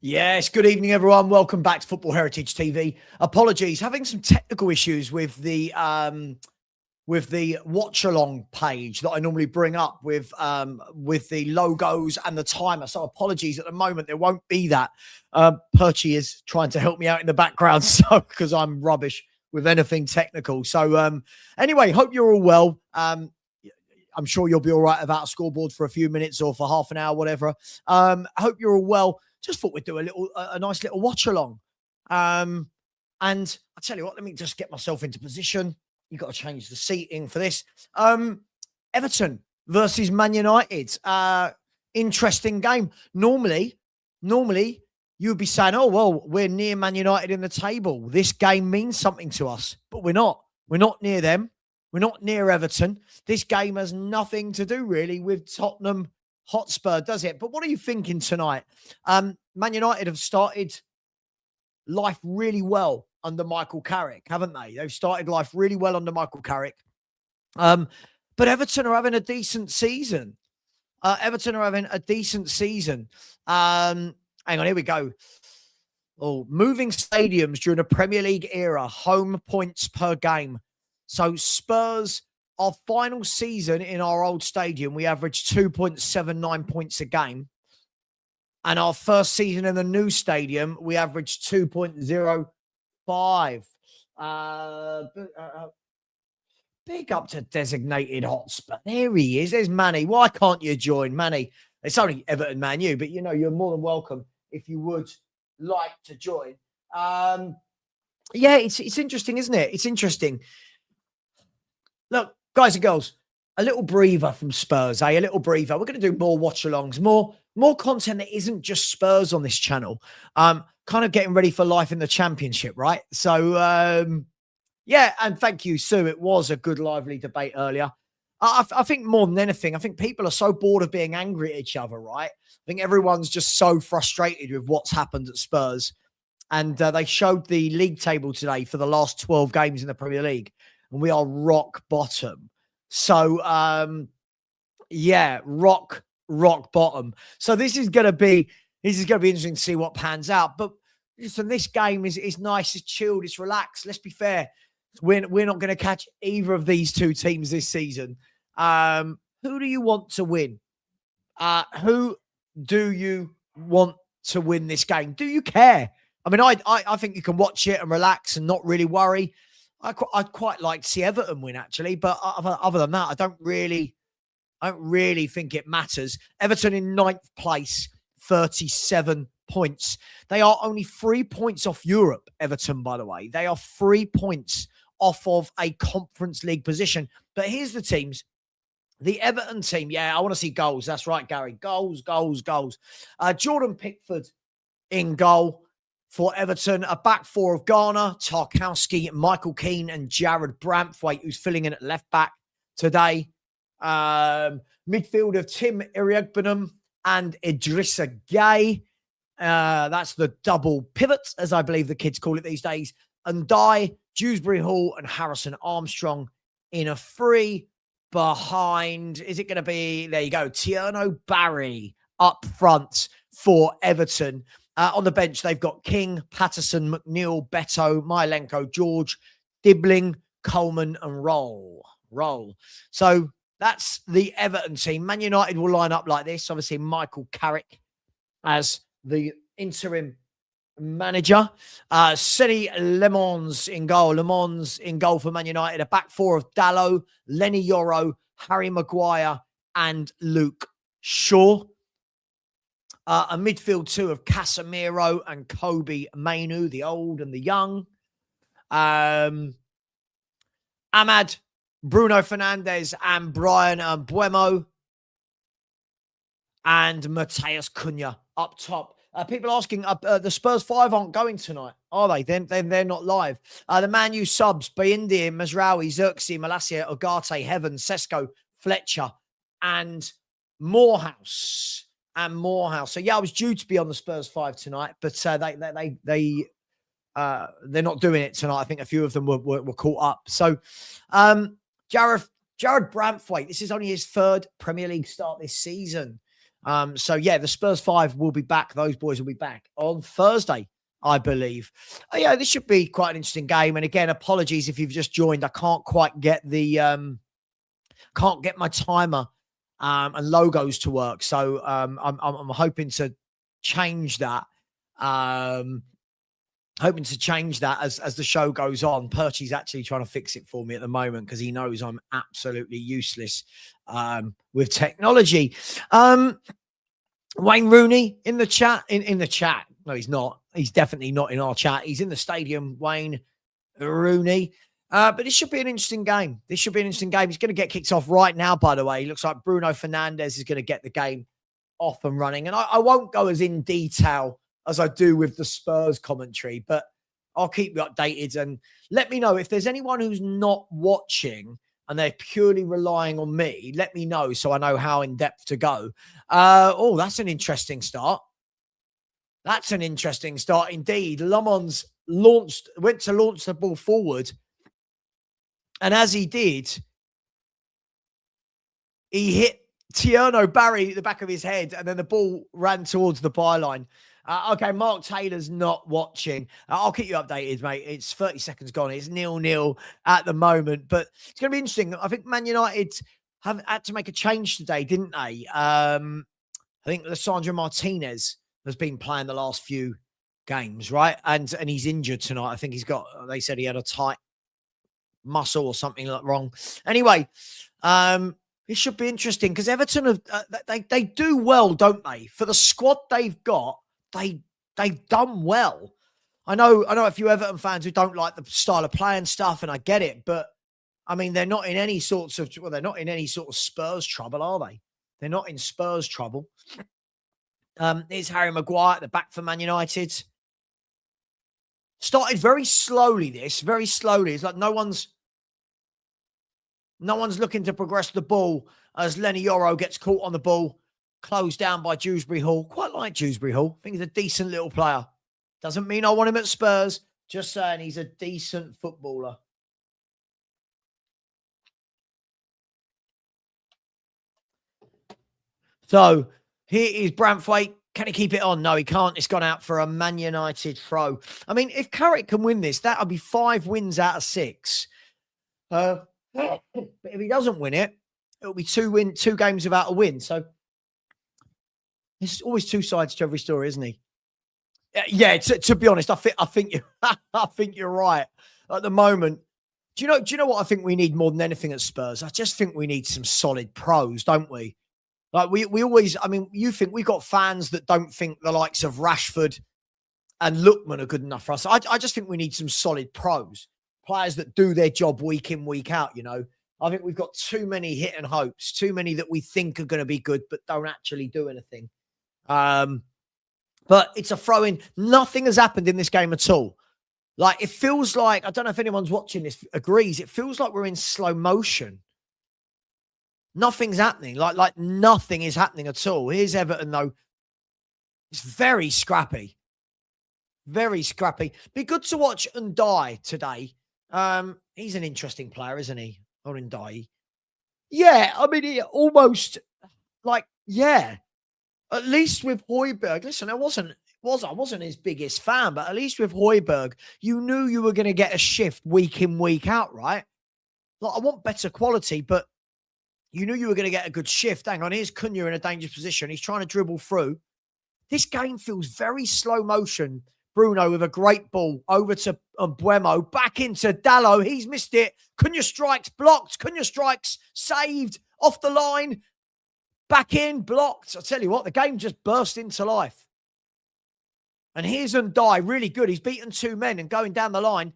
Yes, good evening, everyone. Welcome back to Football Heritage TV. Apologies, having some technical issues with the Watchalong page that I normally bring up with the logos and the timer. So apologies at the moment, there won't be that. Perchy is trying to help me out in the background, so because I'm rubbish with anything technical. So anyway, hope you're all well. I'm sure you'll be all right without a scoreboard for a few minutes or for half an hour, whatever. Hope you're all well. Just thought we'd do a nice little watch along. And I tell you what, let me just get myself into position. You've got to change the seating for this. Everton versus Man United. Interesting game. Normally you would be saying, oh, well, we're near Man United in the table. This game means something to us, but we're not. We're not near them. We're not near Everton. This game has nothing to do really with Tottenham Hotspur, does it? But what are you thinking tonight? Man United have started life really well under Michael Carrick, haven't they? They've started life really well under Michael Carrick. But Everton are having a decent season. Hang on, here we go. Oh, moving stadiums during a Premier League era, home points per game. So Spurs, our final season in our old stadium, we averaged 2.79 points a game. And our first season in the new stadium, we averaged 2.05. Big up to designated Hotspur. There he is. There's Manny. Why can't you join, Manny? It's only Everton Man U, but you know, you're more than welcome if you would like to join. Yeah, it's interesting, isn't it? It's interesting. Look, guys and girls, a little breather from Spurs, A little breather. We're going to do more watch-alongs, more content that isn't just Spurs on this channel. Kind of getting ready for life in the Championship, right? So, yeah, and thank you, Sue. It was a good, lively debate earlier. I think more than anything, I think people are so bored of being angry at each other, right? I think everyone's just so frustrated with what's happened at Spurs. And they showed the league table today for the last 12 games in the Premier League. And we are rock bottom. So, yeah, rock bottom. So this is going to be interesting to see what pans out. But listen, this game is nice, it's chilled, it's relaxed. Let's be fair. We're not going to catch either of these two teams this season. Who do you want to win? Who do you want to win this game? Do you care? I mean, I think you can watch it and relax and not really worry. I'd quite like to see Everton win, actually, but other than that, I don't really think it matters. Everton in 9th place, 37 points. They are only 3 points off Europe, Everton, by the way. They are 3 points off of a Conference League position. But here's the teams. The Everton team, yeah, I want to see goals. That's right, Gary. Goals. Jordan Pickford in goal for Everton. A back four of Garner, Tarkowski, Michael Keane, and Jared Brantwaite, who's filling in at left back today. Midfield of Tim Iriagbenham and Idrissa Gueye. That's the double pivot, as I believe the kids call it these days. And Dewsbury Hall, and Harrison Armstrong in a free behind. Is it going to be, there you go, Tierno Barry up front for Everton. On the bench, they've got King, Patterson, McNeil, Beto, Mylenko, George, Dibbling, Coleman, and Roll. So that's the Everton team. Man United will line up like this. Obviously, Michael Carrick as the interim manager. Cedi Lemons in goal. Lemons in goal for Man United. A back four of Dallo, Lenny Yoro, Harry Maguire, and Luke Shaw. A midfield two of Casemiro and Kobe Mainu, the old and the young. Ahmad, Bruno Fernandes, and Brian Mbuemo. And Mateus Cunha up top. People asking, the Spurs 5 aren't going tonight, are they? Then they're not live. The Man U subs, Bayindi, Mazraoui, Xerxes, Malacia, Ogate, Heaven, Sesko, Fletcher, and Morehouse. So, yeah, I was due to be on the Spurs 5 tonight, but they're not doing it tonight. I think a few of them were caught up. So, Jared Brantwaite, this is only his 3rd Premier League start this season. So yeah, the Spurs 5 will be back. Those boys will be back on Thursday, I believe. Yeah, this should be quite an interesting game. And again, apologies if you've just joined. I can't quite get the can't get my timer and logos to work. So I'm hoping to change that. Hoping to change that as the show goes on. Perchy's actually trying to fix it for me at the moment because he knows I'm absolutely useless with technology. Wayne Rooney in the chat. In the chat. No, he's not. He's definitely not in our chat. He's in the stadium, Wayne Rooney. But this should be an interesting game. This should be an interesting game. He's going to get kicked off right now, by the way. It looks like Bruno Fernandes is going to get the game off and running. And I won't go as in detail as I do with the Spurs commentary, but I'll keep you updated and let me know if there's anyone who's not watching and they're purely relying on me. Let me know so I know how in depth to go. Oh, that's an interesting start. That's an interesting start indeed. Lamons went to launch the ball forward. And as he did, he hit Tierno Barry at the back of his head, and then the ball ran towards the byline. Okay, Mark Taylor's not watching. I'll keep you updated, mate. It's 30 seconds gone. It's 0-0 at the moment, but it's going to be interesting. I think Man United have had to make a change today, didn't they? I think Lissandro Martinez has been playing the last few games, right? And he's injured tonight. I think they said he had a tight muscle or something wrong. Anyway, it should be interesting because Everton have they do well, don't they? For the squad they've got, they've done well. I know a few Everton fans who don't like the style of play and stuff, and I get it, but I mean they're not in any sort of Spurs trouble, are they? They're not in Spurs trouble. Here's Harry Maguire at the back for Man United. Started very slowly. Very slowly. It's like no one's looking to progress the ball as Lenny Yoro gets caught on the ball, closed down by Dewsbury Hall. Quite like Dewsbury Hall. I think he's a decent little player. Doesn't mean I want him at Spurs. Just saying he's a decent footballer. So here is Brentford. Can he keep it on? No, he can't. It's gone out for a Man United throw. I mean, if Carrick can win this, that'll be 5 wins out of 6. But if he doesn't win it, it'll be 2 games without a win. So there's always 2 sides to every story, isn't he? Yeah. To be honest, I think you're right. At the moment, do you know what I think we need more than anything at Spurs? I just think we need some solid pros, don't we? Like we always, I mean, you think we've got fans that don't think the likes of Rashford and Lookman are good enough for us. I just think we need some solid pros, players that do their job week in, week out, you know. I think we've got too many hit and hopes, too many that we think are going to be good, but don't actually do anything. But it's a throw-in. Nothing has happened in this game at all. Like, it feels like, I don't know if anyone's watching this agrees, it feels like we're in slow motion. Nothing's happening. Like nothing is happening at all. Here's Everton, though. It's very scrappy. Very scrappy. Be good to watch Ndai today. He's an interesting player, isn't he? Or Ndai. Yeah, I mean, he almost, yeah. At least with Højbjerg, listen, I wasn't his biggest fan, but at least with Højbjerg, you knew you were going to get a shift week in, week out, right? Like, I want better quality, but you knew you were going to get a good shift. Hang on, here's Cunha in a dangerous position. He's trying to dribble through. This game feels very slow motion. Bruno with a great ball over to Mbuemo. Back into Dallo. He's missed it. Cunha strikes, blocked. Cunha strikes, saved, off the line. Back in, blocked. I tell you what, the game just burst into life. And here's Ndai, really good. He's beaten 2 men and going down the line.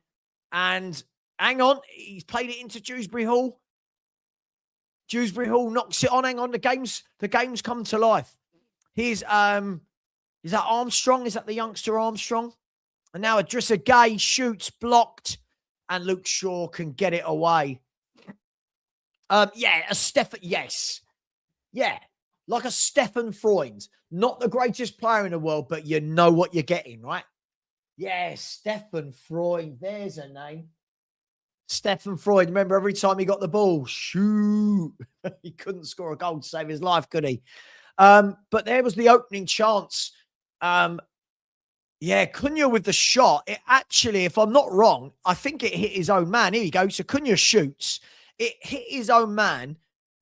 And hang on, he's played it into Dewsbury Hall. Dewsbury Hall knocks it on. Hang on, the game's come to life. Here's is that Armstrong? Is that the youngster Armstrong? And now Idrissa Gueye shoots, blocked, and Luke Shaw can get it away. Yes. Yeah, like a Stefan Freund. Not the greatest player in the world, but you know what you're getting, right? Yeah, Stefan Freund. There's a name. Stefan Freund. Remember, every time he got the ball, shoot. He couldn't score a goal to save his life, could he? But there was the opening chance. Yeah, Cunha with the shot. It actually, if I'm not wrong, I think it hit his own man. Here you go. So Cunha shoots. It hit his own man,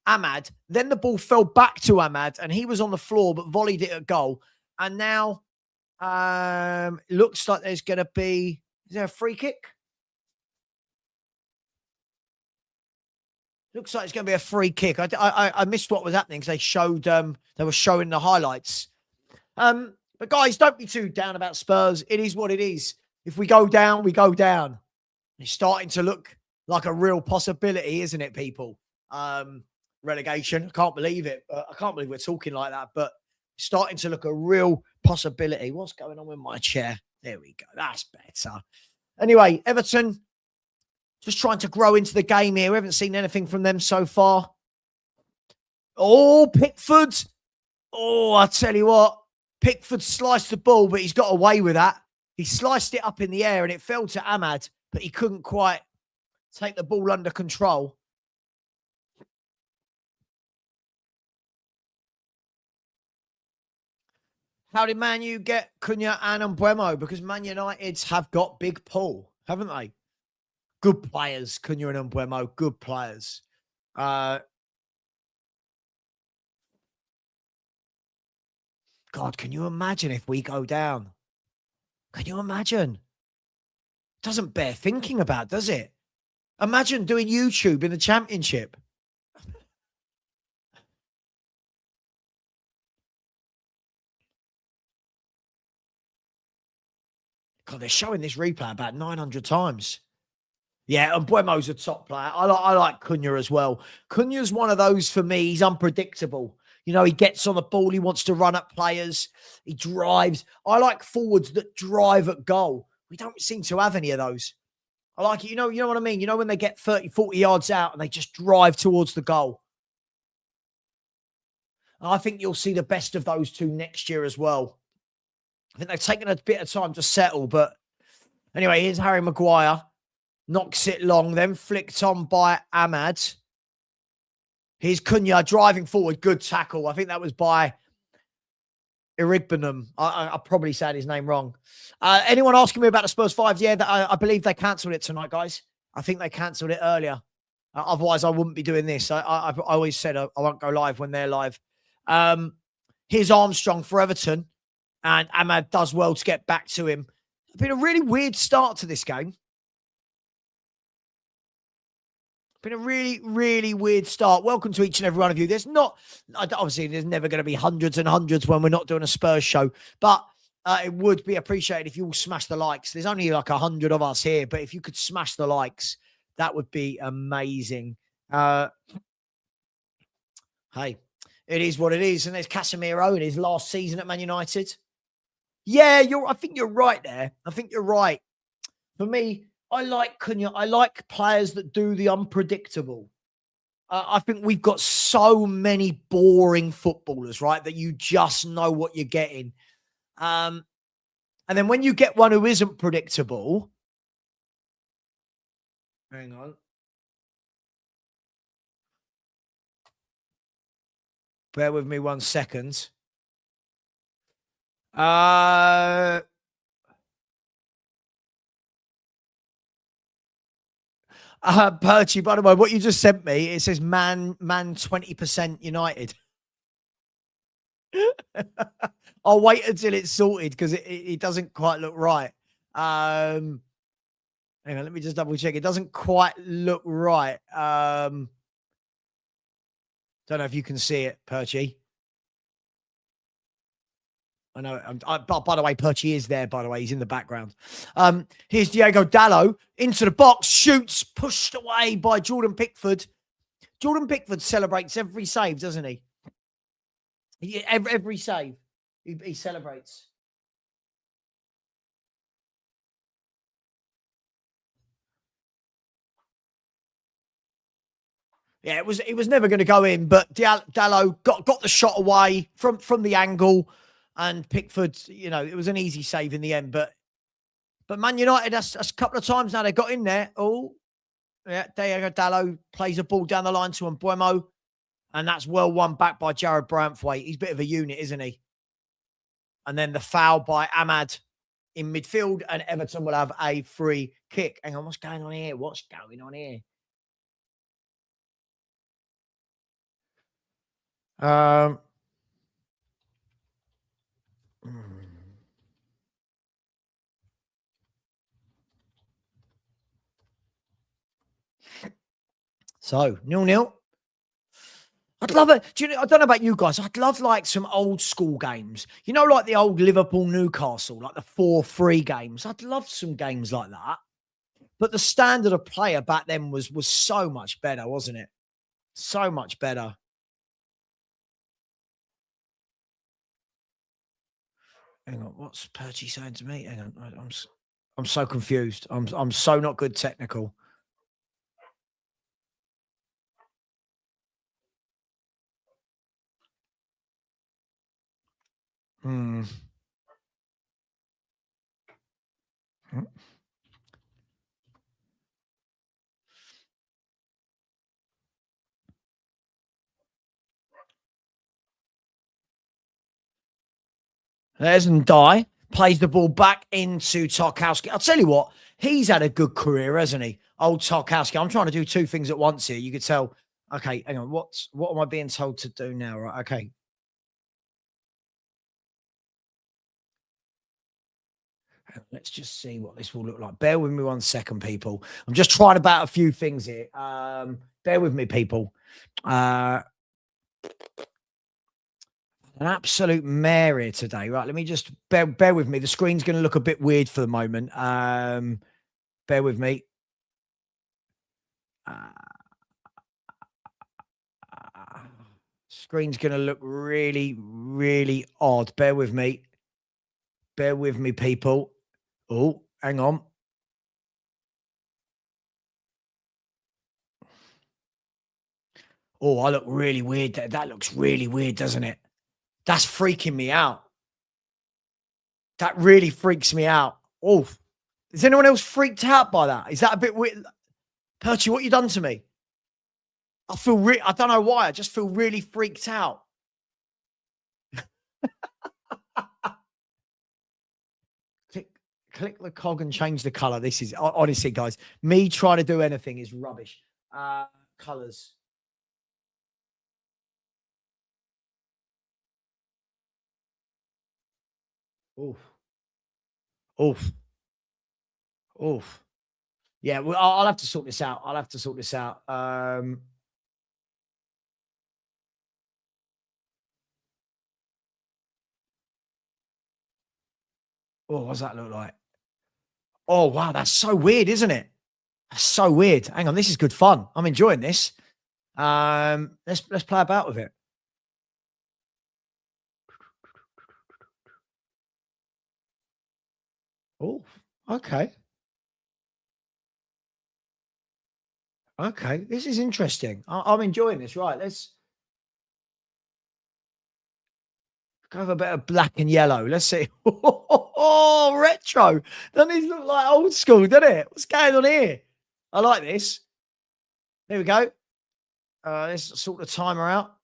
Ahmad. Then the ball fell back to Ahmad, and he was on the floor, but volleyed it at goal. And now looks like there's going to be, is there a free kick? Looks like it's going to be a free kick. I missed what was happening because they showed, they were showing the highlights. But guys, don't be too down about Spurs. It is what it is. If we go down, we go down. It's starting to look like a real possibility, isn't it, people? Relegation. I can't believe it. I can't believe we're talking like that, but it's starting to look a real possibility. What's going on with my chair? There we go. That's better. Anyway, Everton just trying to grow into the game here. We haven't seen anything from them so far. Oh, Pickford. Oh, I tell you what. Pickford sliced the ball, but he's got away with that. He sliced it up in the air and it fell to Ahmad, but he couldn't quite take the ball under control. How did Man U get Cunha and Mbeumo? Because Man United's have got big pull, haven't they? Good players, Cunha and Mbeumo, good players. God, can you imagine if we go down? Can you imagine? Doesn't bear thinking about, does it? Imagine doing YouTube in the Championship. God, they're showing this replay about 900 times. Yeah, and Mbeumo's a top player. I like Cunha as well. Cunha's one of those, for me, he's unpredictable. You know, he gets on the ball. He wants to run at players. He drives. I like forwards that drive at goal. We don't seem to have any of those. I like it. You know what I mean? You know, when they get 30, 40 yards out and they just drive towards the goal. And I think you'll see the best of those two next year as well. I think they've taken a bit of time to settle. But anyway, here's Harry Maguire. Knocks it long, then flicked on by Ahmad. Here's Cunha driving forward. Good tackle. I think that was by Irigbenham. I probably said his name wrong. Anyone asking me about the Spurs 5? Yeah, I believe they cancelled it tonight, guys. I think they cancelled it earlier. Otherwise, I wouldn't be doing this. I always said I won't go live when they're live. Here's Armstrong for Everton. And Ahmad does well to get back to him. It's been a really weird start to this game. Been a really, really weird start. Welcome to each and every one of you. There's not, obviously, there's never going to be hundreds and hundreds when we're not doing a Spurs show, but it would be appreciated if you all smash the likes. There's only like 100 of us here, but if you could smash the likes, that would be amazing. Hey, it is what it is. And there's Casemiro in his last season at Man United. Yeah, I think you're right there. I think you're right. For me, I like Cunha. I like players that do the unpredictable. I think we've got so many boring footballers, right, that you just know what you're getting. And then when you get one who isn't predictable, hang on. Bear with me 1 second. Perchy, by the way, what you just sent me, it says man 20% United. I'll wait until it's sorted because it doesn't quite look right. Hang on, let me just double check. It doesn't quite look right. Don't know if you can see it, Perchy. I know. By the way, Perchy is there, by the way. He's in the background. Here's Diego Dalot into the box, shoots, pushed away by Jordan Pickford. Jordan Pickford celebrates every save, doesn't he? Every save, he celebrates. Yeah, it was never going to go in, but Dalot got the shot away from the angle. And Pickford, you know, it was an easy save in the end. But Man United, that's a couple of times now they got in there. Oh, yeah, Diego Dalot plays a ball down the line to Mbeumo. And that's well won back by Jared Branthwaite. He's a bit of a unit, isn't he? And then the foul by Ahmad in midfield, and Everton will have a free kick. Hang on, what's going on here? What's going on here? So 0-0. I'd love it. I don't know about you guys. I'd love like some old school games. You know, like the old Liverpool Newcastle, like the 4-3 games. I'd love some games like that. But the standard of player back then was so much better, wasn't it? So much better. Hang on, what's Perchy saying to me? Hang on, I'm so confused. I'm so not good technical. Hmm. There's Ndai. Plays the ball back into Tarkowski. I'll tell you what, he's had a good career, hasn't he? Old Tarkowski. I'm trying to do two things at once here. You could tell, okay, hang on, what am I being told to do now? Right, okay. Let's just see what this will look like. Bear with me 1 second, people. I'm just trying about a few things here. Bear with me, people. An absolute mare here today. Right, let me just bear with me. The screen's going to look a bit weird for the moment. Bear with me. Screen's going to look really, really odd. Bear with me. Bear with me, people. Oh, hang on. Oh, I look really weird. That looks really weird, doesn't it? That's freaking me out. That really freaks me out. Oh, is anyone else freaked out by that? Is that a bit weird? Perchy, what you done to me? I feel I don't know why. I just feel really freaked out. Click the cog and change the color. This is honestly, guys, me trying to do anything is rubbish. Colors. Oof. Oof. Oof. Yeah, well, I'll have to sort this out. I'll have to sort this out. Oh, what does that look like? Oh, wow, that's so weird, isn't it? That's so weird. Hang on, this is good fun. I'm enjoying this. Let's play about with it. Oh, okay. Okay, this is interesting. I'm enjoying this. Right, let's go with a bit of black and yellow. Let's see. Oh, retro. Doesn't this look like old school, doesn't it? What's going on here? I like this. There we go. Let's sort the timer out.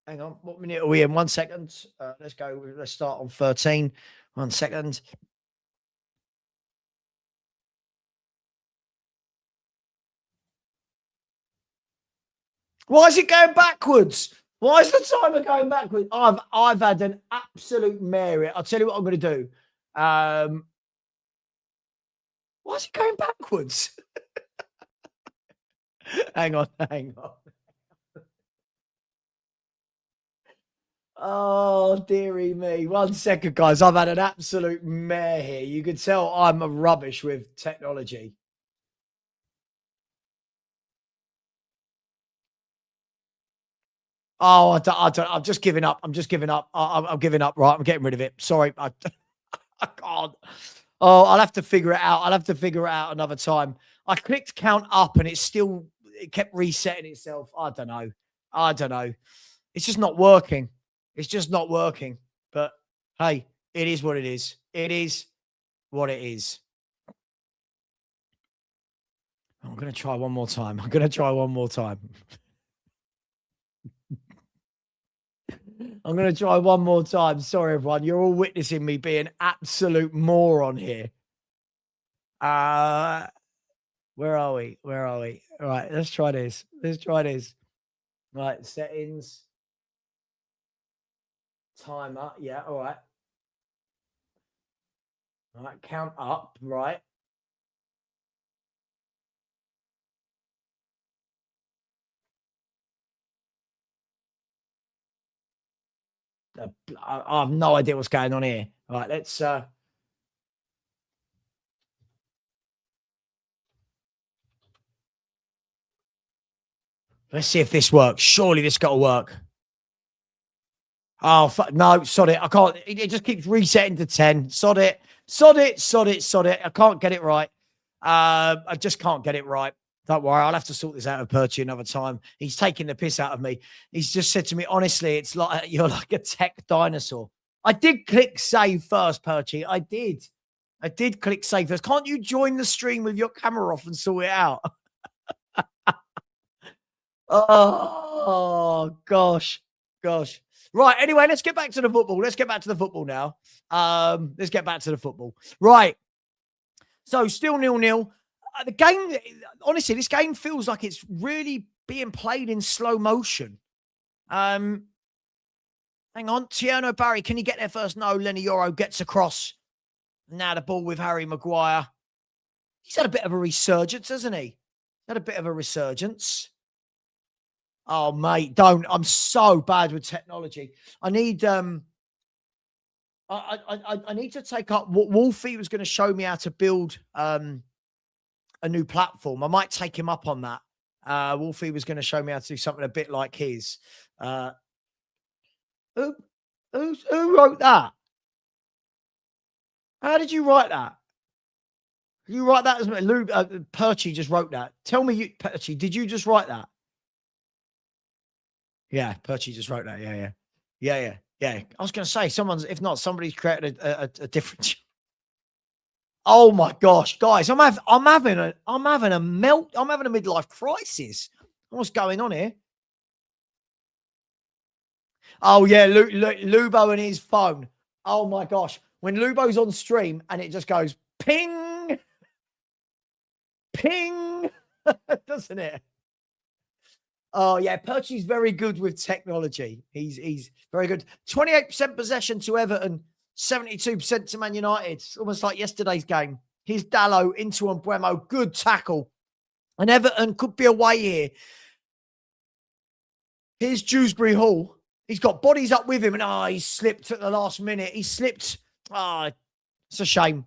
Hang on. What minute are we in? 1 second. Let's go. Let's start on 13. 1 second. Why is it going backwards? Why is the timer going backwards? I've had an absolute mare. I'll tell you what I'm going to do. Why is it going backwards? hang on. Oh, dearie me. 1 second, guys. I've had an absolute mare here. You can tell I'm a rubbish with technology. Oh, I'm just giving up. I'm just giving up. I'm giving up. Right. I'm getting rid of it. Sorry. I can't. Oh, I'll have to figure it out. I'll have to figure it out another time. I clicked count up and it kept resetting itself. I don't know. It's just not working. It's just not working. But hey, it is what it is. It is what it is. I'm going to try one more time. I'm going to try one more time. Sorry, everyone. You're all witnessing me being absolute moron here. Where are we? Where are we? All right, let's try this. Let's try this. Right, settings. Timer. Yeah, all right. All right, count up. Right. I have no idea what's going on here. All right, let's see if this works. Surely this got to work. Oh, no, sod it. I can't. It just keeps resetting to 10. Sod it. Sod it, sod it, sod it. I can't get it right. I just can't get it right. Don't worry. I'll have to sort this out with Perchy another time. He's taking the piss out of me. He's just said to me, honestly, it's like you're like a tech dinosaur. I did click save first, Perchy. I did. I did click save first. Can't you join the stream with your camera off and sort it out? Oh, gosh. Gosh. Right. Anyway, let's get back to the football. Let's get back to the football now. Let's get back to the football. Right. So still 0-0. The game, honestly, this game feels like it's really being played in slow motion. Hang on. Tierno Barry, can you get there first? No. Lenny Yoro gets across. Now the ball with Harry Maguire. He's had a bit of a resurgence, hasn't he? Had a bit of a resurgence. Oh, mate, don't. I'm so bad with technology. I need I need to take up what whufc was going to show me how to build a new platform. I might take him up on that. whufc was going to show me how to do something a bit like his. Who wrote that? How did you write that? Did you write that as Perchy just wrote that? Tell me, Perchy, did you just write that? Yeah, Perchy just wrote that. Yeah. I was going to say, if not, somebody's created a different. Oh my gosh, guys, I'm having a midlife crisis. What's going on here? Oh yeah, Lubo and his phone. Oh my gosh, when Lubo's on stream and it just goes ping, ping, doesn't it? Oh, yeah. Perchy's very good with technology. He's very good. 28% possession to Everton, 72% to Man United. It's almost like yesterday's game. Here's Dallo into Mbeumo. Good tackle. And Everton could be away here. Here's Dewsbury Hall. He's got bodies up with him. And he slipped at the last minute. He slipped. It's a shame.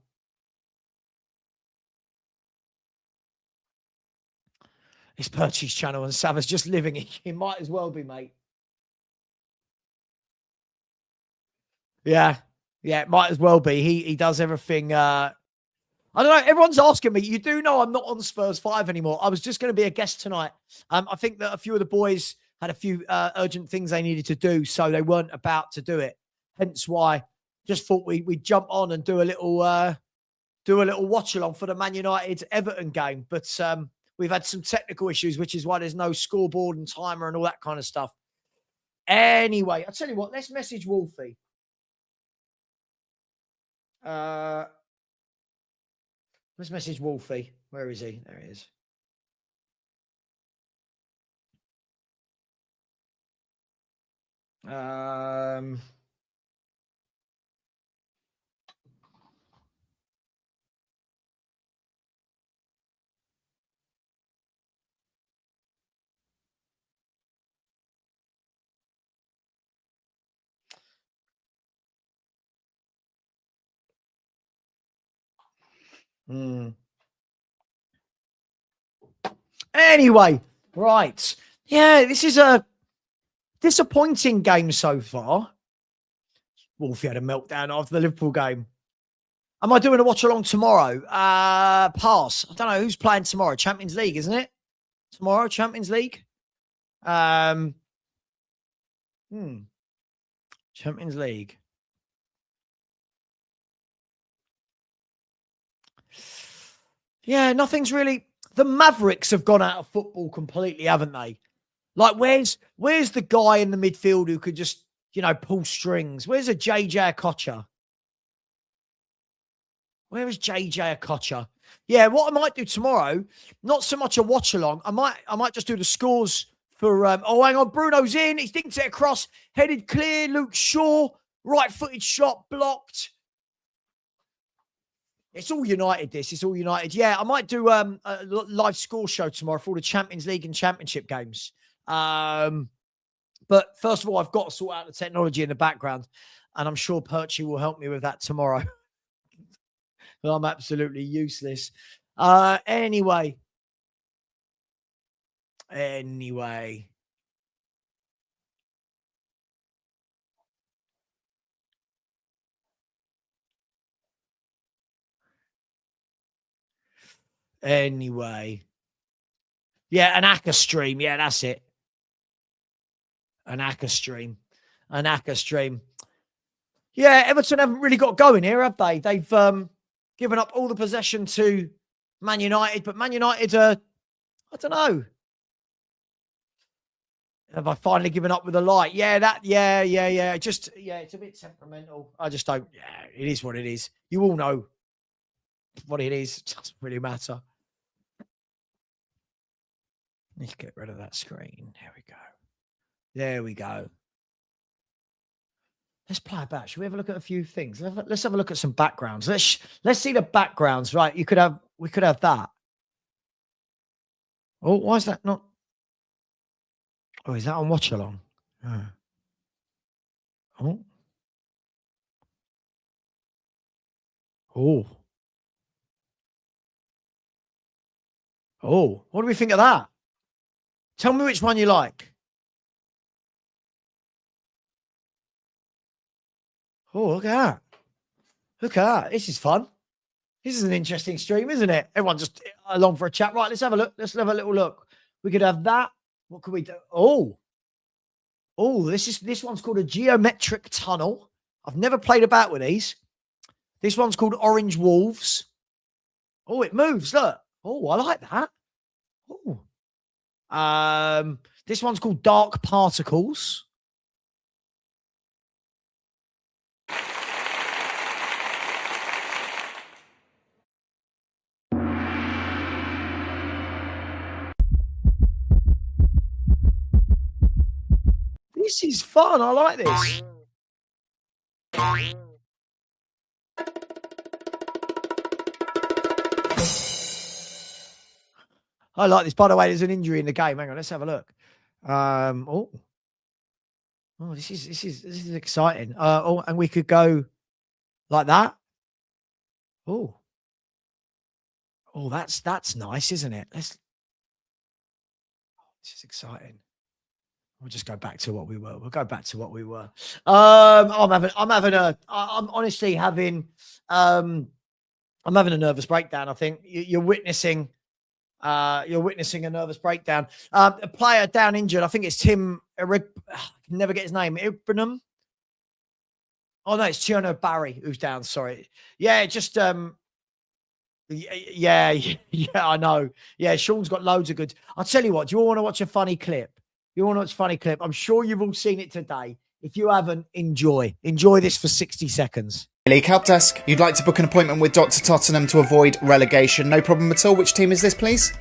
It's Perchy's channel and Savva's just living it. He might as well be, mate. Yeah, it might as well be. He does everything. I don't know. Everyone's asking me. You do know I'm not on Spurs 5 anymore. I was just going to be a guest tonight. I think that a few of the boys had a few urgent things they needed to do, so they weren't about to do it. Hence why just thought we'd jump on and do a little watch along for the Man United Everton game. But we've had some technical issues, which is why there's no scoreboard and timer and all that kind of stuff. Anyway, I'll tell you what, let's message whufc. Let's message whufc. Where is he? There he is. Anyway, right. Yeah, this is a disappointing game so far. Wolfie had a meltdown after the Liverpool game. Am I doing a watch along tomorrow? Pass. I don't know who's playing tomorrow. Champions League, isn't it? Tomorrow, Champions League. Champions League. Yeah, nothing's really. The Mavericks have gone out of football completely, haven't they? Like, where's the guy in the midfield who could just, pull strings. Where's a JJ Okocha? Where is JJ Okocha? Yeah, what I might do tomorrow, not so much a watch along. I might just do the scores for. Oh, hang on, Bruno's in. He's dinked it across, headed clear. Luke Shaw, right-footed shot blocked. It's all United. It's all United. Yeah, I might do a live score show tomorrow for all the Champions League and Championship games. But first of all, I've got to sort out the technology in the background, and I'm sure Perchy will help me with that tomorrow. I'm absolutely useless. Anyway. Anyway, yeah, an Aka stream. Yeah, that's it. An Aka stream. Yeah, Everton haven't really got going here, have they? They've given up all the possession to Man United, but Man United are, I don't know. Have I finally given up with the light? Yeah, Just, it's a bit temperamental. I just don't. Yeah, it is what it is. You all know what it is. It doesn't really matter. Let's get rid of that screen. There we go. Let's play it back. Should we have a look at a few things? Let's have a look at some backgrounds. Let's see the backgrounds. Right, we could have that. Oh, why is that not? Oh, is that on Watchalong? Oh. What do we think of that? Tell me which one you like. Oh, look at that. This is fun. This is an interesting stream, isn't it? Everyone just along for a chat. Right, let's have a look. Let's have a little look. We could have that. What could we do? This one's called a geometric tunnel. I've never played about with these. This one's called Orange Wolves. Oh, it moves. Look. Oh, I like that. Oh. This one's called Dark Particles. This is fun. I like this. I like this. By the way, there's an injury in the game. Hang on, let's have a look. This is exciting. And we could go like that. Oh, that's nice, isn't it? This is exciting. We'll just go back to what we were. I'm honestly having a nervous breakdown. I think you're witnessing a nervous breakdown. A player down injured. I think it's Tim. Never get his name. Ibram. Oh no, it's Tiono Barry who's down. Sorry. Yeah, just yeah, I know. Yeah, Sean's got loads of good. I'll tell you what. Do you all want to watch a funny clip? I'm sure you've all seen it today. If you haven't, enjoy this for 60 seconds. League Help Desk. You'd like to book an appointment with Dr. Tottenham to avoid relegation. No problem at all. Which team is this, please?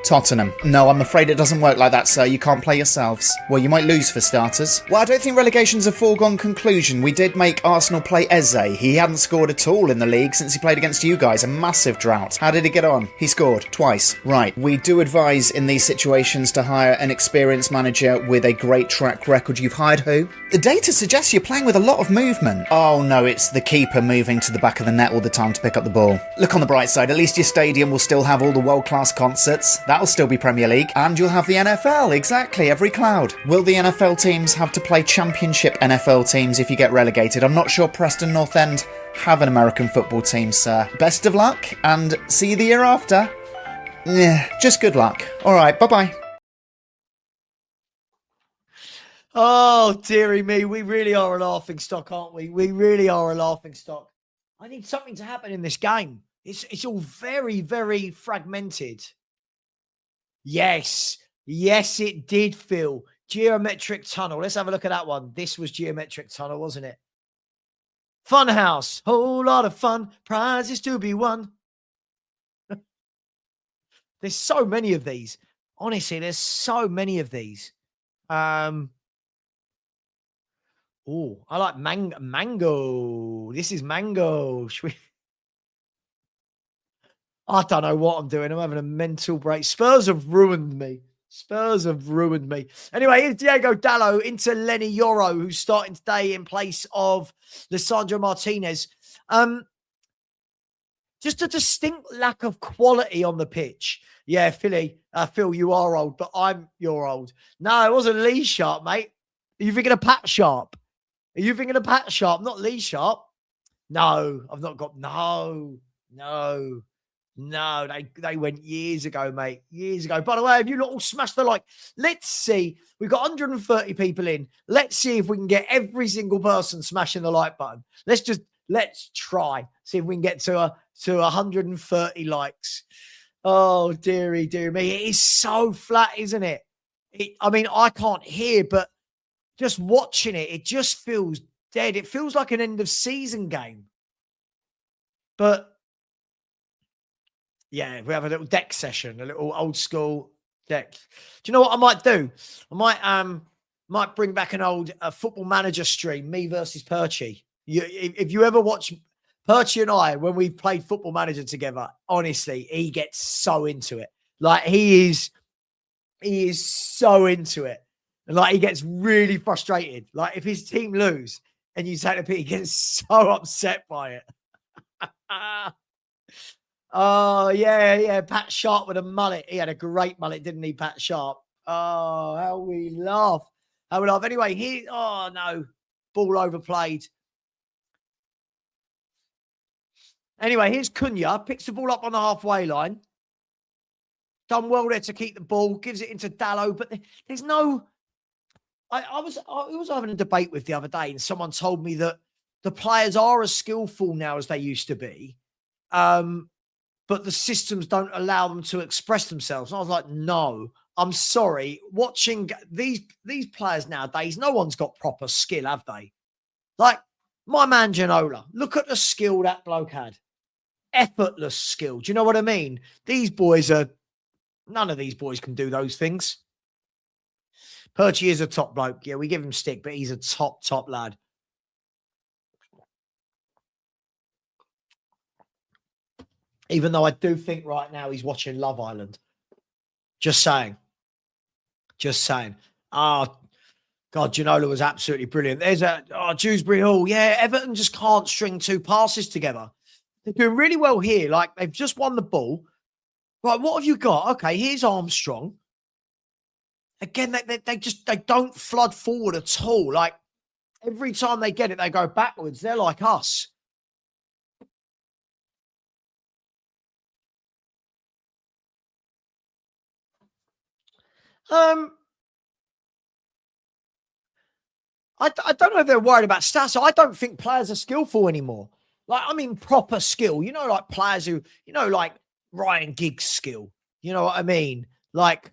Tottenham. No, I'm afraid it doesn't work like that, sir. You can't play yourselves. Well, you might lose for starters. Well, I don't think relegation's a foregone conclusion. We did make Arsenal play Eze. He hadn't scored at all in the league since he played against you guys. A massive drought. How did he get on? He scored twice. Right. We do advise in these situations to hire an experienced manager with a great track record. You've hired who? The data suggests you're playing with a lot of movement. Oh no, it's the keeper moving to the back of the net all the time to pick up the ball. Look on the bright side. At least your stadium will still have all the world-class concerts. That'll still be Premier League. And you'll have the NFL. Exactly, every cloud. Will the NFL teams have to play championship NFL teams if you get relegated? I'm not sure Preston North End have an American football team, sir. Best of luck, and see you the year after. Just good luck. Alright, bye-bye. Oh, dearie me. We really are a laughing stock, aren't we? We really are a laughing stock. I need something to happen in this game. It's all very, very fragmented. Yes, it did, Phil. Geometric Tunnel. Let's have a look at that one. This was Geometric Tunnel, wasn't it? Funhouse. Whole lot of fun. Prizes to be won. There's so many of these. Honestly, there's so many of these. Oh, I like Mango. This is Mango. I don't know what I'm doing. I'm having a mental break. Spurs have ruined me. Anyway, here's Diego Dallo into Lenny Yoro, who's starting today in place of Lissandro Martinez. Just a distinct lack of quality on the pitch. Yeah, Phil, you are old, but you're old. No, it wasn't Lee Sharp, mate. Are you thinking of Pat Sharp? Not Lee Sharp? No, I've not got, no. They went years ago, mate. Years ago. By the way, have you lot all smashed the like? Let's see. We've got 130 people in. Let's see if we can get every single person smashing the like button. Let's try. See if we can get to 130 likes. Oh, dearie me. It is so flat, isn't it? I mean, I can't hear, but just watching it, it just feels dead. It feels like an end of season game. But yeah, we have a little deck session, a little old school deck. Do you know what I might do? I might bring back an old Football Manager stream, me versus Perchy. If you ever watch Perchy and I, when we played Football Manager together, honestly, he gets so into it. Like he is so into it. And like he gets really frustrated. Like if his team lose and you take the pick, he gets so upset by it. Oh, yeah. Pat Sharp with a mullet. He had a great mullet, didn't he, Pat Sharp? Oh, how we laugh. Anyway, oh, no. Ball overplayed. Anyway, here's Cunha. Picks the ball up on the halfway line. Done well there to keep the ball. Gives it into Dallo. But there's no... I was having a debate with the other day, and someone told me that the players are as skillful now as they used to be. But the systems don't allow them to express themselves. And I was like, no, I'm sorry. Watching these players nowadays, no one's got proper skill, have they? Like my man Ginola, look at the skill that bloke had. Effortless skill. Do you know what I mean? None of these boys can do those things. Perchy is a top bloke. Yeah, we give him stick, but he's a top lad. Even though I do think right now he's watching Love Island. Just saying. Oh, God, Ginola was absolutely brilliant. There's Dewsbury Hall. Yeah, Everton just can't string two passes together. They're doing really well here. Like, they've just won the ball. Right, what have you got? Okay, here's Armstrong. Again, they don't flood forward at all. Like, every time they get it, they go backwards. They're like us. I don't know if they're worried about stats. I don't think players are skillful anymore. Like, I mean, proper skill. You know, like players who, like Ryan Giggs' skill. You know what I mean? Like,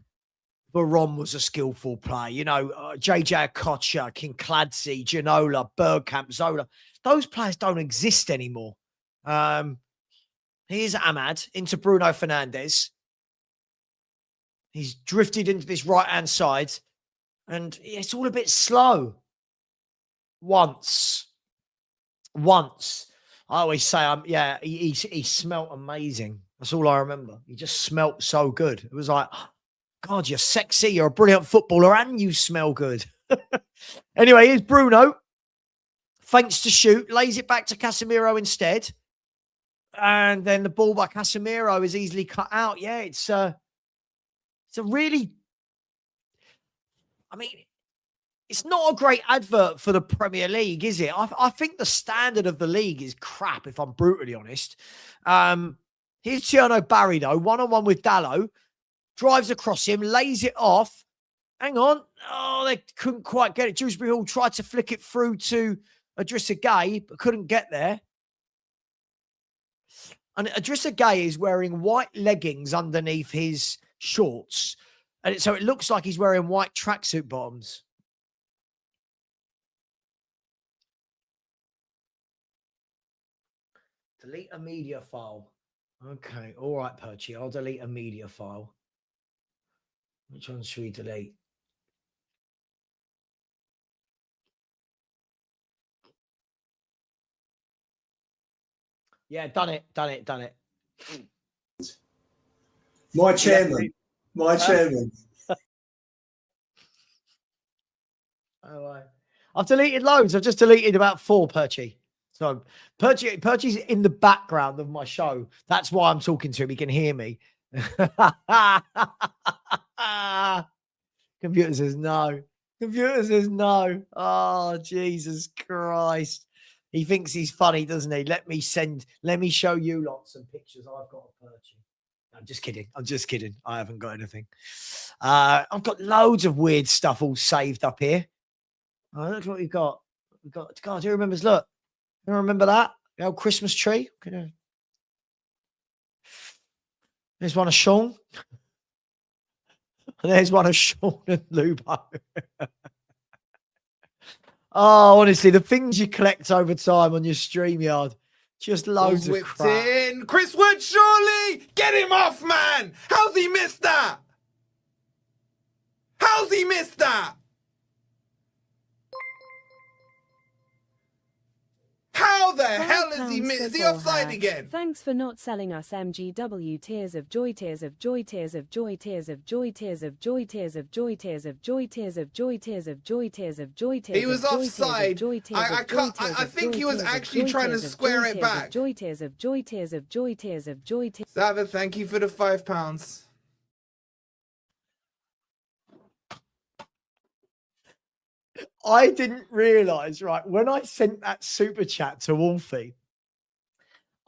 Baron was a skillful player. JJ Okocha, Kincladze, Ginola, Bergkamp, Zola. Those players don't exist anymore. Here's Ahmad into Bruno Fernandes. He's drifted into this right-hand side. And it's all a bit slow. Once. I always say, he smelt amazing. That's all I remember. He just smelt so good. It was like, God, you're sexy. You're a brilliant footballer and you smell good. Anyway, here's Bruno. Feints to shoot. Lays it back to Casemiro instead. And then the ball by Casemiro is easily cut out. Yeah, it's a really... I mean... It's not a great advert for the Premier League, is it? I think the standard of the league is crap, if I'm brutally honest. Here's Tierno Barry, though. One-on-one with Dallo. Drives across him, lays it off. Hang on. Oh, they couldn't quite get it. Dewsbury Hall tried to flick it through to Idrissa Gueye, but couldn't get there. And Idrissa Gueye is wearing white leggings underneath his shorts. And so it looks like he's wearing white tracksuit bottoms. Delete a media file. Okay. All right, Perchy. I'll delete a media file. Which one should we delete? Yeah, done it. My chairman. Oh, I've deleted loads. I've just deleted about 4, Perchy. So Perchy's in the background of my show. That's why I'm talking to him. He can hear me. Computer says no. Oh, Jesus Christ. He thinks he's funny, doesn't he? Let me show you lots of pictures I've got of Perchy. I'm just kidding. I haven't got anything. I've got loads of weird stuff all saved up here. Oh, look what we've got. God, do you remember? Look. You remember that? The old Christmas tree? There's one of Sean. There's one of Sean and Lubo. Oh, honestly, the things you collect over time on your StreamYard. Just loads of crap. In. Chris Wood, surely! Get him off, man! How's he missed that? How the hell has he missed? Is he offside again? Thanks for not selling us MGW. Tears of joy, tears of joy, tears of joy, tears of joy, tears of joy, tears of joy, tears of joy, tears of joy, tears of joy, tears of joy, tears of joy. He was offside. I think he was actually trying to square it back. Joy, tears of joy, tears of joy, tears of joy. Savva, thank you for the £5. I didn't realise, right, when I sent that super chat to Wolfie,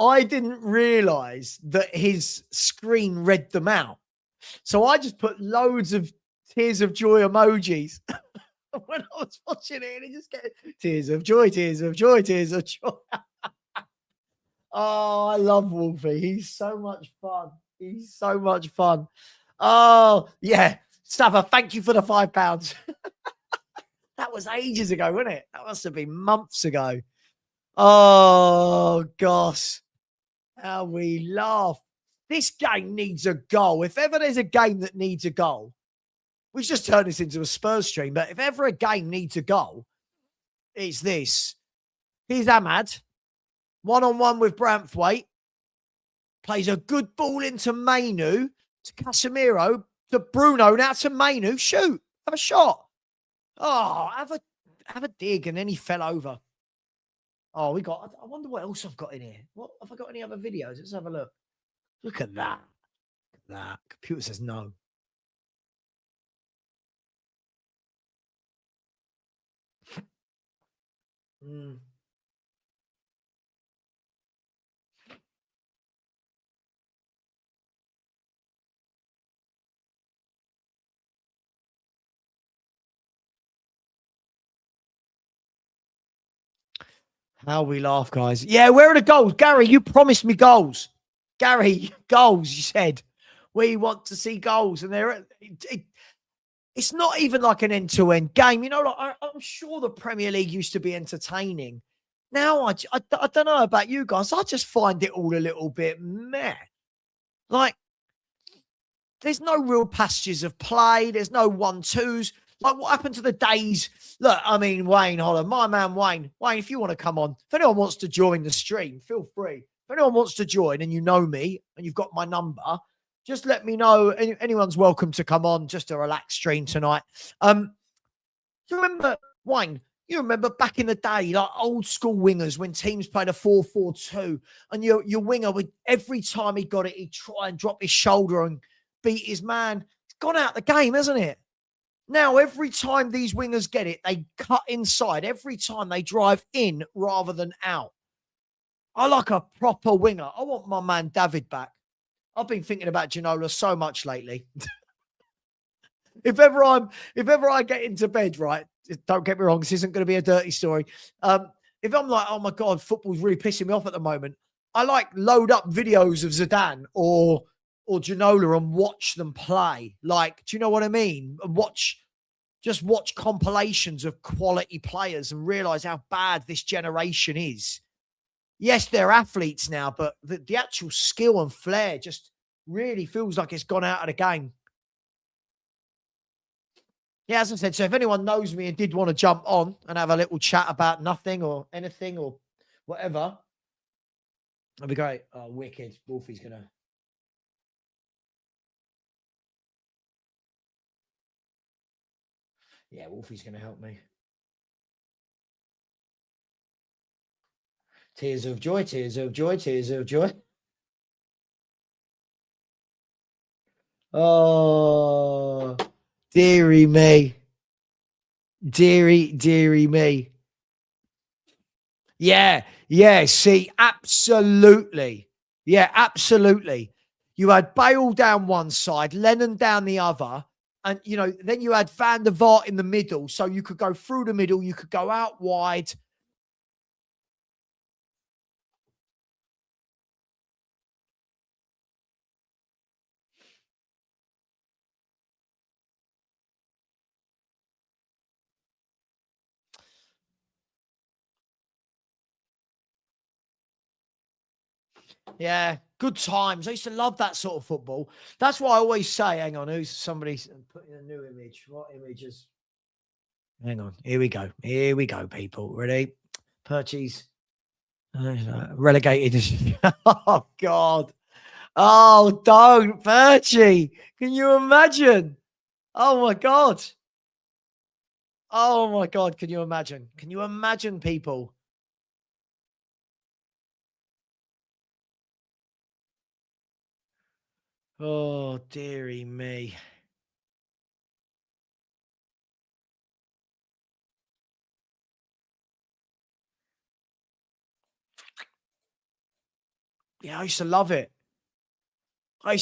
I didn't realise that his screen read them out. So I just put loads of tears of joy emojis when I was watching it, and it just get tears of joy, tears of joy, tears of joy. Oh, I love Wolfie. He's so much fun. Oh, yeah. Savva, thank you for the £5. That was ages ago, wasn't it? That must have been months ago. Oh, gosh. How we laugh. This game needs a goal. If ever there's a game that needs a goal, we just turned this into a Spurs stream, but if ever a game needs a goal, it's this. Here's Ahmad. One-on-one with Brentford. Plays a good ball into Mainu, to Casemiro, to Bruno, now to Mainu. Shoot. Have a shot. Oh, have a dig, and then he fell over. Oh, I wonder what else I've got in here. What have I got? Any other videos? Let's have a look. Look at that. Computer says no. How we laugh, guys. Yeah, where are the goals? Gary, you promised me goals. Gary, goals, you said. We want to see goals. And it's not even like an end-to-end game. You know, like, I'm sure the Premier League used to be entertaining. Now, I don't know about you guys. I just find it all a little bit meh. Like, there's no real passages of play. There's no 1-2s. Like, what happened to the days? Look, I mean, Wayne Holler, my man Wayne. Wayne, if you want to come on, if anyone wants to join the stream, feel free. If anyone wants to join and you know me and you've got my number, just let me know. Anyone's welcome to come on, just a relaxed stream tonight. You remember, Wayne, you remember back in the day, like old school wingers, when teams played a 4-4-2, and your winger would, every time he got it, he'd try and drop his shoulder and beat his man. It's gone out the game, hasn't it? Now, every time these wingers get it, they cut inside. Every time they drive in rather than out. I like a proper winger. I want my man David back. I've been thinking about Ginola so much lately. If ever I get into bed, right, don't get me wrong, this isn't going to be a dirty story. If I'm like, oh my God, football's really pissing me off at the moment, I like load up videos of Zidane or or Ginola and watch them play. Like, do you know what I mean? And just watch compilations of quality players and realize how bad this generation is. Yes, they're athletes now, but the actual skill and flair just really feels like it's gone out of the game. Yeah, as I said, so if anyone knows me and did want to jump on and have a little chat about nothing or anything or whatever, that'd be great. Oh, wicked. Wolfie's going to... Yeah, Wolfie's going to help me. Tears of joy, tears of joy, tears of joy. Oh, dearie me. Dearie me. Yeah, see, absolutely. Yeah, absolutely. You had Bale down one side, Lennon down the other, and, you know, then you had Van der Vaart in the middle, so you could go through the middle, you could go out wide. Yeah, good times. I used to love that sort of football. That's why I always say, hang on, who's somebody putting a new image? What images? Hang on. Here we go. Here we go, people. Ready? Perchies. Relegated. Oh, God. Oh, don't. Perchy. Can you imagine? Oh, my God. Oh, my God. Can you imagine? Can you imagine, people? Oh, dearie me. Yeah, I used to love it. I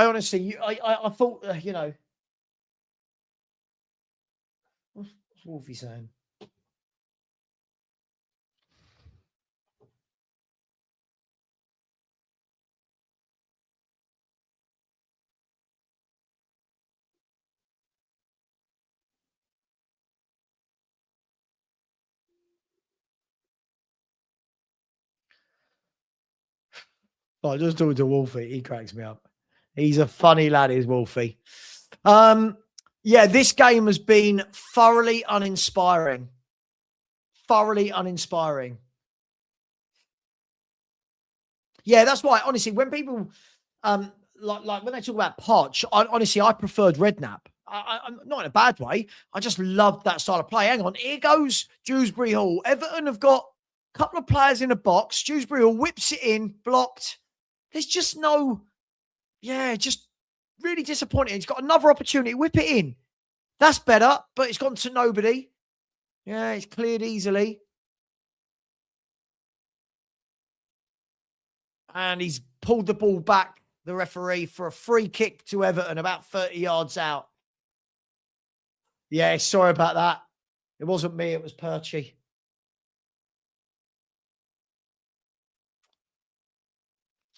honestly, I thought, you know, what's Wolfie saying? Oh, just talking to Wolfie, he cracks me up. He's a funny lad, is Wolfie. Yeah, this game has been thoroughly uninspiring. Thoroughly uninspiring. Yeah, that's why. Honestly, when people like when they talk about Poch, honestly, I preferred Redknapp. I'm not in a bad way. I just loved that style of play. Hang on, here goes Dewsbury Hall. Everton have got a couple of players in a box. Dewsbury Hall whips it in, blocked. There's just no, yeah, just really disappointing. He's got another opportunity. Whip it in. That's better, but it's gone to nobody. Yeah, it's cleared easily. And he's pulled the ball back, the referee, for a free kick to Everton about 30 yards out. Yeah, sorry about that. It wasn't me, it was Perchy.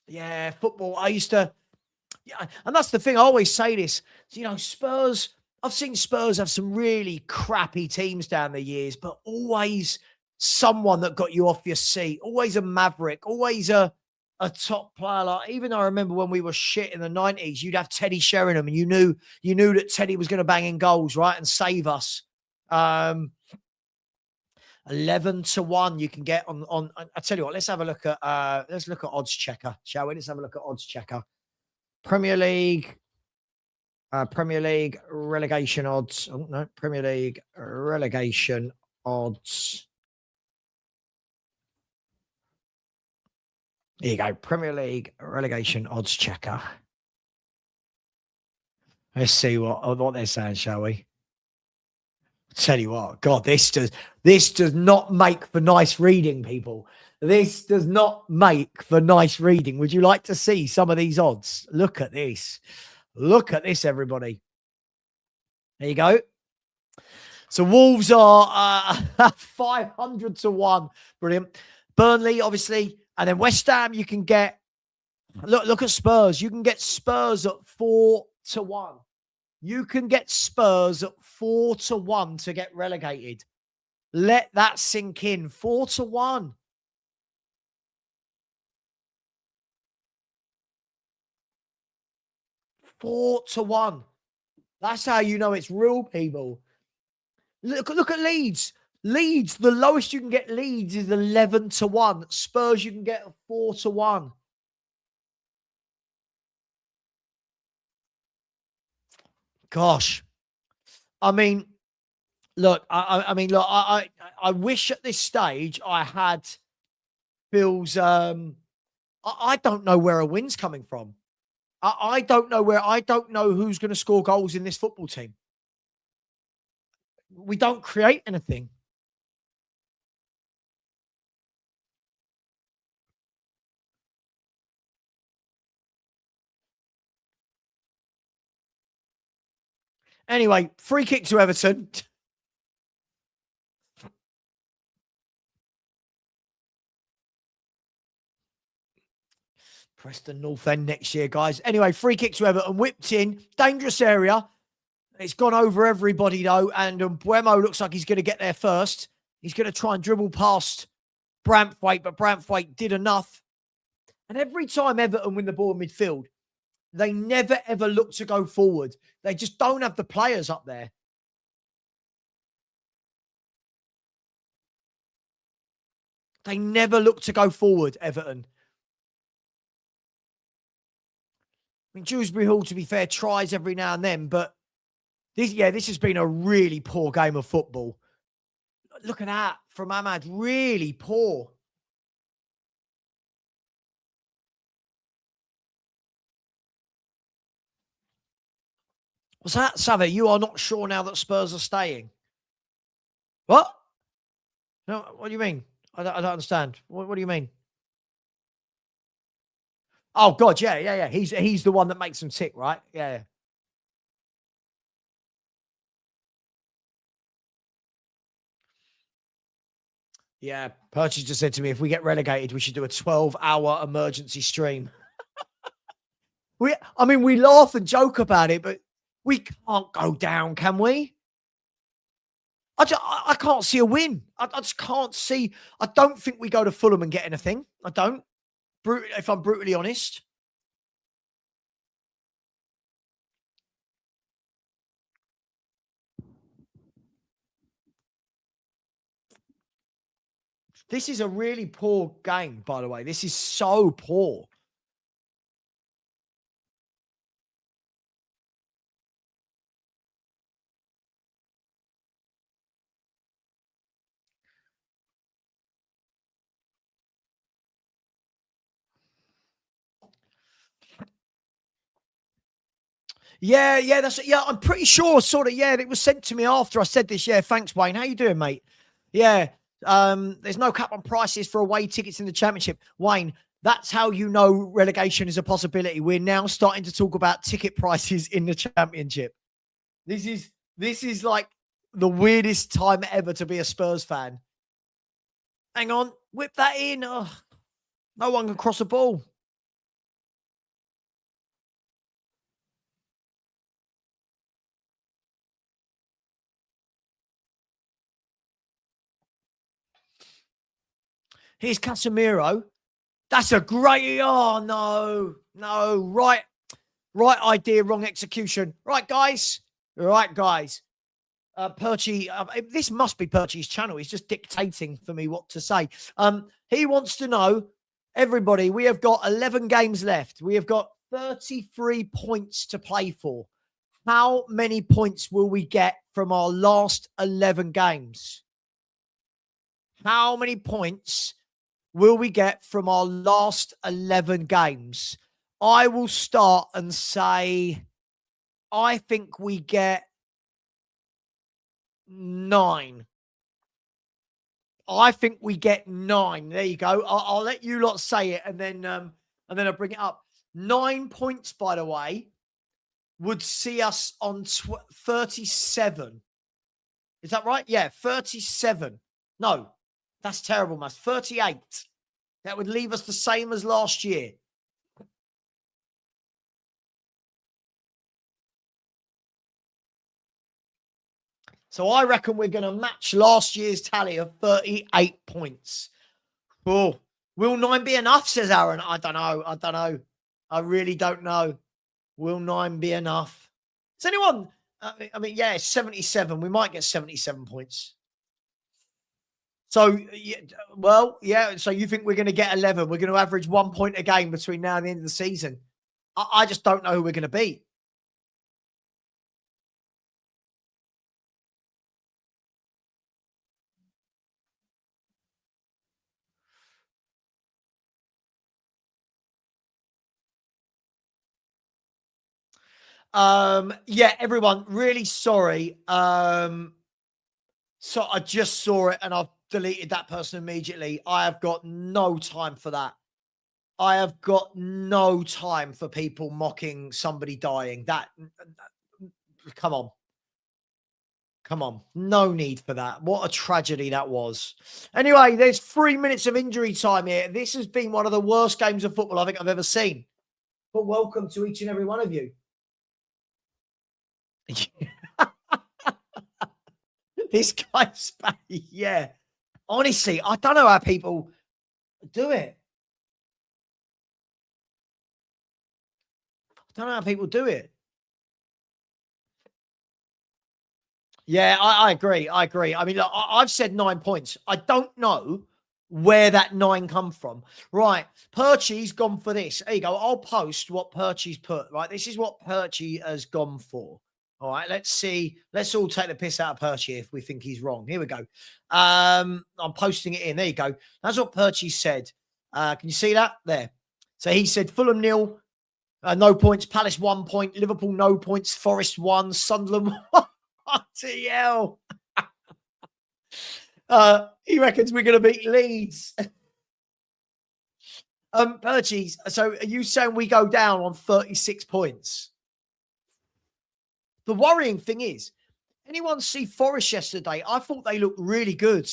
Yeah, football. I used to, yeah, and that's the thing. I always say this. You know, Spurs, I've seen Spurs have some really crappy teams down the years, but always someone that got you off your seat. Always a maverick, always a top player. Like, even I remember when we were shit in the 90s, you'd have Teddy Sheringham, and you knew that Teddy was going to bang in goals, right, and save us. 11-1 you can get on. I tell you what, let's have a look at Odds Checker, shall we? Let's have a look at Odds Checker. Premier League relegation odds. Oh no, Premier League relegation odds. Here you go, Premier League relegation odds checker. Let's see what they're saying, shall we? Tell you what, God, this does not make for nice reading, people. This does not make for nice reading. Would you like to see some of these odds? Look at this. Look at this, everybody. There you go. So Wolves are 500-1. Brilliant. Burnley, obviously. And then West Ham, you can get Look at Spurs. You can get Spurs at 4-1. You can get Spurs at 4-1 to get relegated. Let that sink in. 4-1. Four to 1. That's how you know it's real, people. Look at Leeds. Leeds, the lowest you can get Leeds is 11-1. Spurs, you can get 4-1. Gosh. I mean, look, I wish at this stage I had Phil's, I don't know where a win's coming from. I don't know who's going to score goals in this football team. We don't create anything. Anyway, free kick to Everton. Preston North End next year, guys. Anyway, free kick to Everton. Whipped in. Dangerous area. It's gone over everybody, though. And Buemo looks like he's going to get there first. He's going to try and dribble past Brantwaite, but Brantwaite did enough. And every time Everton win the ball in midfield, they never, ever look to go forward. They just don't have the players up there. They never look to go forward, Everton. I mean, Dewsbury Hall, to be fair, tries every now and then, but this has been a really poor game of football. Look at that from Ahmad. Really poor. What's that, Savva? You are not sure now that Spurs are staying. What? No, what do you mean? I don't understand. What do you mean? Oh, God, yeah. He's the one that makes them tick, right? Yeah. Yeah, Perch's just said to me, if we get relegated, we should do a 12-hour emergency stream. We laugh and joke about it, but we can't go down, can we? I can't see a win. I just can't see. I don't think we go to Fulham and get anything. I don't. If I'm brutally honest. This is a really poor game, by the way. This is so poor. Yeah, I'm pretty sure, sort of, it was sent to me after I said this. Yeah, thanks, Wayne. How you doing, mate? Yeah, there's no cap on prices for away tickets in the Championship. Wayne, that's how you know relegation is a possibility. We're now starting to talk about ticket prices in the Championship. This is like the weirdest time ever to be a Spurs fan. Hang on, whip that in. Oh, no one can cross a ball. Here's Casemiro. That's a great... Oh, no. Right idea, wrong execution. Right, guys. Perchy, this must be Perchy's channel. He's just dictating for me what to say. He wants to know, everybody, we have got 11 games left. We have got 33 points to play for. How many points will we get from our last 11 games? How many points will we get from our last 11 games? I will start and say, I think we get 9. I think we get 9. There you go. I'll let you lot say it, and then I'll bring it up. 9 points, by the way, would see us on 37. Is that right? Yeah, 37. No, that's terrible, Mas. 38. That would leave us the same as last year. So I reckon we're going to match last year's tally of 38 points. Oh, will 9 be enough, says Aaron. I don't know. I really don't know. Will 9 be enough? Does anyone... I mean, yeah, 77. We might get 77 points. So, well, yeah. So you think we're going to get 11? We're going to average 1 point a game between now and the end of the season. I just don't know who we're going to beat. Yeah, everyone, really sorry. So I just saw it and I've deleted that person immediately. I have got no time for that. I have got no time for people mocking somebody dying. Come on. Come on. No need for that. What a tragedy that was. Anyway, there's 3 minutes of injury time here. This has been one of the worst games of football I think I've ever seen. But welcome to each and every one of you. This guy's, yeah. Honestly, I don't know how people do it. I don't know how people do it. Yeah, I agree. I mean, look, I've said 9 points. I don't know where that 9 come from. Right. Perchy's gone for this. There you go. I'll post what Perchy's put. Right. This is what Perchy has gone for. All right. Let's see. Let's all take the piss out of Perchy if we think he's wrong. Here we go. I'm posting it in. There you go. That's what Perchy said. Can you see that? There. So he said Fulham 0, no points. Palace 1 point. Liverpool no points. Forest 1. Sunderland 1. TL. He reckons we're going to beat Leeds. Perchies, so are you saying we go down on 36 points? The worrying thing is, anyone see Forest yesterday? I thought they looked really good.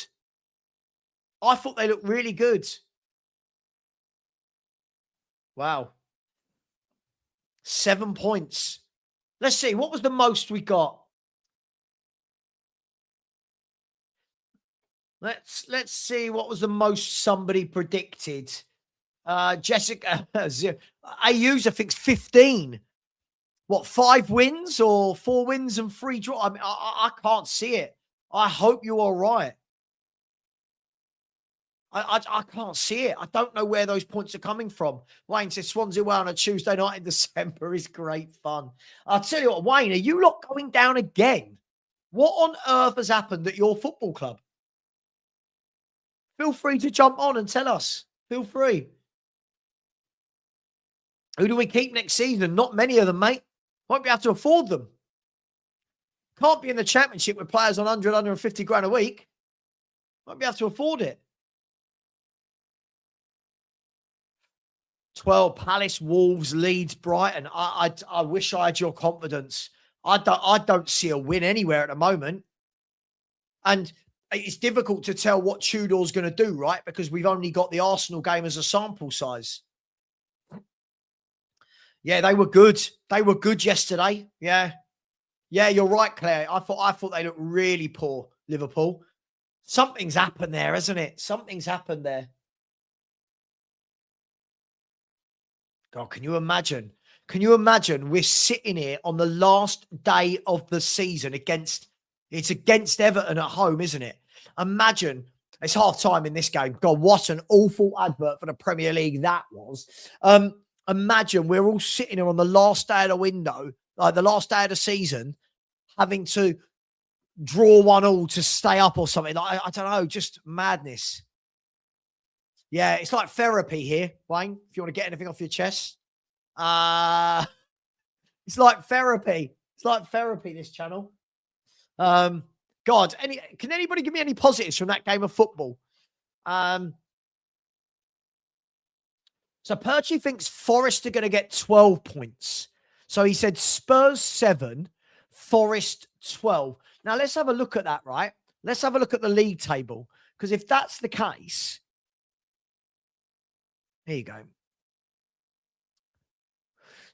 7 points. Let's see. What was the most we got? Let's see what was the most somebody predicted. Jessica Ayusa thinks 15. What, 5 wins or 4 wins and 3 draws? I mean, I can't see it. I hope you are right. I can't see it. I don't know where those points are coming from. Wayne says Swansea away on a Tuesday night in December is great fun. I'll tell you what, Wayne, are you lot going down again? What on earth has happened at your football club? Feel free to jump on and tell us. Feel free. Who do we keep next season? Not many of them, mate. Won't be able to afford them. Can't be in the Championship with players on 100, 150 grand a week. Won't be able to afford it. 12, Palace, Wolves, Leeds, Brighton. I wish I had your confidence. I don't see a win anywhere at the moment. And it's difficult to tell what Tudor's going to do, right? Because we've only got the Arsenal game as a sample size. Yeah, they were good. They were good yesterday. Yeah. Yeah, you're right, Claire. I thought they looked really poor, Liverpool. Something's happened there, hasn't it? Something's happened there. God, can you imagine? Can you imagine we're sitting here on the last day of the season against Everton at home, isn't it? Imagine, it's half time in this game. God, what an awful advert for the Premier League that was. Imagine we're all sitting here on the last day of the window, like the last day of the season, having to draw 1-1 to stay up or something. Like, I don't know, just madness. Yeah, it's like therapy here, Wayne, if you want to get anything off your chest. It's like therapy. It's like therapy, this channel. God, can anybody give me any positives from that game of football? So Perchy thinks Forest are going to get 12 points. So he said Spurs 7, Forest 12. Now let's have a look at that, right? Let's have a look at the league table. Because if that's the case, here you go.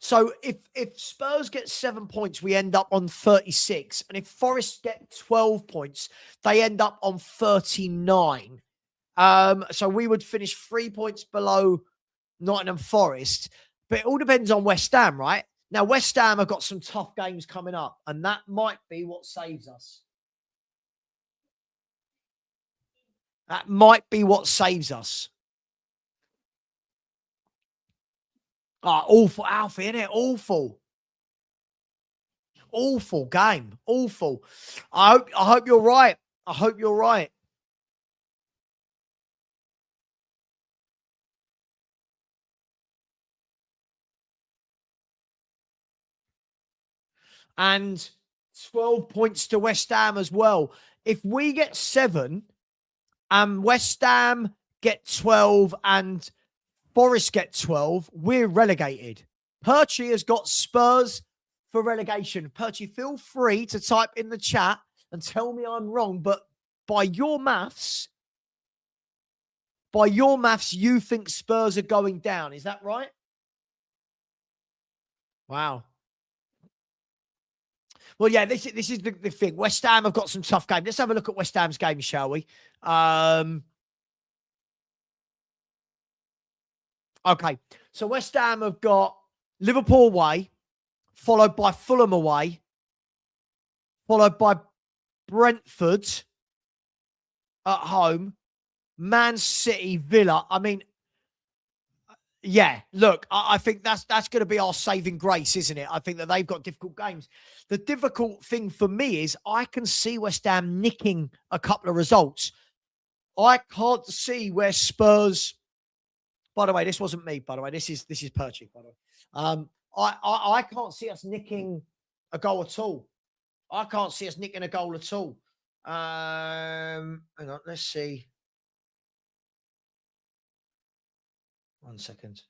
So if Spurs get 7 points, we end up on 36. And if Forest get 12 points, they end up on 39. So we would finish 3 points below Nottingham Forest. But it all depends on West Ham, right? Now, West Ham have got some tough games coming up, and that might be what saves us. That might be what saves us. Awful, Alfie, isn't it? Awful. Awful game. Awful. I hope you're right. I hope you're right. And 12 points to West Ham as well. If we get 7 and West Ham get 12 and Forest get 12, we're relegated. Perchy has got Spurs for relegation. Perchy, feel free to type in the chat and tell me I'm wrong, but by your maths, you think Spurs are going down. Is that right? Wow. Well, yeah, this is the thing. West Ham have got some tough games. Let's have a look at West Ham's game, shall we? Okay, so West Ham have got Liverpool away, followed by Fulham away, followed by Brentford at home, Man City, Villa. I mean, yeah, look, I think that's going to be our saving grace, isn't it? I think that they've got difficult games. The difficult thing for me is I can see West Ham nicking a couple of results. I can't see where Spurs... By the way, this wasn't me, by the way. This is Perchy, by the way. I can't see us nicking a goal at all. I can't see us nicking a goal at all. Hang on, let's see. 1 second.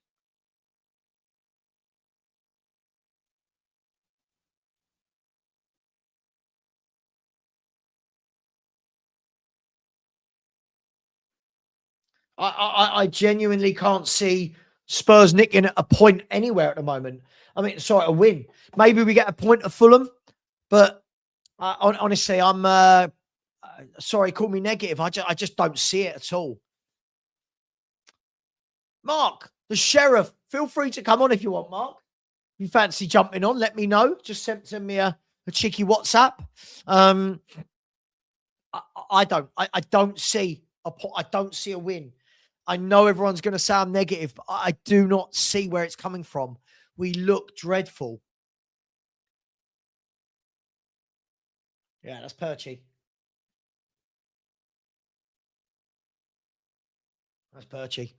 I genuinely can't see Spurs nicking a point anywhere at the moment. I mean, sorry, a win. Maybe we get a point at Fulham, but honestly, I'm sorry, call me negative. I just don't see it at all. Mark, the sheriff, feel free to come on if you want, Mark. If you fancy jumping on, let me know. Just send me a cheeky WhatsApp. I don't see a win. I know everyone's going to sound negative, but I do not see where it's coming from. We look dreadful. Yeah, that's Perchy. That's Perchy.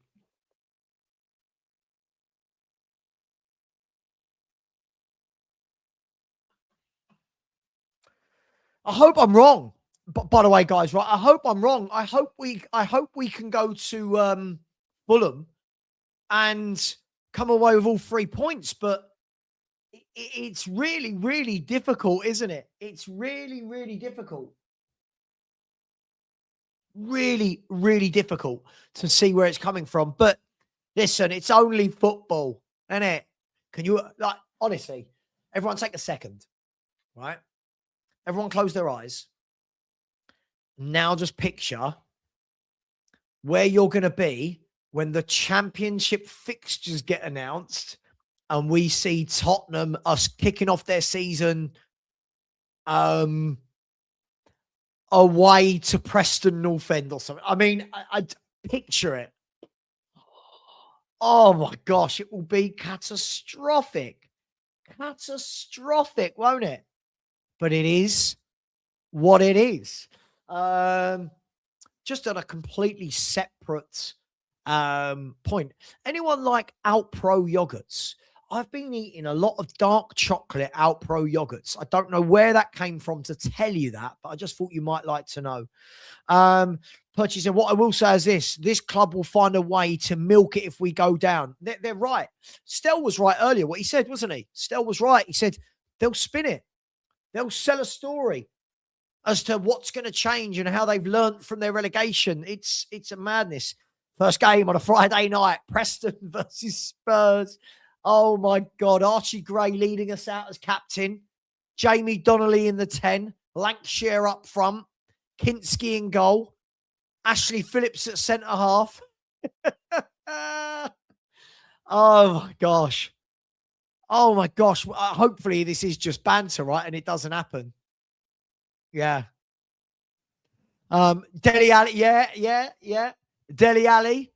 I hope I'm wrong. But by the way, guys, right? I hope I'm wrong. I hope we can go to Fulham and come away with all 3 points. But it's really, really difficult, isn't it? It's really, really difficult. Really, really difficult to see where it's coming from. But listen, it's only football, isn't it? Can you, like, honestly, everyone take a second, right? Everyone close their eyes. Now just picture where you're going to be when the championship fixtures get announced and we see Tottenham, us kicking off their season away to Preston North End or something. I mean, I'd picture it. Oh my gosh, it will be catastrophic. Catastrophic, won't it? But it is what it is. Just on a completely separate point. Anyone like Alpro yogurts? I've been eating a lot of dark chocolate Alpro yogurts. I don't know where that came from to tell you that, but I just thought you might like to know. Perchy said, what I will say is this club will find a way to milk it if we go down. They're right. Stel was right earlier, what he said, wasn't he? Stel was right. He said, they'll spin it. They'll sell a story as to what's going to change and how they've learnt from their relegation. It's a madness. First game on a Friday night, Preston versus Spurs. Oh my God. Archie Gray leading us out as captain. Jamie Donnelly in the 10. Lancashire up front. Kinski in goal. Ashley Phillips at centre half. Oh my gosh. Oh my gosh. Hopefully this is just banter, right? And it doesn't happen. Yeah. Dele Alli. Yeah. Dele Alli.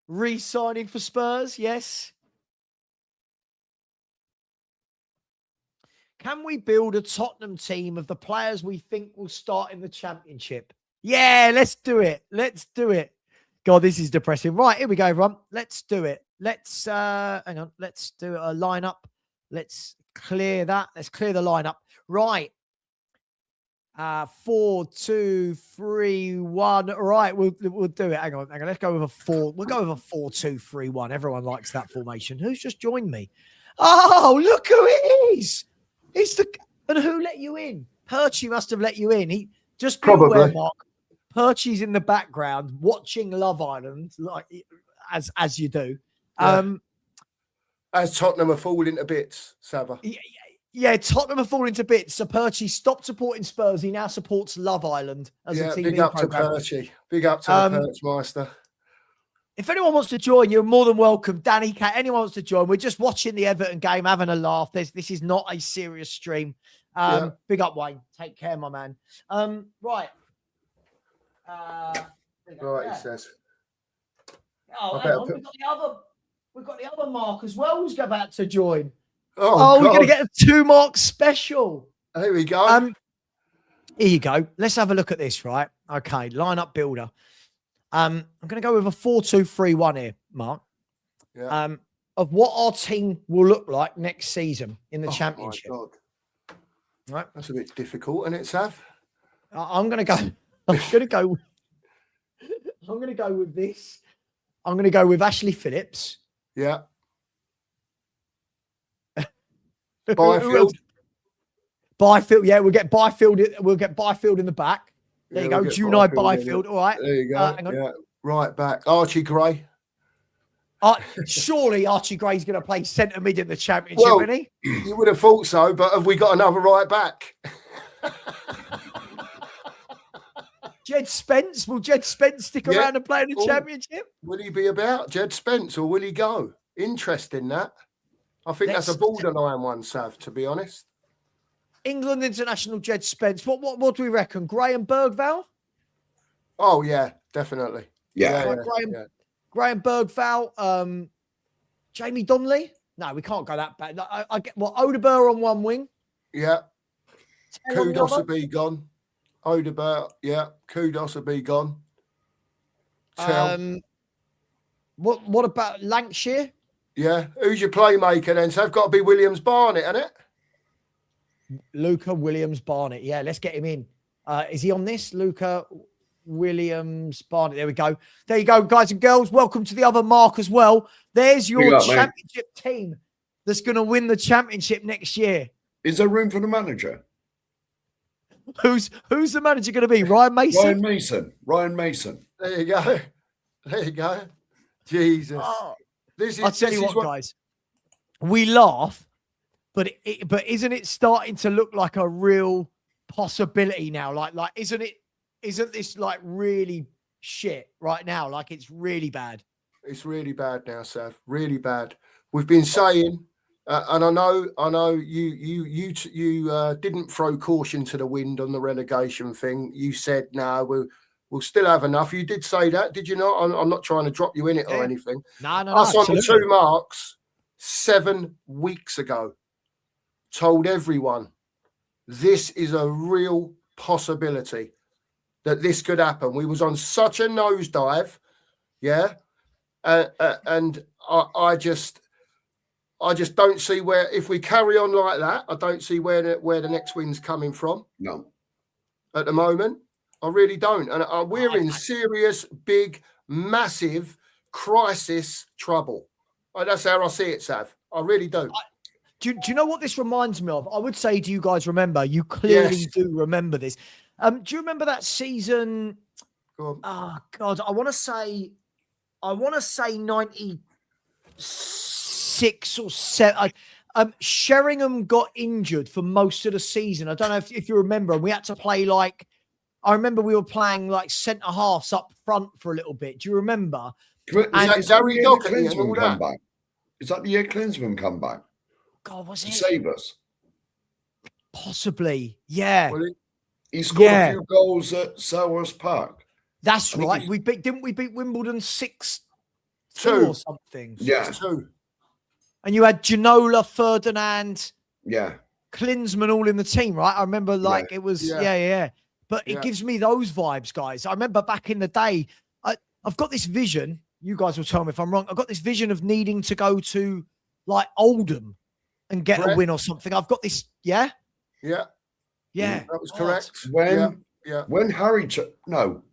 Re-signing for Spurs. Yes. Can we build a Tottenham team of the players we think will start in the Championship? Yeah, let's do it. Let's do it. God, this is depressing. Right, here we go, everyone. Let's do it. Let's, hang on. Let's do a lineup. Let's clear that. Let's clear the lineup. Right. 4, 2, 3, 1. Right, we'll do it. Hang on. Let's go with a 4. We'll go with a 4, 2, 3, 1. Everyone likes that formation. Who's just joined me? Oh, look who it is. And who let you in? Perchy must have let you in. He just be aware, Mark. Perchy's in the background watching Love Island, like as you do. Yeah. As Tottenham are falling to bits, Savva. Yeah, Tottenham are falling to bits. So Perchy stopped supporting Spurs. He now supports Love Island as a TV big up program. to Perchy. Big up to the Perchmeister. If anyone wants to join, you're more than welcome. Danny, Cat, anyone wants to join. We're just watching the Everton game, having a laugh. This is not a serious stream. Big up, Wayne. Take care, my man. Right. Right, he says. Oh, hang on. We've got the other Mark as well who's about to join. Oh, we're going to get a 2 Mark special. Here we go. Here you go. Let's have a look at this, right? Okay, lineup builder. I'm going to go with a 4-2-3-1 here, Mark. Yeah. Of what our team will look like next season in the Championship. My God. Right. That's a bit difficult, isn't it, Sav? I'm going to go. I'm going to go. I'm going to go with this. I'm going to go with Ashley Phillips. Yeah. Byfield. Byfield. Yeah, we'll get Byfield. We'll get Byfield in the back. There you go. We'll Junai Byfield. All right. There you go. Yeah. Right back. Archie Gray. Surely Archie Gray's going to play centre mid in the Championship, isn't he? You would have thought so, but have we got another right back? Jed Spence. Will Jed Spence stick around and play in the Championship? Will he be about Jed Spence or will he go? Interesting, that. I think that's a borderline one, Sav, to be honest. England international Jed Spence. What do we reckon? Graham Bergvall? Oh, yeah, definitely. Yeah. Graham Bergvall. Jamie Donnelly? No, we can't go that bad. I get Odeberg on one wing. Yeah. Kudos will be gone. Odeberg, yeah. Kudos will be gone. What about Lancashire? Yeah. Who's your playmaker then? So they've got to be Williams Barnett, hasn't it? Luca Williams Barnett. Yeah, let's get him in. Is he on this? Luca Williams Barnett. There we go. There you go, guys and girls. Welcome to the other Mark as well. There's your Championship team that's going to win the Championship next year. Is there room for the manager? Who's the manager going to be? Ryan Mason? Ryan Mason. There you go. There you go. Jesus. Oh, I'll tell you what, guys. We laugh, but isn't it starting to look like a real possibility now? Like isn't this like really shit right now? Like it's really bad. It's really bad now, Sav. Really bad. We've been saying, and I know you didn't throw caution to the wind on the relegation thing. You said, no, we'll still have enough. You did say that, did you not? I'm not trying to drop you in it or anything. No. Us on the 2 Marks 7 weeks ago told everyone this is a real possibility that this could happen. We was on such a nosedive, yeah, and I just don't see where, if we carry on like that, I don't see where the next win's coming from. No, at the moment, I really don't, and we're in serious, big, massive crisis trouble. That's how I see it, Sav. I really do. Do you know what this reminds me of? I would say, do you guys remember? You clearly do remember this. Do you remember that season? Go on. Oh God, I want to say 96, 6 or 7. Sheringham got injured for most of the season. I don't know if you remember, and we had to play like, I remember we were playing like centre halves up front for a little bit. Do you remember? Is that Gary Doherty and all that? Back? Is that the year Klinsmann come back? God, was it? To save us? Possibly, yeah. Well, he scored a few goals at Selhurst Park. That's right. Didn't we beat Wimbledon 6-2 or something? Yeah. 6-2. And you had Ginola, Ferdinand, yeah, Klinsmann all in the team, right? I remember it was, But it gives me those vibes, guys. I remember back in the day, I've got this vision. You guys will tell me if I'm wrong. I've got this vision of needing to go to like Oldham and get a win or something. I've got this, Yeah. Yeah. That was correct. When Harry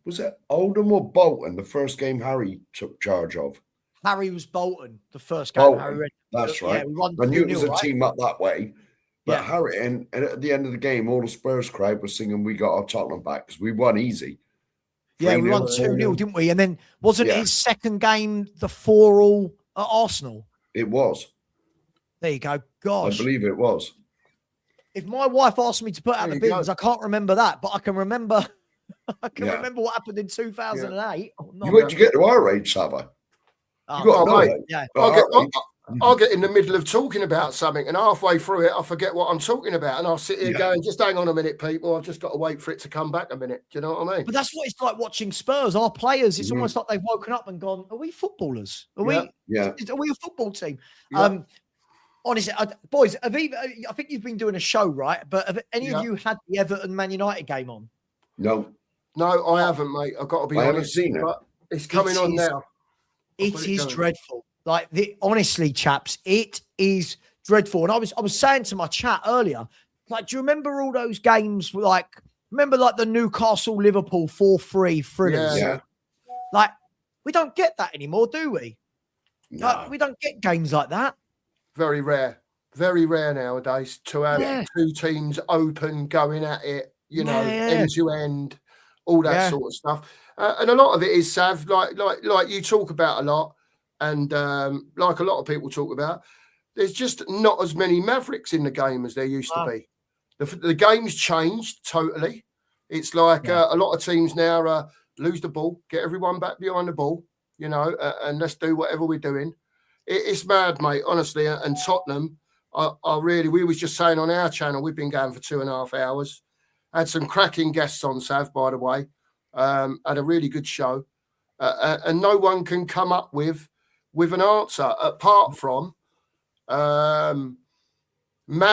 was it Oldham or Bolton, the first game Harry took charge of? Harry was Bolton, the first game. That's right. Yeah, we won I knew it was a right? team up that way. But Harry, and at the end of the game, all the Spurs crowd was singing, "We got our Tottenham back," because we won easy. Yeah, we won 2-0, didn't we? And then wasn't his second game the 4-all at Arsenal? It was. There you go. Gosh. I believe it was. If my wife asked me to put out the bins, I can't remember that, but I can remember. Remember what happened in 2008. Oh, you wait to get to our age, Savva. I'll get in the middle of talking about something, and halfway through it, I forget what I'm talking about, and I'll sit here going, "Just hang on a minute, people. I've just got to wait for it to come back a minute." Do you know what I mean? But that's what it's like watching Spurs. Our players, it's almost like they've woken up and gone, "Are we footballers? Are we a football team?" Yeah. Honestly, boys, I think you've been doing a show, right? But have any of you had the Everton Man United game on? No, I haven't, mate. I've got to be honest. I haven't seen it. But it's coming on now. It is dreadful. Like honestly, chaps, it is dreadful. And I was saying to my chat earlier, like, do you remember all those games? Like, remember like the Newcastle Liverpool 4-3 thrillers? Yeah. Like, we don't get that anymore, do we? No. Like, we don't get games like that. Very rare nowadays to have two teams open, going at it, end to end, all that sort of stuff. And a lot of it is, Sav, like you talk about a lot, and like a lot of people talk about, there's just not as many Mavericks in the game as there used to be. The game's changed totally. It's like a lot of teams now lose the ball, get everyone back behind the ball, and let's do whatever we're doing. It's mad, mate, honestly. And Tottenham, we was just saying on our channel, we've been going for 2.5 hours. Had some cracking guests on, Sav, by the way. Had a really good show. And no one can come up with an answer apart from Maz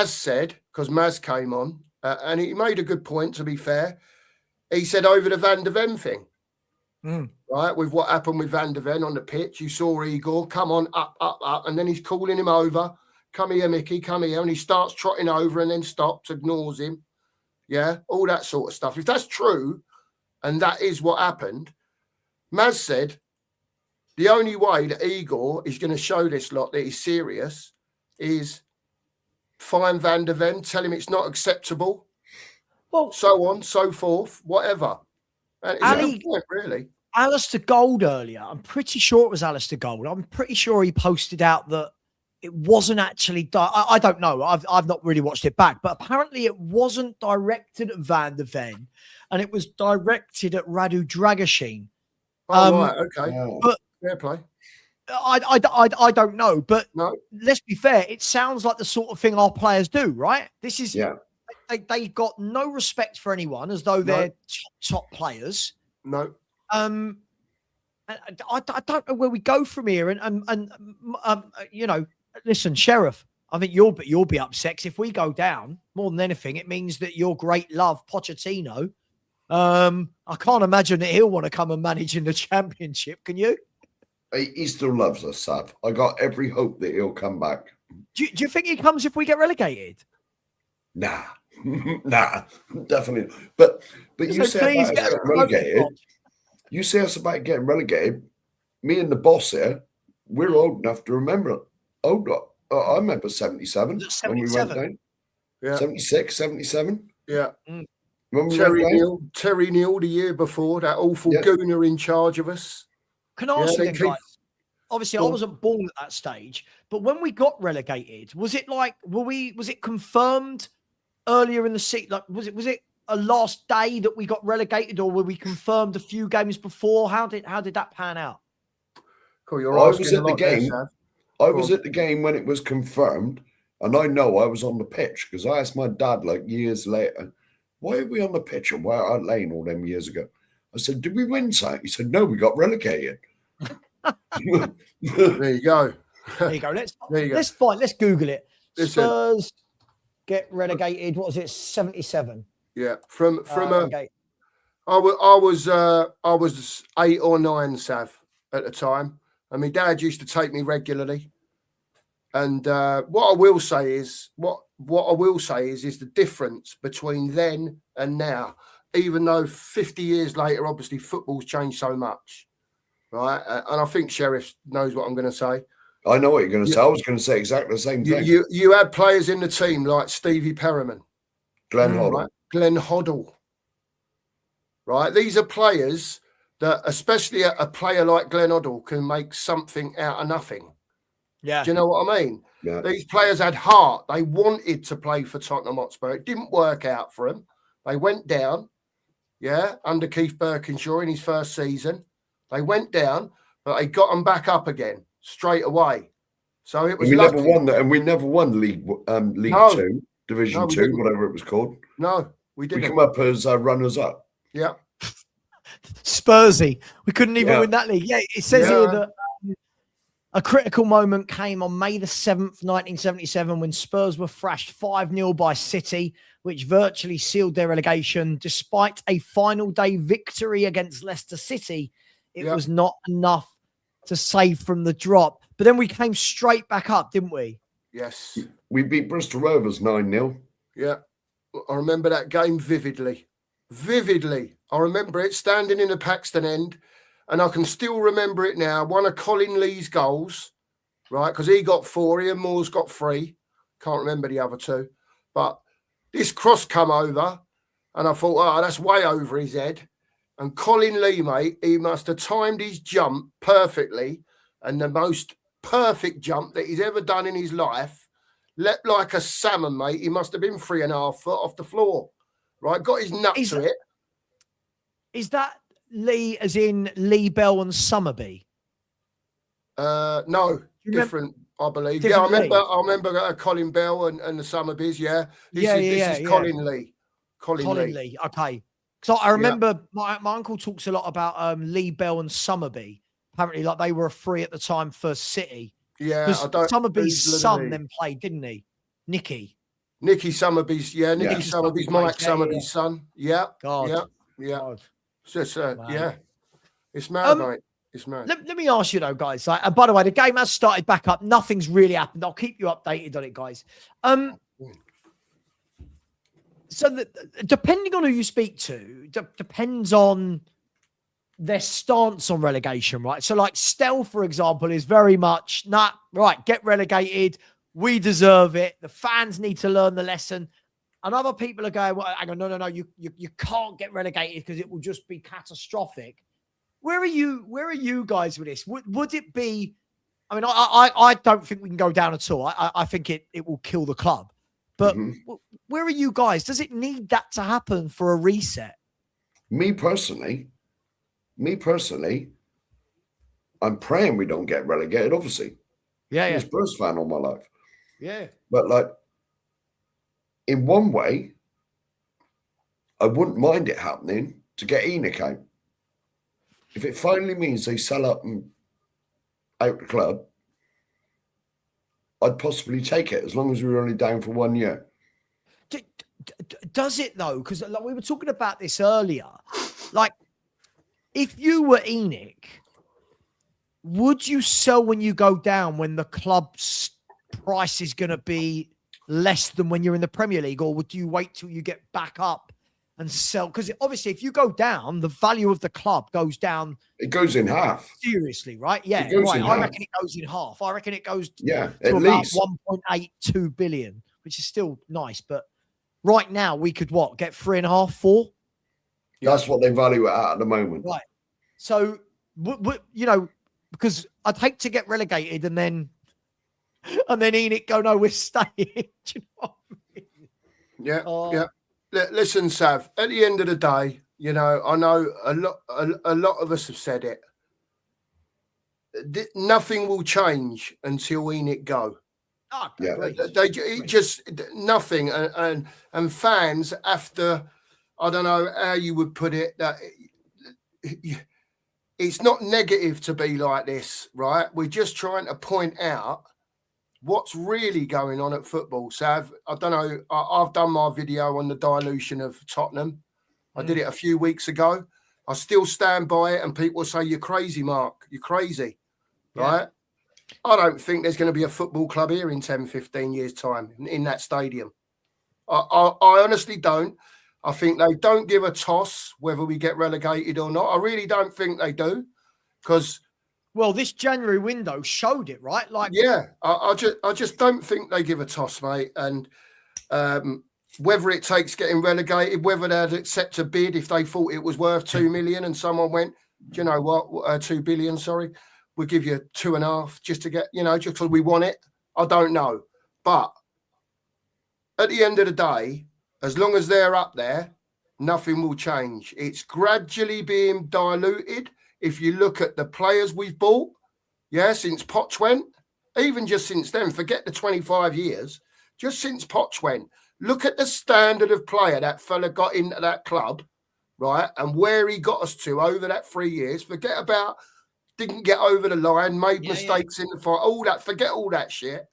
said, because Maz came on, and he made a good point, to be fair. He said over the Van de Ven thing. Right, with what happened with Van de Ven on the pitch, you saw Igor come on up, and then he's calling him over. Come here, Mickey, come here. And he starts trotting over and then stops, ignores him. Yeah, all that sort of stuff. If that's true, and that is what happened, Maz said the only way that Igor is going to show this lot that he's serious is find Van de Ven, tell him it's not acceptable, so on, so forth, whatever. And it's a good point, really. Alistair Gold earlier, I'm pretty sure it was Alistair Gold. I'm pretty sure he posted out that it wasn't actually, I don't know. I've not really watched it back, but apparently it wasn't directed at Van de Ven, and it was directed at Radu Dragusin. Right, okay. But fair play. I don't know, but let's be fair. It sounds like the sort of thing our players do, right? This is they got no respect for anyone, as though they're top players. No. I don't know where we go from here. And listen, Sheriff, I think you'll be upset 'cause if we go down more than anything, it means that your great love, Pochettino. I can't imagine that he'll want to come and manage in the Championship. Can you? He still loves us, Sav. I got every hope that he'll come back. Do you think he comes if we get relegated? Nah, definitely. But you say about getting relegated. You say us about getting relegated. Me and the boss here, we're old enough to remember. I remember 77 when we went down. Yeah. 76, 77. Yeah. Terry Neal the year before, that awful gooner in charge of us. Can I ask you then, guys? obviously I wasn't born at that stage, but when we got relegated, was it like, was it confirmed earlier in the season? Like, was it a last day that we got relegated, or were we confirmed a few games before? How did that pan out? Cool, I was at the game. I was at the game when it was confirmed, and I know I was on the pitch because I asked my dad like years later, "Why are we on the pitch and why aren't Lane all them years ago?" I said, "Did we win something?" He said, "No, we got relegated." There you go. There you go. Let's find. Let's Google it. Spurs get relegated. What was it? 77. Yeah, I was 8 or 9, Sav, at the time. And my dad used to take me regularly. And what I will say is the difference between then and now, even though 50 years later, obviously football's changed so much, right? And I think Sheriff knows what I'm going to say. I know what you're going to say. I was going to say exactly the same thing. You had players in the team like Stevie Perriman, Glenn Hoddle. Right? Glenn Hoddle, right? These are players that, especially a player like Glenn Hoddle, can make something out of nothing. Yeah. Do you know what I mean? Yeah. These players had heart. They wanted to play for Tottenham Hotspur. It didn't work out for them. They went down, under Keith Birkinshaw in his first season. They went down, but they got them back up again straight away. So it was. We never won that, and we never won League Two, Division 2, whatever it was called. No, we didn't. We come up as runners up. Yeah. Spursy. We couldn't even win that league. Yeah, it says here that a critical moment came on May the 7th, 1977, when Spurs were thrashed 5-0 by City, which virtually sealed their relegation. Despite a final day victory against Leicester City, it was not enough to save from the drop. But then we came straight back up, didn't we? Yes. We beat Bristol Rovers 9-0. Yeah. I remember that game vividly. I remember it standing in the Paxton end, and I can still remember it now. One of Colin Lee's goals, right? Because he got 4, Ian Moore's got 3. Can't remember the other 2. But this cross come over, and I thought, that's way over his head. And Colin Lee, mate, he must have timed his jump perfectly, and the most perfect jump that he's ever done in his life. Leapt like a salmon, mate. He must have been 3.5 foot off the floor. Right, got his nut to it. Is that Lee as in Lee Bell and Summerby? No, different, I believe. I remember Colin Bell and the Summerbys, This is Colin Lee. Colin Lee. Okay. So I remember my uncle talks a lot about Lee Bell and Summerby. Apparently, like they were free at the time for City. Yeah, Summerby's son then played, didn't he? Nicky Summerby's, Summerby's, Mike Summerby's son. Yeah. God. Yeah. It's just, It's mad, mate. It's mad. Let me ask you though, guys. Like, and by the way, the game has started back up. Nothing's really happened. I'll keep you updated on it, guys. So depending on who you speak to, depends on their stance on relegation, right? So like Stell, for example, is very much, get relegated. We deserve it. The fans need to learn the lesson. And other people are going, well, hang on, no, you can't get relegated because it will just be catastrophic. Where are you guys with this? Would it be, I mean, I don't think we can go down at all. I think it will kill the club. But where are you guys? Does it need that to happen for a reset? Me personally, I'm praying we don't get relegated, obviously. I'm a Spurs fan all my life. Yeah. But like, in one way, I wouldn't mind it happening to get Enoch out. If it finally means they sell up and out the club, I'd possibly take it as long as we were only down for 1 year. Does it though? Because like we were talking about this earlier. Like, if you were Enoch, would you sell when you go down when the club's price is going to be less than when you're in the Premier League, or would you wait till you get back up and sell? Because obviously, if you go down, the value of the club goes down. It goes in half. Seriously, right? Yeah, right. I reckon it goes in half. I reckon it goes to about least 1.82 billion, which is still nice. But right now, we could get 3.5, 4. That's what they value it at the moment. Right. So, because I'd hate to get relegated and then Enoch go, no, we're staying. Do you know what I mean? Yeah, yeah. Listen, Sav, at the end of the day, you know, I know a lot of us have said it. Nothing will change until Enoch go. Oh, Yeah. Just nothing. And fans, after, I don't know how you would put it, that it's not negative to be like this, right? We're just trying to point out what's really going on at football. Sav, I don't know. I've done my video on the dilution of Tottenham. I did it a few weeks ago. I still stand by it, and people say, you're crazy, Mark. You're crazy, right? I don't think there's going to be a football club here in 10, 15 years' time in that stadium. I honestly don't. I think they don't give a toss whether we get relegated or not. I really don't think they do, because... Well, this January window showed it, right? Like, yeah, I just don't think they give a toss, mate. And whether it takes getting relegated, whether they'd accept a bid if they thought it was worth 2 million and someone went, do you know what, 2 billion, sorry, we'll give you 2.5 just to get, you know, just because we want it. I don't know. But at the end of the day, as long as they're up there, nothing will change. It's gradually being diluted. If you look at the players we've bought, since Poch went, even just since then, forget the 25 years, just since Poch went, look at the standard of player that fella got into that club, right? And where he got us to over that 3 years. Forget about didn't get over the line, made mistakes in the fight, all that, forget all that shit,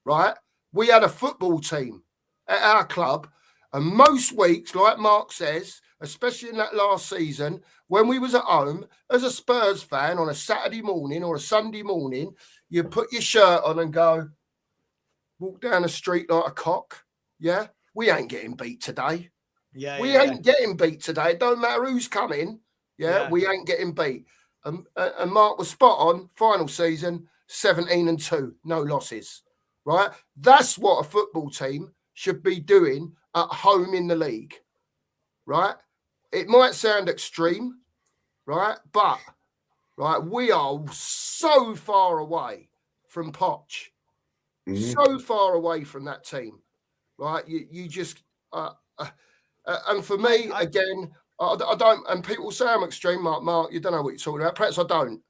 right? We had a football team at our club, and most weeks, like Mark says, especially in that last season, when we was at home, as a Spurs fan on a Saturday morning or a Sunday morning, you put your shirt on and go, walk down the street like a cock. Yeah, we ain't getting beat today. We ain't getting beat today. It don't matter who's coming. We ain't getting beat. And Mark was spot on. Final season, 17-2, no losses. Right? That's what a football team should be doing at home in the league. Right? It might sound extreme, right? But, right, we are so far away from Poch, so far away from that team, right? You just, and for me, again, I don't, and people say I'm extreme, Mark, you don't know what you're talking about. Perhaps I don't,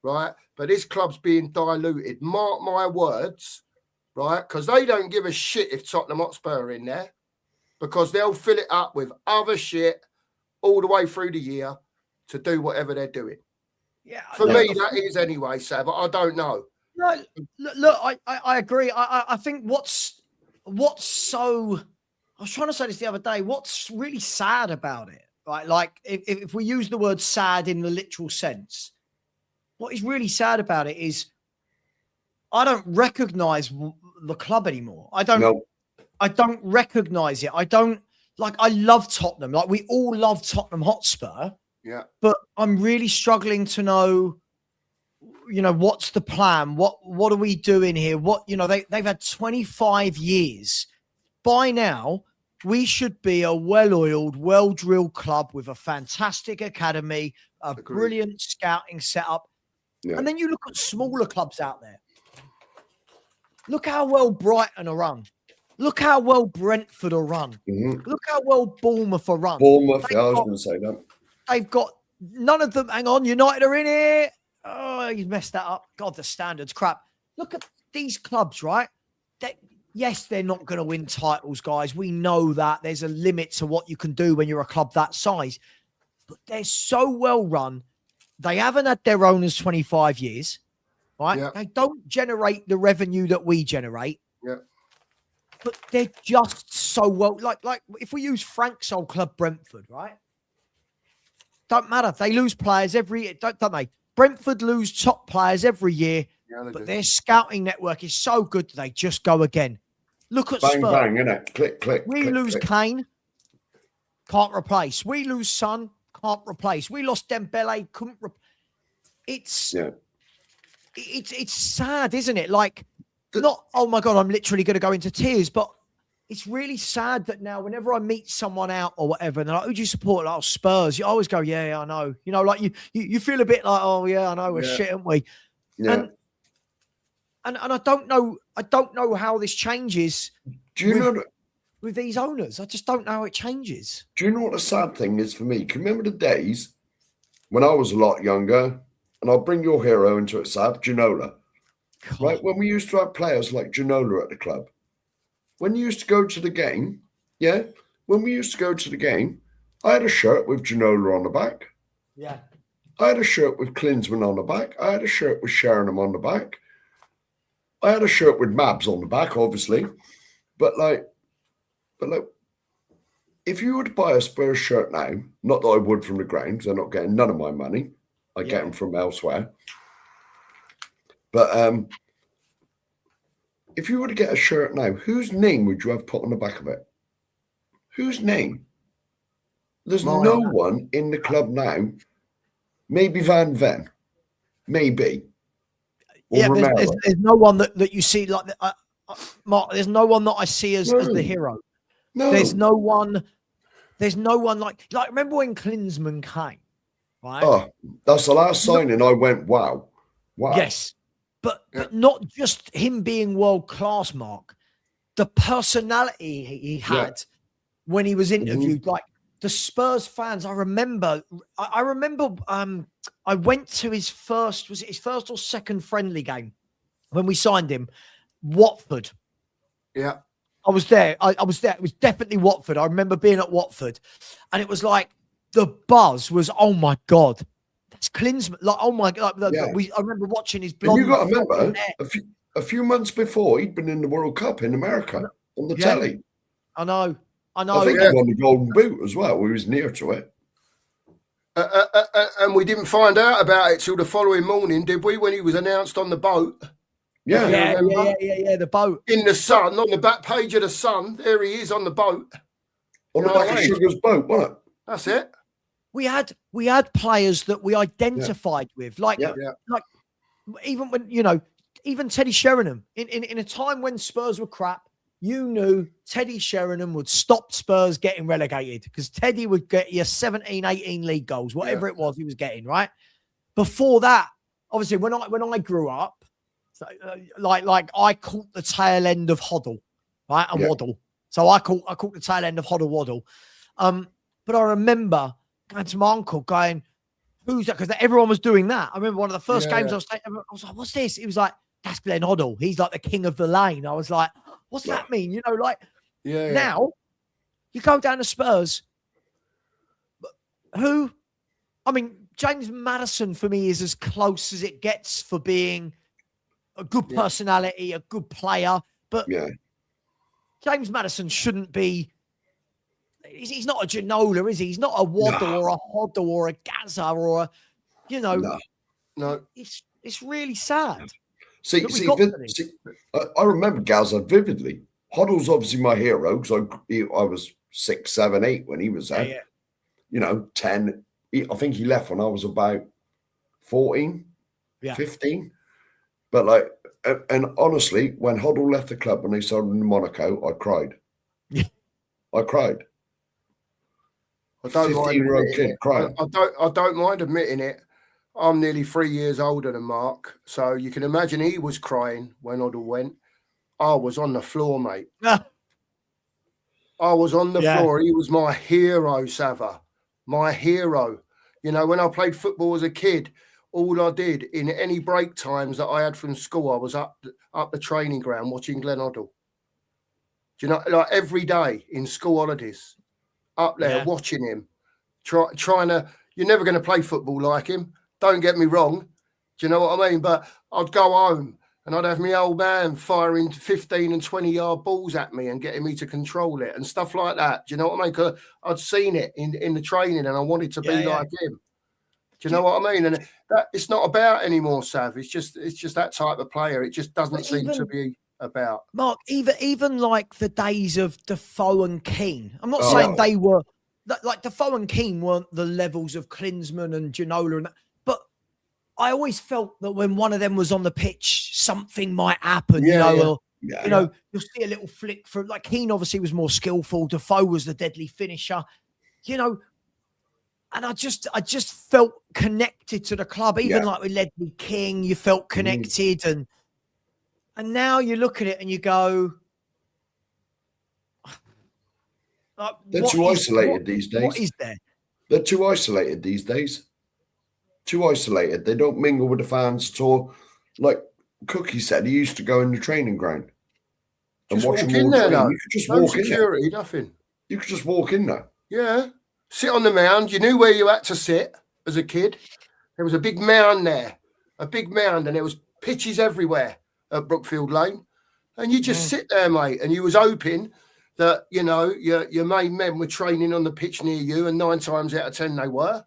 right? But this club's being diluted. Mark my words, right? Because they don't give a shit if Tottenham Hotspur are in there, because they'll fill it up with other shit all the way through the year to do whatever they're doing. Yeah, for me, that is anyway, Sav. I don't know. No, look, I agree. I think what's so, I was trying to say this the other day, what's really sad about it, right? Like, if we use the word sad in the literal sense, what is really sad about it is I don't recognize the club anymore. I don't recognize it. I love Tottenham. Like, we all love Tottenham Hotspur. Yeah. But I'm really struggling to know, you know, what's the plan? What are we doing here? They've had 25 years. By now, we should be a well-oiled, well-drilled club with a fantastic academy, brilliant scouting setup. Yeah. And then you look at smaller clubs out there. Look how well Brighton are run. Look how well Brentford are run. Look how well Bournemouth are run. I was going to say that. They've got none of them. Hang on, United are in here. Oh, you messed that up. God, the standards crap. Look at these clubs, right? Yes, they're not going to win titles, guys. We know that. There's a limit to what you can do when you're a club that size. But they're so well run. They haven't had their owners 25 years, right? Yeah. They don't generate the revenue that we generate. Yeah. But they're just so well, like if we use Frank's old club, Brentford, right? Don't matter. They lose players every year, don't they? Brentford lose top players every year, but their scouting network is so good that they just go again. Look at bang, Spurs. Bang, innit? Click, click. We lose Kane, can't replace. We lose Son, can't replace. We lost Dembele, couldn't replace. It's sad, isn't it? Like, not, oh my God, I'm literally going to go into tears, but it's really sad that now whenever I meet someone out or whatever, and they're like, who do you support? Like, oh, Spurs. You always go, yeah, I know. You know, like you feel a bit like, oh yeah, I know, we're shit, aren't we? Yeah. And I don't know how this changes. Do you know with these owners? I just don't know how it changes. Do you know what the sad thing is for me? Can you remember the days when I was a lot younger, and I'll bring your hero into it, Sav, Ginola. God. Right? When we used to have players like Ginola at the club. When you used to go to the game, when we used to go to the game, I had a shirt with Ginola on the back. Yeah. I had a shirt with Klinsmann on the back. I had a shirt with Sheringham on the back. I had a shirt with Mabs on the back, obviously. But if you were to buy a Spurs shirt now, not that I would from the ground, they're not getting none of my money. I get them from elsewhere. But if you were to get a shirt now, whose name would you have put on the back of it? Whose name? There's no one in the club now. Maybe Van Ven. Maybe. Or there's no one that you see like Mark. There's no one that I see as the hero. No. There's no one like remember when Klinsmann came, right? Oh, that's the last signing. I went, wow. Yes. But not just him being world class, Mark. The personality he had when he was interviewed, like the Spurs fans. I remember. I went to his first. Was it his first or second friendly game when we signed him? Watford. Yeah, I was there. I was there. It was definitely Watford. I remember being at Watford, and it was like the buzz was, oh my God. That's Klinsmann. Like, oh my God. I remember watching his blonde. And you got to remember, a few months before, he'd been in the World Cup in America on the telly. I know. I think he won the Golden Boot as well. We was near to it. And we didn't find out about it till the following morning, did we? When he was announced on the boat. Yeah, the boat. In the Sun, on the back page of the Sun, there he is on the boat. On the back of Sugar's boat, wasn't it? That's it. We had players that we identified with, like even when even Teddy Sheringham in a time when Spurs were crap, you knew Teddy Sheringham would stop Spurs getting relegated because Teddy would get you 17, 18 league goals, whatever it was he was getting. Right before that, obviously, when I grew up, so, like I caught the tail end of Hoddle, right, and Waddle. So I caught the tail end of Hoddle Waddle. But I remember going to my uncle going, who's that? Because everyone was doing that. I remember one of the first games I was like, what's this? He was like, that's Glenn Hoddle. He's like the king of the lane. I was like, what's that mean? Now you go down to Spurs. Who? I mean, James Maddison for me is as close as it gets for being a good personality, a good player. But James Maddison shouldn't be. He's not a Ginola, is he? He's not a Waddle or a Hoddle or a Gaza or No. It's really sad. See, I remember Gaza vividly. Hoddle's obviously my hero because I was 6, 7, 8 when he was there. Yeah. 10. I think he left when I was about 14, 15. But and honestly, when Hoddle left the club and they sold him to Monaco, I cried. I cried. I don't mind 15-year-old kid crying. I don't mind admitting it. I'm nearly 3 years older than Mark, so you can imagine he was crying when Hoddle went. I was on the floor, mate. I was on the floor. He was my hero, Savva. My hero. When I played football as a kid, all I did in any break times that I had from school, I was up the training ground watching Glenn Hoddle. Do you know, like every day in school holidays, up there watching him, trying to. You're never going to play football like him. Don't get me wrong. Do you know what I mean? But I'd go home and I'd have my old man firing 15 and 20-yard balls at me and getting me to control it and stuff like that. Do you know what I mean? Because I'd seen it in the training and I wanted to be like him. Do you know what I mean? And that it's not about anymore, Sav. It's just that type of player. It just doesn't seem to be about. Mark, even like the days of Defoe and Keane. I'm not saying they were like Defoe and Keane weren't the levels of Klinsmann and Ginola and that, but I always felt that when one of them was on the pitch, something might happen. you know, you'll see a little flick from, like, Keane obviously was more skillful. Defoe was the deadly finisher, you know. And I just felt connected to the club, even like with Ledley King, you felt connected. And now you look at it and you go, they're too isolated these days. What is there? They're too isolated these days. Too isolated. They don't mingle with the fans at all. Like Cookie said, he used to go in the training ground and watch them all train. You could just walk in there. Nothing. You could just walk in there. Yeah. Sit on the mound. You knew where you had to sit as a kid. There was a big mound there. A big mound, and there was pitches everywhere at Brookfield Lane. And you just sit there, mate, and you was hoping that, you know, your main men were training on the pitch near you, and 9 times out of 10 they were.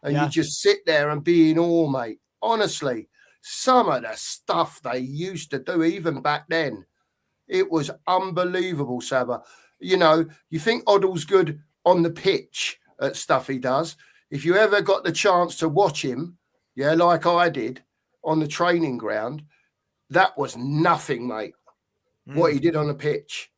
And you just sit there and be in awe, mate. Honestly, some of the stuff they used to do, even back then, it was unbelievable, Savva. You know, you think Oddle's good on the pitch at stuff he does. If you ever got the chance to watch him, like I did on the training ground, that was nothing, mate, what he did on the pitch.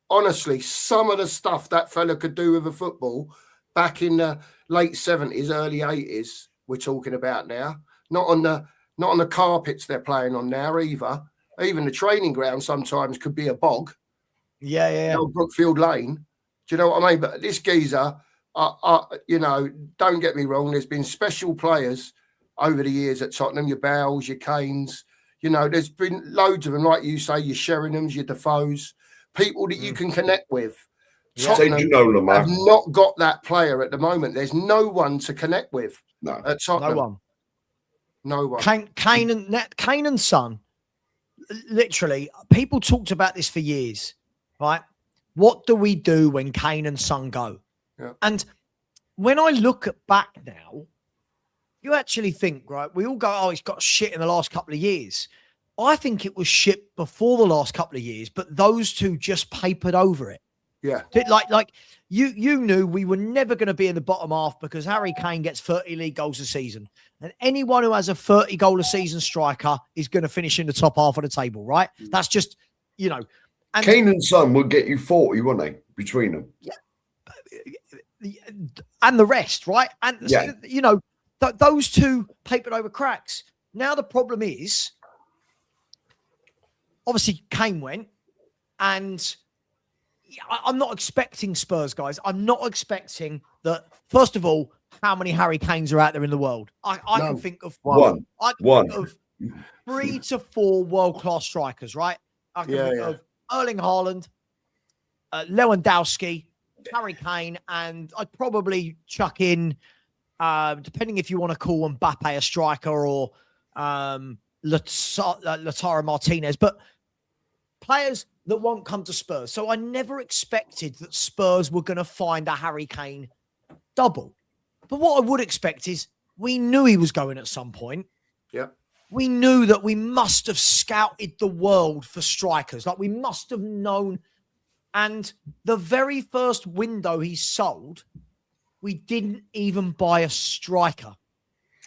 Honestly, some of the stuff that fella could do with a football back in the late 70s, early 80s, we're talking about now. Not on the carpets they're playing on now either. Even the training ground sometimes could be a bog. Old Brookfield Lane. Do you know what I mean? But this geezer, you know, don't get me wrong, there's been special players over the years at Tottenham, your Bales, your Kanes. You know, there's been loads of them, like you say, your Sheringhams, your Defoes, people that you can connect with. Tottenham have not got that player at the moment. There's no one to connect with at Tottenham. No one. Kane and Son, literally, people talked about this for years, right? What do we do when Kane and Son go? Yeah. And when I look back now, you actually think, right, we all go, oh, he's got shit in the last couple of years. I think it was shit before the last couple of years, but those two just papered over it. Yeah. Like you knew we were never going to be in the bottom half because Harry Kane gets 30 league goals a season. And anyone who has a 30 goal a season striker is going to finish in the top half of the table, right? That's just, you know. And Kane and Son will get you 40, won't they, between them? Yeah. And the rest, right? And, you know, those two papered over cracks. Now the problem is, obviously Kane went, and I'm not expecting Spurs, guys. I'm not expecting that, first of all, how many Harry Kanes are out there in the world. I can think of one. I can think of 3 to 4 world-class strikers, right? I can think of Erling Haaland, Lewandowski, Harry Kane, and I'd probably chuck in, depending if you want to call Mbappe a striker or Lautaro Martinez, but players that won't come to Spurs. So I never expected that Spurs were going to find a Harry Kane double. But what I would expect is we knew he was going at some point. Yeah. We knew that we must have scouted the world for strikers. Like, we must have known. And the very first window he sold, we didn't even buy a striker.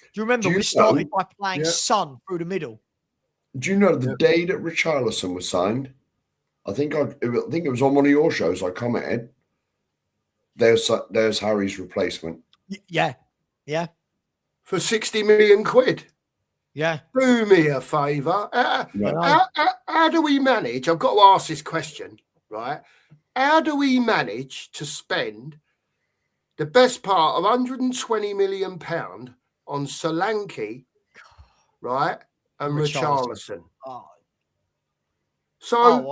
Do you remember we started by playing Son through the middle? Do you know the day that Richarlison was signed? I think it was on one of your shows. I commented. There's Harry's replacement. Yeah. For 60 million quid. Yeah. Do me a favour. How do we manage? I've got to ask this question, right? How do we manage to spend the best part of £120 million on Solanke, right, and Richarlison? So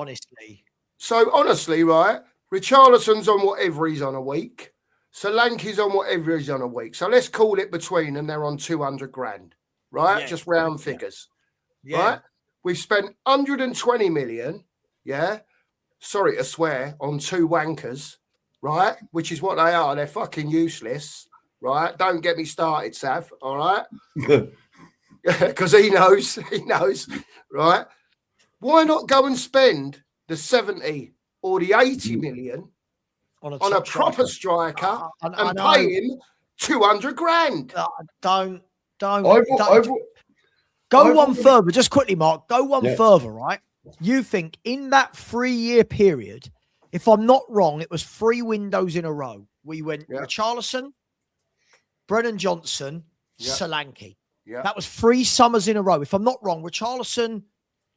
honestly, right, Richarlison's on whatever he's on a week. Solanke's on whatever he's on a week. So let's call it between them. They're on 200 grand, right? Just round figures, right? We've spent 120 million, sorry to swear, on 2 wankers, right? Which is what they are. They're fucking useless, right? Don't get me started, Sav, all right? Because he knows, right? Why not go and spend the 70 or the 80 million on a proper striker and pay him 200 grand? Don't. Go one further, just quickly, Mark. Go one further, right? you think in that 3-year period, if I'm not wrong, it was 3 windows in a row. We went Richarlison, Brennan Johnson, Solanke. Yeah. That was 3 summers in a row. If I'm not wrong, Richarlison,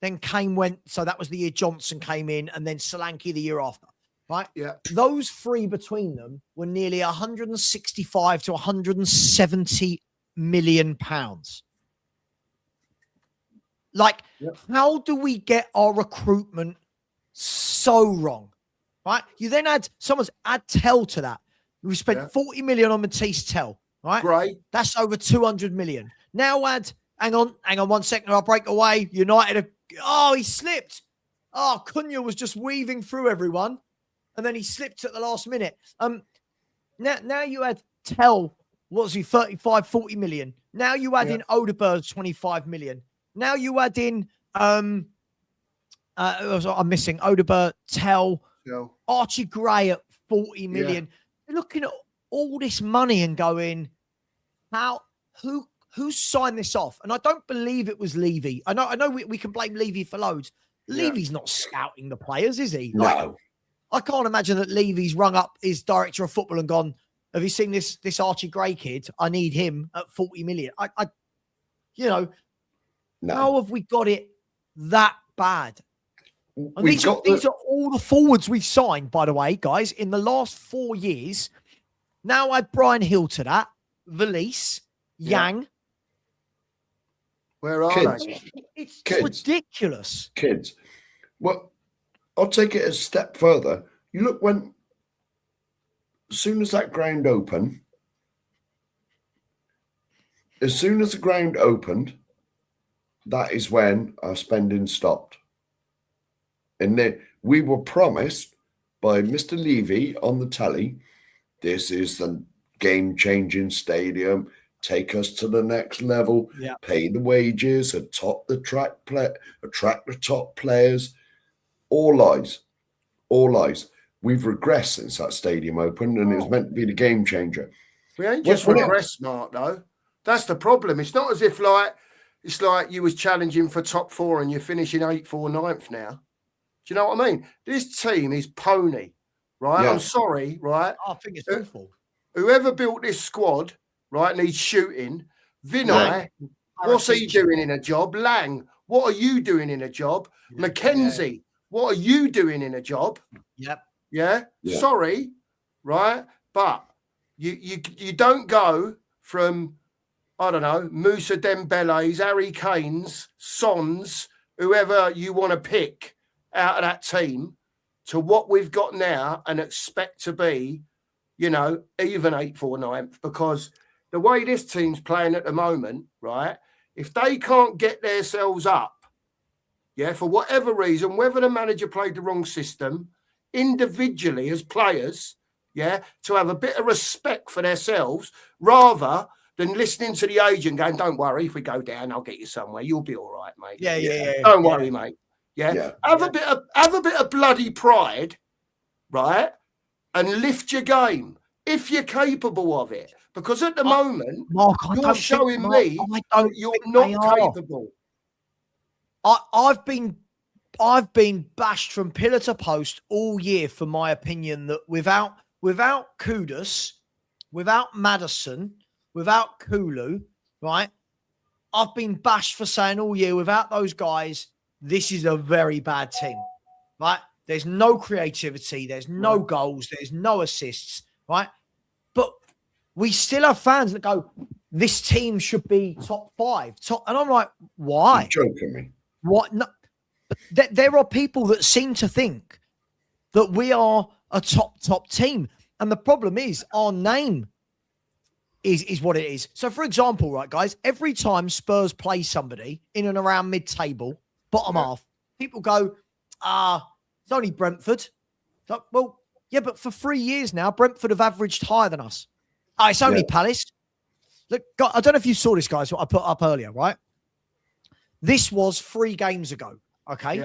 then Kane went. So that was the year Johnson came in, and then Solanke the year after. Right? Yeah. Those 3 between them were nearly 165 to 170 million pounds. Like, how do we get our recruitment so wrong? Right? You then add Tell to that. We spent 40 million on Matisse Tell. Right? Great. That's over 200 million. Now add, hang on 1 second, I'll break away. United, he slipped. Cunha was just weaving through everyone. And then he slipped at the last minute. Now you add Tell, what was he, 35, 40 million. Now you add in Odegaard, 25 million. Now you add in, I'm missing Odegaard, Tell, Archie Gray at 40 million. You're looking at all this money and going, who signed this off? And I don't believe it was Levy. I know we can blame Levy for loads. Levy's not scouting the players, is he? No. I can't imagine that Levy's rung up his director of football and gone, have you seen this Archie Gray kid? I need him at 40 million. No. How have we got it that bad? And these are all the forwards we've signed, by the way, guys, in the last 4 years. Now add Brian Hill to that, Valise, Yang. Where are they? It's ridiculous. Kids. Well, I'll take it a step further. You look as soon as the ground opened, that is when our spending stopped. And we were promised by Mr. Levy on the telly, this is the game-changing stadium, take us to the next level, pay the wages, attract the top players. All lies. We've regressed since that stadium opened, and it was meant to be the game changer. We ain't just regressed, Mark, though. That's the problem. It's not as if it's like you was challenging for top 4 and you're finishing 8th or 9th now. Do you know what I mean? This team is pony, right? I'm sorry, right? I think it's awful. Whoever built this squad, right, needs shooting. Vinay, what's he doing in a job? Lang, what are you doing in a job? Mackenzie, what are you doing in a job? Yeah. Sorry, right? But you don't go from, I don't know, Musa Dembele's, Harry Kane's, Son's, whoever you want to pick out of that team to what we've got now and expect to be, even 8th or 9th, because the way this team's playing at the moment, right, if they can't get themselves up, for whatever reason, whether the manager played the wrong system, individually as players, to have a bit of respect for themselves rather than listening to the agent going, don't worry, if we go down, I'll get you somewhere. You'll be all right, mate. Don't worry, mate. Have a bit of bloody pride, right? And lift your game if you're capable of it. Because at the moment, Mark, you're showing me that you're not capable. I've been bashed from pillar to post all year for my opinion that without Kudus, without Maddison, without Kulu, right? I've been bashed for saying all year without those guys, this is a very bad team, right? There's no creativity, there's no goals, there's no assists, right? But we still have fans that go, this team should be top 5, and I'm like, why? You're joking me. What? No, there are people that seem to think that we are a top team. And the problem is our name is what it is. So, for example, right, guys, every time Spurs play somebody in and around mid-table, bottom half, people go, it's only Brentford. So, well, yeah, but for 3 years now, Brentford have averaged higher than us. It's only Palace. Look, God, I don't know if you saw this, guys, what I put up earlier, right? This was 3 games ago. Okay.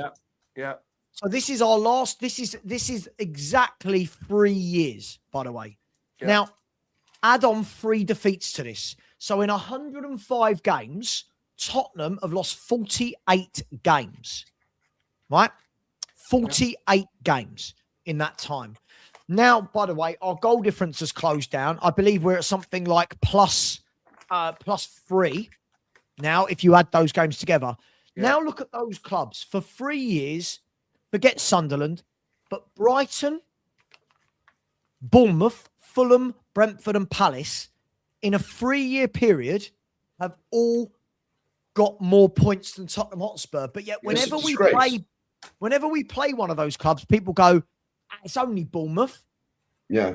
Yeah. So this is our last. This is exactly 3 years, by the way. Yeah. Now, add on 3 defeats to this. So in 105 games, Tottenham have lost 48 games. right? 48 games in that time. Now, by the way, our goal difference has closed down. I believe we're at something like plus 3 now, if you add those games together. Now look at those clubs. For 3 years, forget Sunderland, but Brighton, Bournemouth, Fulham, Brentford and Palace, in a 3-year period, have all got more points than Tottenham Hotspur. But yet, whenever we play one of those clubs, people go, it's only Bournemouth. Yeah.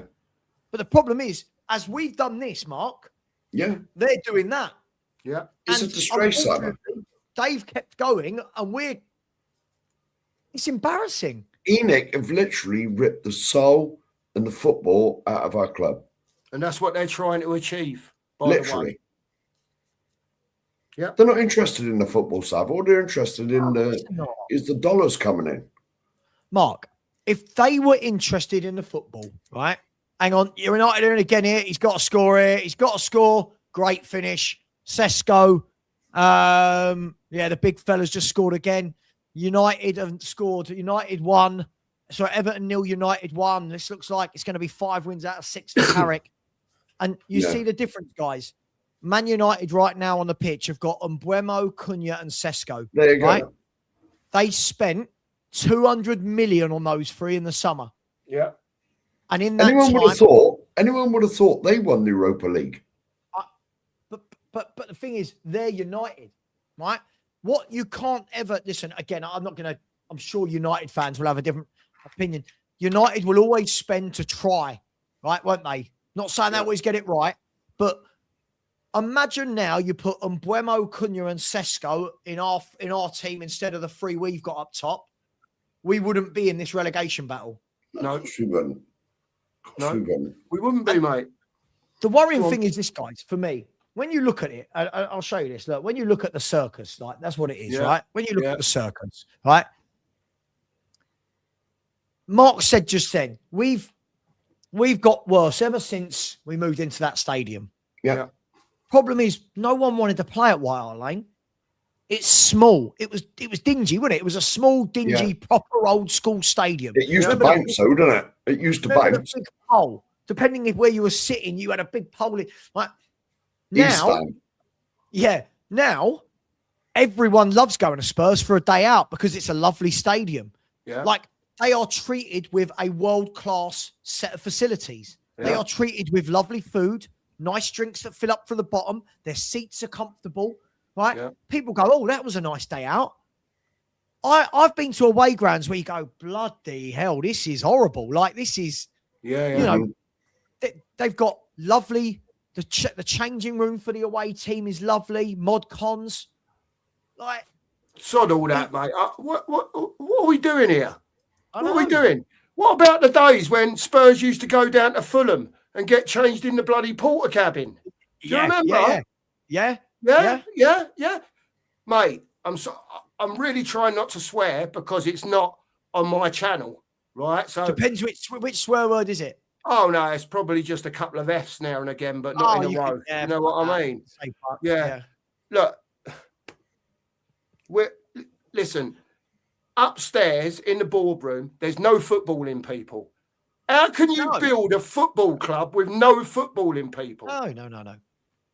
But the problem is, as we've done this, Mark, they're doing that. Yeah. It's a disgrace, Savva. They've kept going, and it's embarrassing. ENIC have literally ripped the soul and the football out of our club. And that's what they're trying to achieve. Literally. Yeah. They're not interested in the football, Savva. All they're interested in is the dollars coming in. Mark, if they were interested in the football, right? Hang on, you're United in again here. He's got to score here. He's got to score. Great finish. Sesko. The big fella's just scored again. United haven't scored. United won. So Everton 0, United 1. This looks like it's going to be 5 wins out of 6 for Carrick. And you see the difference, guys. Man United right now on the pitch have got Mbeumo, Cunha and Sesko. There you go. They spent 200 million on those 3 in the summer. Yeah. And in that anyone would have thought they won the Europa League. But the thing is, they're United, right? What you can't ever listen again. I'm sure United fans will have a different opinion. United will always spend to try, right? Won't they? Not saying they always get it right, but imagine now you put Mbeumo, Cunha, and Sesko in our team instead of the 3 we've got up top. We wouldn't be in this relegation battle. No, we wouldn't. We wouldn't be, mate. The worrying thing is this, guys. For me, when you look at it, I'll show you this. Look, when you look at the circus, like that's what it is, right? When you look at the circus, right? Mark said just then, we've got worse ever since we moved into that stadium. Yeah. Problem is, no one wanted to play at White Hart Lane. It's small. It was dingy, wasn't it? It was a small, dingy, proper old school stadium. It used to bounce, though, didn't it? It used to bounce. Big pole. Depending on where you were sitting, you had a big pole. Like now everyone loves going to Spurs for a day out because it's a lovely stadium. Yeah. Like they are treated with a world-class set of facilities. Yeah. They are treated with lovely food, nice drinks that fill up from the bottom. Their seats are comfortable. Right? Yeah. People go, oh, that was a nice day out. I've been to away grounds where you go, bloody hell, this is horrible. Like this is, they've got lovely, the changing room for the away team is lovely. Mod cons. Like, sod all that, mate. What are we doing here? What are we doing? What about the days when Spurs used to go down to Fulham and get changed in the bloody porter cabin? Do you remember? Yeah. Mate, I'm really trying not to swear because it's not on my channel, right? So depends which swear word is it? Oh no, it's probably just a couple of F's now and again, but not in a row. You know what I mean? Yeah. Look, listen. Upstairs in the boardroom, there's no footballing people. How can you build a football club with no footballing people? No.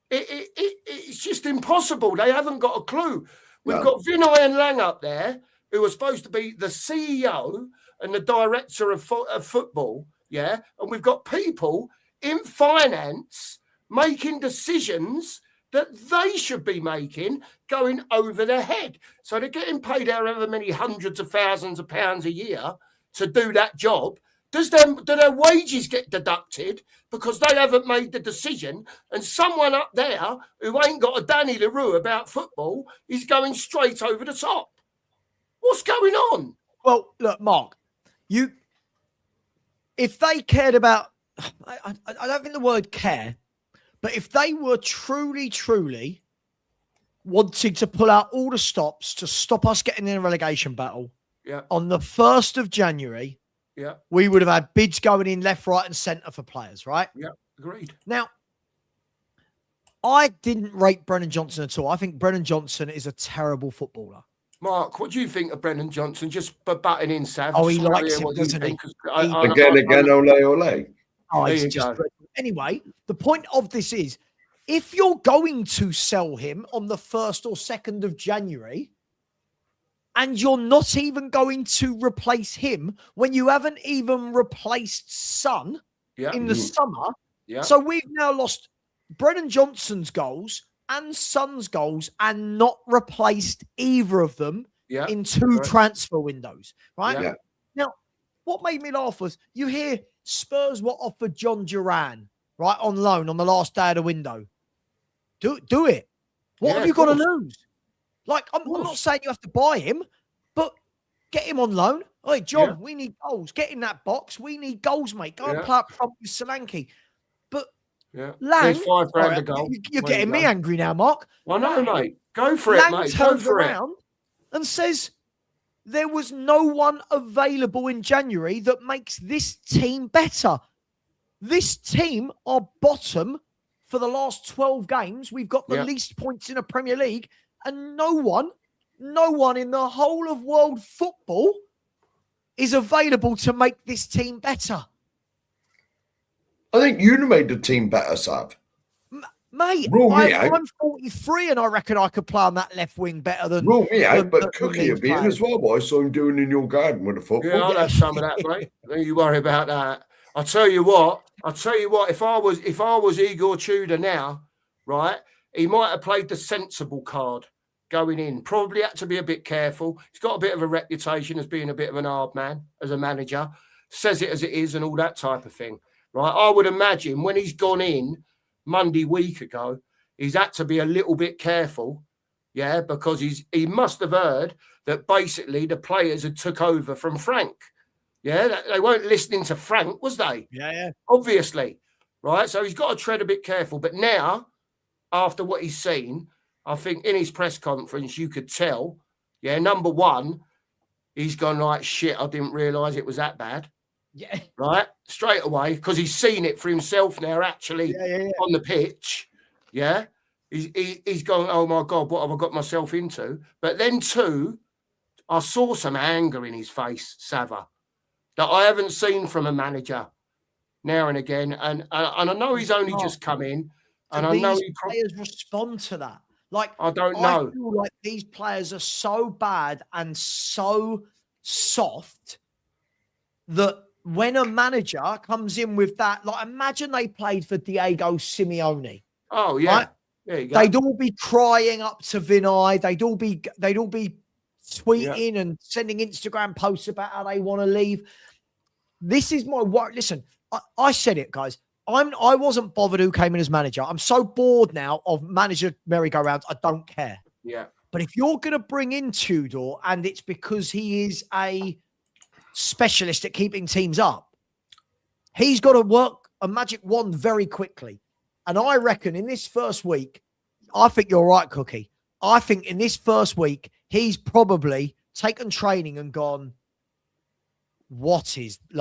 It's just impossible. They haven't got a clue. We've got Vinay and Lang up there, who are supposed to be the CEO and the director of football, and we've got people in finance making decisions that they should be making going over their head. So they're getting paid however many hundreds of thousands of pounds a year to do that job. Do their wages get deducted because they haven't made the decision, and someone up there who ain't got a Danny LaRue about football is going straight over the top? What's going on? Well, look, Mark, if they cared about, I don't think the word care, but if they were truly wanting to pull out all the stops to stop us getting in a relegation battle on the 1st of January, we would have had bids going in left, right, and centre for players, right? Yeah, agreed. Now, I didn't rate Brennan Johnson at all. I think Brennan Johnson is a terrible footballer. Mark, what do you think of Brendan Johnson? Just butting in, Sav. Oh, he likes him, doesn't he? Again, ole. Oh, it's just anyway. The point of this is, if you're going to sell him on the 1st or 2nd of January, and you're not even going to replace him when you haven't even replaced Son in the summer, so we've now lost Brendan Johnson's goals and Son's goals and not replaced either of them in 2 transfer windows, right? Yeah. Now, what made me laugh was you hear Spurs were offered John Duran, right, on loan on the last day of the window. Do it. What have you got to lose? Like, I'm not saying you have to buy him, but get him on loan. Hey, John, we need goals. Get in that box. We need goals, mate. Go and play up front with Solanke. But Lang, £5 a goal. You're getting me angry now, Mark. I know, mate. Go for it, mate. Go for it. And says there was no one available in January that makes this team better. This team are bottom for the last 12 games. We've got the least points in the Premier League, and no one in the whole of world football is available to make this team better. I think you made the team better, Sav. Mate, I'm 43 and I reckon I could play on that left wing better than... Rule me out, but Cookie will be in as well, boy. I saw him doing in your garden with the football. Yeah, I'll have some of that, mate. Don't you worry about that. I'll tell you what, if I was Igor Tudor now, right, he might have played the sensible card going in. Probably had to be a bit careful. He's got a bit of a reputation as being a bit of an hard man as a manager. Says it as it is and all that type of thing. Right, I would imagine when he's gone in Monday week ago, he's had to be a little bit careful, because he must have heard that basically the players had took over from Frank. Yeah, they weren't listening to Frank, was they? Yeah. Obviously, right? So he's got to tread a bit careful. But now, after what he's seen, I think in his press conference, you could tell, number one, he's gone like, shit, I didn't realise it was that bad. Yeah. Right? Straight away, because he's seen it for himself now, actually, on the pitch. Yeah. He's going, oh my God, what have I got myself into? But then, two, I saw some anger in his face, Savva, that I haven't seen from a manager now and again. And I know he's only just come in. And I know players respond to that. Like, I don't know. I feel like these players are so bad and so soft that when a manager comes in with that, like, imagine they played for Diego Simeone. Oh, yeah. Right? There you go. They'd all be crying up to Vinay. They'd all be tweeting and sending Instagram posts about how they want to leave. This is my worry. Listen, I said it, guys. I wasn't bothered who came in as manager. I'm so bored now of manager merry-go-rounds. I don't care. Yeah. But if you're going to bring in Tudor and it's because he is a specialist at keeping teams up, he's got to work a magic wand very quickly. And I reckon in this first week, I think you're right, Cookie. I think in this first week, he's probably taken training and gone, what is this?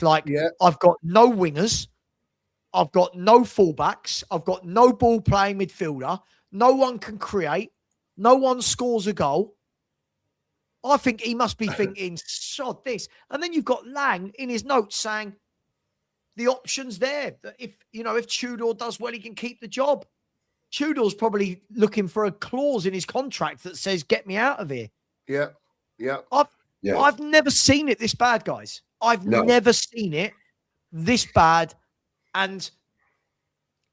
Like, I've got no wingers. I've got no fullbacks. I've got no ball playing midfielder. No one can create. No one scores a goal. I think he must be thinking, sod this. And then you've got Lang in his notes saying the option's there. If Tudor does well, he can keep the job. Tudor's probably looking for a clause in his contract that says, get me out of here. Yeah. I've never seen it this bad, guys. I've never seen it this bad. And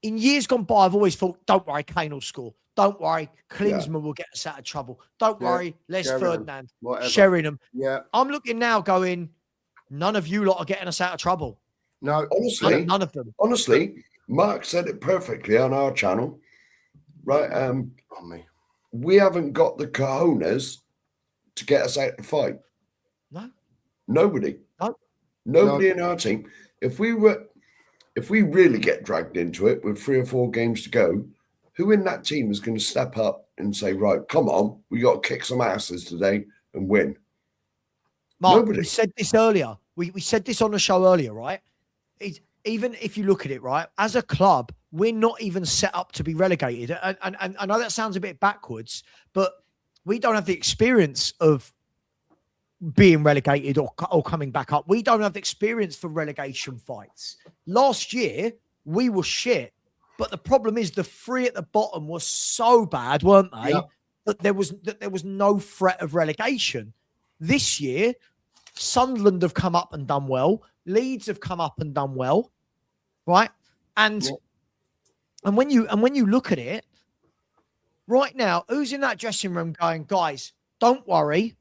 in years gone by, I've always thought, don't worry, Kane will score. Don't worry, Klinsmann will get us out of trouble. Don't worry, Les Ferdinand, Sheringham. Yeah. I'm looking now going, none of you lot are getting us out of trouble. No. Honestly, none of them. Honestly, Mark said it perfectly on our channel. Right? We haven't got the cojones to get us out of the fight. No. Nobody. No. Nobody in our team. If we really get dragged into it with 3 or 4 games to go, who in that team is going to step up and say, right, come on, we got to kick some asses today and win? Mark, we said this earlier. We said this on the show earlier, right? Even if you look at it, right, as a club, we're not even set up to be relegated. And I know that sounds a bit backwards, but we don't have the experience of being relegated or coming back up. We don't have the experience for relegation fights. Last year, we were shit. But the problem is the three at the bottom were so bad, weren't they? Yeah. That there was no threat of relegation. This year, Sunderland have come up and done well. Leeds have come up and done well, right? And when you look at it right now, who's in that dressing room going, guys, don't worry.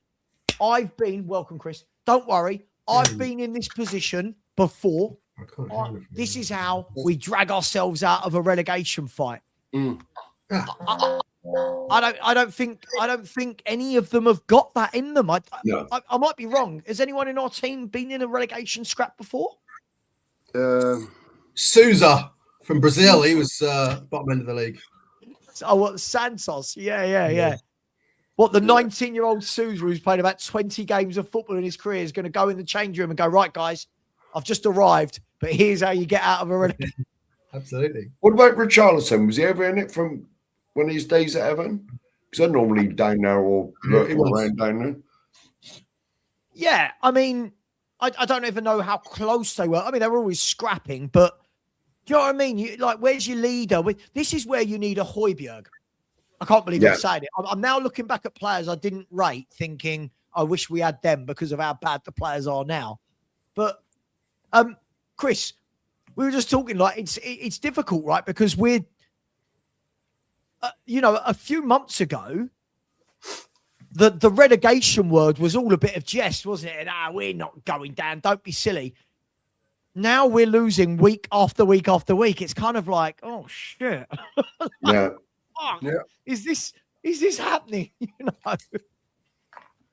Welcome, Chris. Don't worry. I've been in this position before. This is how we drag ourselves out of a relegation fight. I don't think any of them have got that in them. I might be wrong. Has anyone in our team been in a relegation scrap before? Souza from Brazil. He was bottom end of the league. Oh, what, Santos? Yeah. What, the 19-year-old Souza who's played about 20 games of football in his career is going to go in the change room and go, right, guys, I've just arrived, but here's how you get out of a relegation. Absolutely. What about Richarlison? Was he ever in it from one of his days at Everton? Because they're normally down there or lurking around down there. Yeah, I mean, I don't even know how close they were. I mean, they were always scrapping, but do you know what I mean? Where's your leader? This is where you need a Højbjerg. I can't believe I'm saying it. I'm now looking back at players I didn't rate, thinking I wish we had them because of how bad the players are now. But Chris, we were just talking like it's difficult, right? Because we're, a few months ago, the relegation word was all a bit of jest, wasn't it? And we're not going down. Don't be silly. Now we're losing week after week after week. It's kind of like, oh shit. Yeah. Is this happening?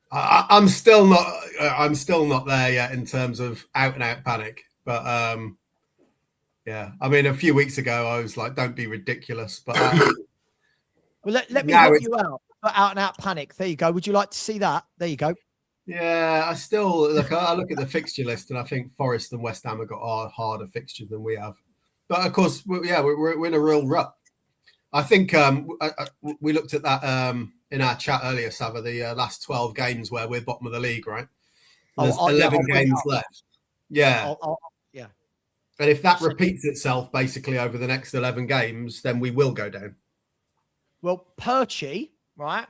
I'm still not there yet in terms of out and out panic. But yeah, I mean, a few weeks ago I was like, don't be ridiculous. But well, let me help you out. Out and out panic. There you go. Would you like to see that? There you go. Yeah, I still look. I look at the fixture list, and I think Forest and West Ham have got harder fixtures than we have. But of course, we're in a real rut. I think we looked at that in our chat earlier, Savva, the last 12 games where we're bottom of the league, right? There's 11 games left. Yeah. Yeah. And if that repeats itself basically over the next 11 games, then we will go down. Well, Perchie, right?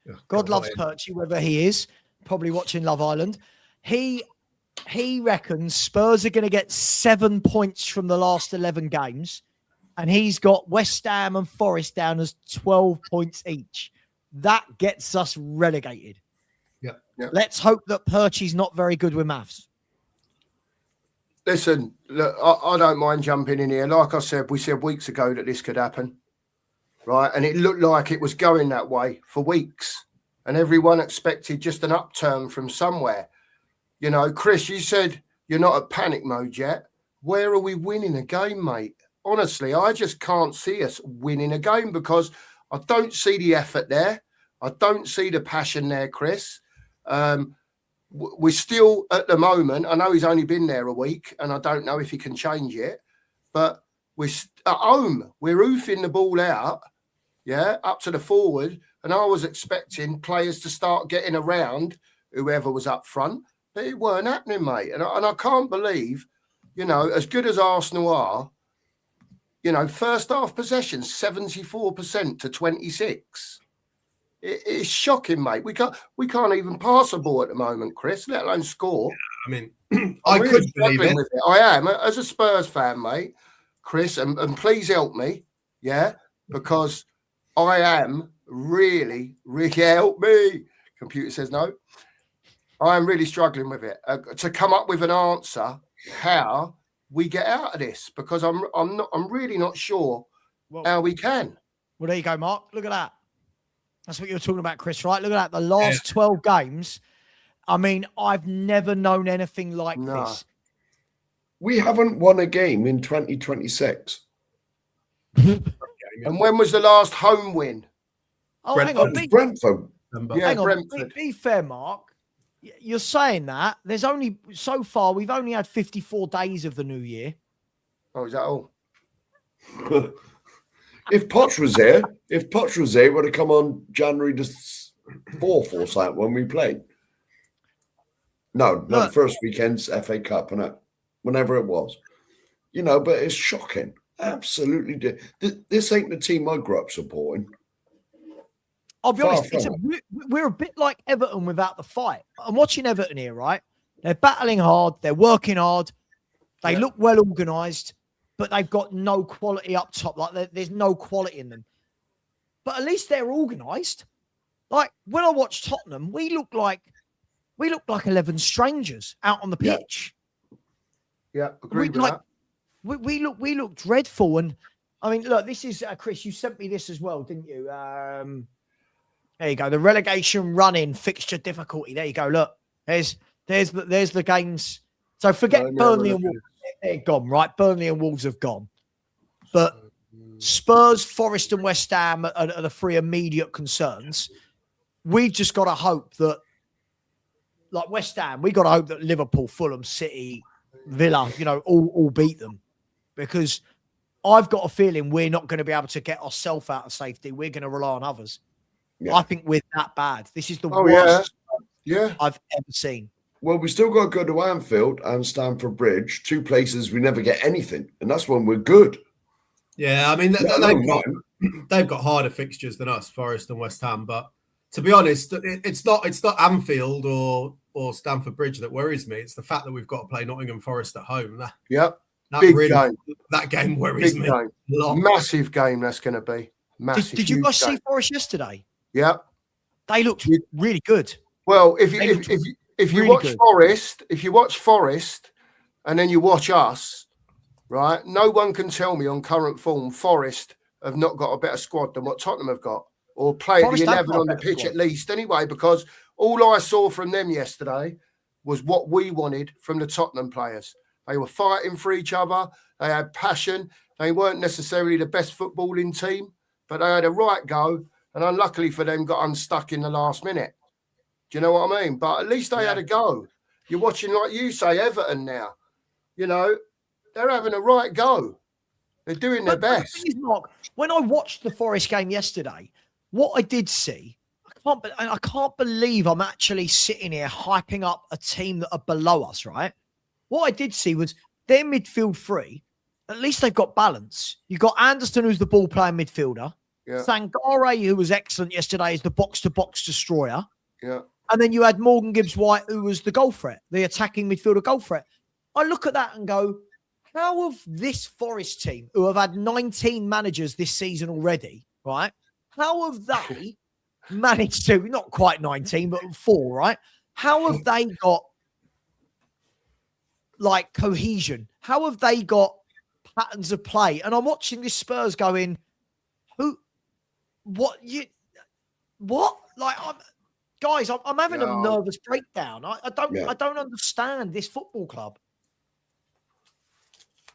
Oh, God loves Perchie, whether he is probably watching Love Island. He reckons Spurs are going to get 7 points from the last 11 games. And he's got West Ham and Forest down as 12 points each. That gets us relegated. Yeah. Let's hope that Perchie's not very good with maths. Listen, look, I don't mind jumping in here. Like I said, we said weeks ago that this could happen, right? And it looked like it was going that way for weeks. And everyone expected just an upturn from somewhere. Chris, you said you're not at panic mode yet. Where are we winning a game, mate? Honestly, I just can't see us winning a game because I don't see the effort there. I don't see the passion there, Chris. We're still at the moment. I know he's only been there a week and I don't know if he can change it, but we're at home. We're oofing the ball out, up to the forward. And I was expecting players to start getting around whoever was up front, but it weren't happening, mate. And I can't believe, as good as Arsenal are, first half possession, 74% to 26. It's shocking, mate. We can't even pass a ball at the moment, Chris, let alone score. I mean, I really could believe it. I am, as a Spurs fan, mate, Chris, and please help me, because I am really, really help me. Computer says no. I am really struggling with it to come up with an answer how we get out of this, because I'm really not sure how we can. Well, there you go, Mark. Look at that. That's what you were talking about, Chris, right? Look at that. The last 12 games. I mean, I've never known anything like this. We haven't won a game in 2026. And when was the last home win? Oh, Brentford. hang on. Brentford. Hang on. Be fair, Mark. You're saying that there's only so far we've only had 54 days of the new year. Oh, is that all? If Poch was here, it would have come on January the 4th or something when we played. No, the first weekend's FA Cup, and whenever it was. You know, but it's shocking. Absolutely. This ain't the team I grew up supporting. I'll be honest, we're a bit like Everton without the fight. I'm watching Everton here, right? They're battling hard. They're working hard. They look well organised, but they've got no quality up top. Like there's no quality in them. But at least they're organised. Like when I watch Tottenham, we look like 11 strangers out on the pitch. Yeah, agree with that. We look dreadful. And I mean, look, this is Chris. You sent me this as well, didn't you? There you go. The relegation run-in fixture difficulty. There you go. Look, there's the games. So forget Burnley and Wolves. They're gone, right? Burnley and Wolves have gone. But Spurs, Forest, and West Ham are the three immediate concerns. We've just got to hope that, like West Ham, we've got to hope that Liverpool, Fulham, City, Villa, all beat them. Because I've got a feeling we're not going to be able to get ourselves out of safety. We're going to rely on others. Yeah. I think we're that bad. This is the worst I've ever seen. Well, we still got to go to Anfield and Stamford Bridge, two places we never get anything. And that's when we're good. Yeah, I mean, they've got harder fixtures than us, Forest and West Ham. But to be honest, it's not Anfield or Stamford Bridge that worries me. It's the fact that we've got to play Nottingham Forest at home. Big game. That game worries me. Massive game that's going to be. Massive. Did you guys see Forest yesterday? Yeah. They looked really good. Well, if you watch Forest and then you watch us, right? No one can tell me on current form Forest have not got a better squad than what Tottenham have got, or play the 11 on the pitch at least anyway, because all I saw from them yesterday was what we wanted from the Tottenham players. They were fighting for each other. They had passion. They weren't necessarily the best footballing team, but they had a right go, and unluckily for them, got unstuck in the last minute. Do you know what I mean? But at least they had a go. You're watching, like you say, Everton now. They're having a right go. They're doing their best. The thing is, Mark, when I watched the Forest game yesterday, what I did see, I can't believe I'm actually sitting here hyping up a team that are below us, right? What I did see was their midfield three. At least they've got balance. You've got Anderson, who's the ball-playing midfielder. Yeah. Sangare, who was excellent yesterday, is the box-to-box destroyer. Yeah. And then you had Morgan Gibbs-White, who was the goal threat, the attacking midfielder goal threat. I look at that and go, how have this Forest team, who have had 19 managers this season already, right? How have they managed to, not quite 19, but 4, right? How have they got, like, cohesion? How have they got patterns of play? And I'm watching this Spurs going, what? Like, guys, I'm having a nervous breakdown. I don't understand this football club.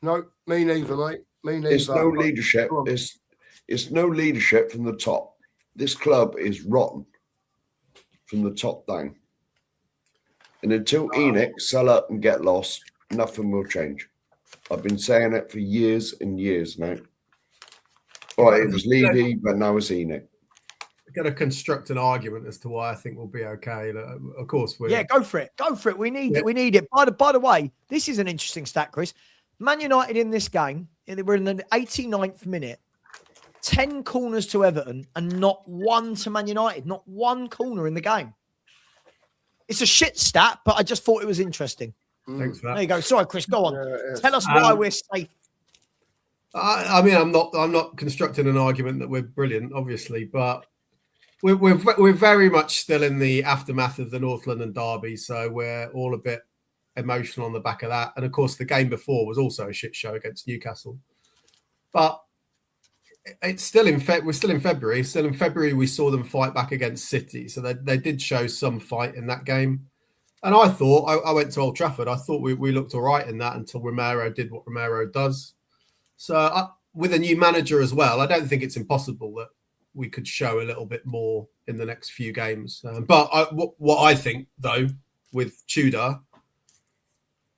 No, me neither, mate. Me neither. It's no leadership. It's no leadership from the top. This club is rotten from the top down. And until Enoch sell up and get lost, nothing will change. I've been saying it for years and years now. All right, it was Levy, but now it's Enoch. Got to construct an argument as to why I think we'll be okay. Of course, go for it. Go for it. We need it. We need it. By the way, this is an interesting stat, Chris. Man United in this game, we're in the 89th minute, 10 corners to Everton and not one to Man United. Not one corner in the game. It's a shit stat, but I just thought it was interesting. Thanks for that. There you go. Sorry, Chris. Go on. Tell us why we're safe. I mean, I'm not constructing an argument that we're brilliant, obviously, but we're very much still in the aftermath of the North London derby, so we're all a bit emotional on the back of that. And of course, the game before was also a shit show against Newcastle. But it's still we're still in February. Still in February, we saw them fight back against City, so they did show some fight in that game. And I thought I went to Old Trafford. I thought we looked all right in that until Romero did what Romero does. So with a new manager as well, I don't think it's impossible that we could show a little bit more in the next few games. But what I think, though, with Tudor,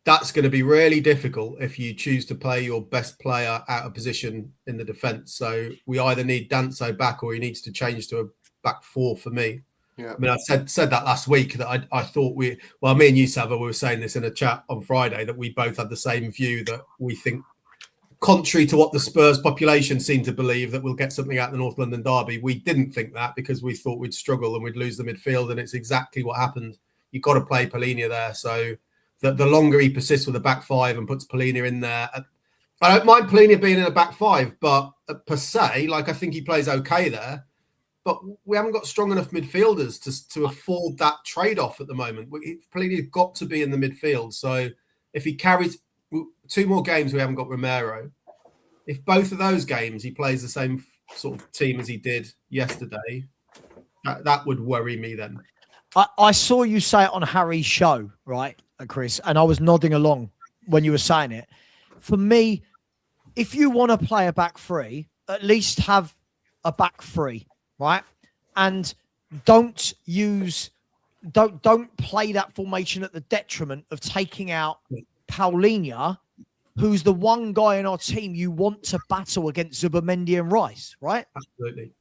that's going to be really difficult if you choose to play your best player out of position in the defence. So we either need Danso back or he needs to change to a back four for me. Yeah. I mean, I said that last week that I thought me and you, Savva, we were saying this in a chat on Friday that we both had the same view that we think, contrary to what the Spurs population seemed to believe, that we'll get something out of the North London derby. We didn't think that because we thought we'd struggle and we'd lose the midfield, and it's exactly what happened. You've got to play Polina there. So the longer he persists with the back five and puts Polina in there, I don't mind Polina being in a back five, but per se, like I think he plays okay there. But we haven't got strong enough midfielders to afford that trade-off at the moment. Polina's got to be in the midfield. So if he carries 2 more games, we haven't got Romero. If both of those games he plays the same sort of team as he did yesterday, that would worry me then. I saw you say it on Harry's show, right, Chris, and I was nodding along when you were saying it. For me, if you want to play a back three, at least have a back three, right? And don't play that formation at the detriment of taking out Paulinho, who's the one guy in our team you want to battle against Zubimendi and Rice, right? Absolutely.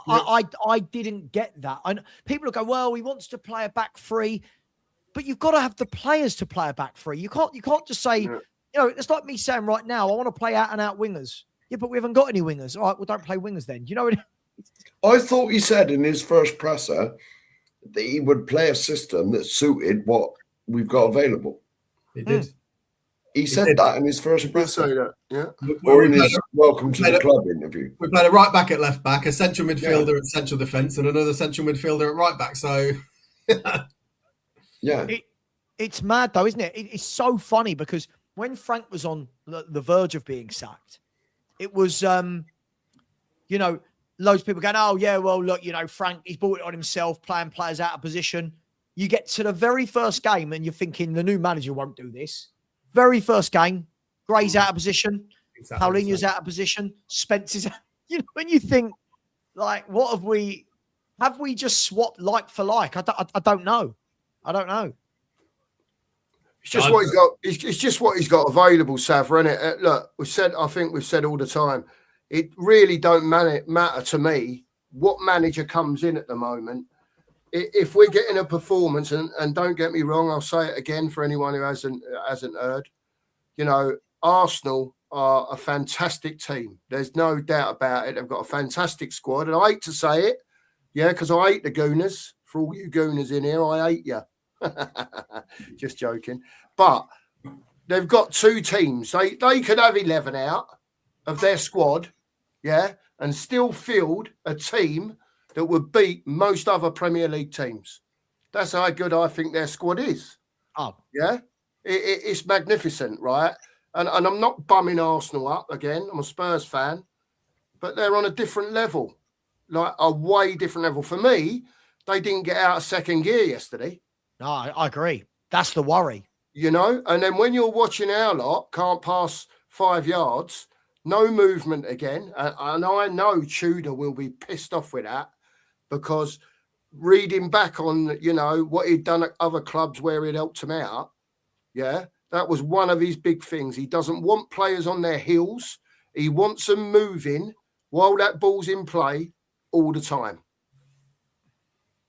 I didn't get that. People will go, well, he wants to play a back three, but you've got to have the players to play a back three. You can't just say, it's like me saying right now, I want to play out and out wingers. Yeah, but we haven't got any wingers. All right, well, don't play wingers then. You know what? I thought he said in his first presser that he would play a system that suited what we've got available. He did. He said that in his first presser. Yeah. Or in his welcome to the club interview. We played a right back at left back, a central midfielder at central defence, and another central midfielder at right back. So, yeah. It's mad though, isn't it? It's so funny because when Frank was on the verge of being sacked, it was, loads of people going, oh, yeah, well, look, Frank, he's brought it on himself, playing players out of position. You get to the very first game and you're thinking the new manager won't do this. Very first game, Gray's out of position, exactly. Paulinho's out of position, Spencer's out. When you think, like, what have we just swapped like for like? I don't know. It's just what he's got. It's just what he's got available, Savva, isn't it? Look, I think we've said all the time, it really don't matter to me what manager comes in at the moment. If we're getting a performance, and don't get me wrong, I'll say it again for anyone who hasn't heard, Arsenal are a fantastic team. There's no doubt about it. They've got a fantastic squad, and I hate to say it, because I hate the Gooners. For all you Gooners in here, I hate you. Just joking. But they've got 2 teams. They could have 11 out of their squad, and still field a team that would beat most other Premier League teams. That's how good I think their squad is. Oh. Yeah? It's magnificent, right? And I'm not bumming Arsenal up again. I'm a Spurs fan. But they're on a different level, like a way different level. For me, they didn't get out of second gear yesterday. No, I agree. That's the worry. And then when you're watching our lot, can't pass 5 yards, no movement again. And I know Tudor will be pissed off with that because reading back on, what he'd done at other clubs where he'd helped him out, that was one of his big things. He doesn't want players on their heels. He wants them moving while that ball's in play all the time.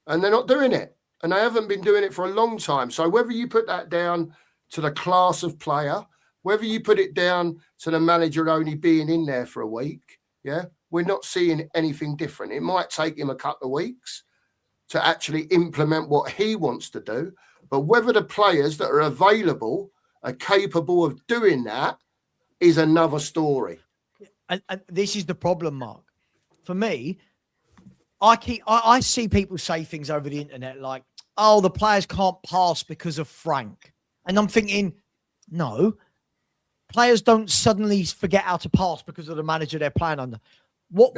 And they're not doing it. And they haven't been doing it for a long time. So whether you put that down to the class of player, whether you put it down to the manager only being in there for a week, we're not seeing anything different. It might take him a couple of weeks to actually implement what he wants to do. But whether the players that are available are capable of doing that is another story. And this is the problem, Mark. For me, I see people say things over the internet like, oh, the players can't pass because of Frank. And I'm thinking, no, players don't suddenly forget how to pass because of the manager they're playing under. What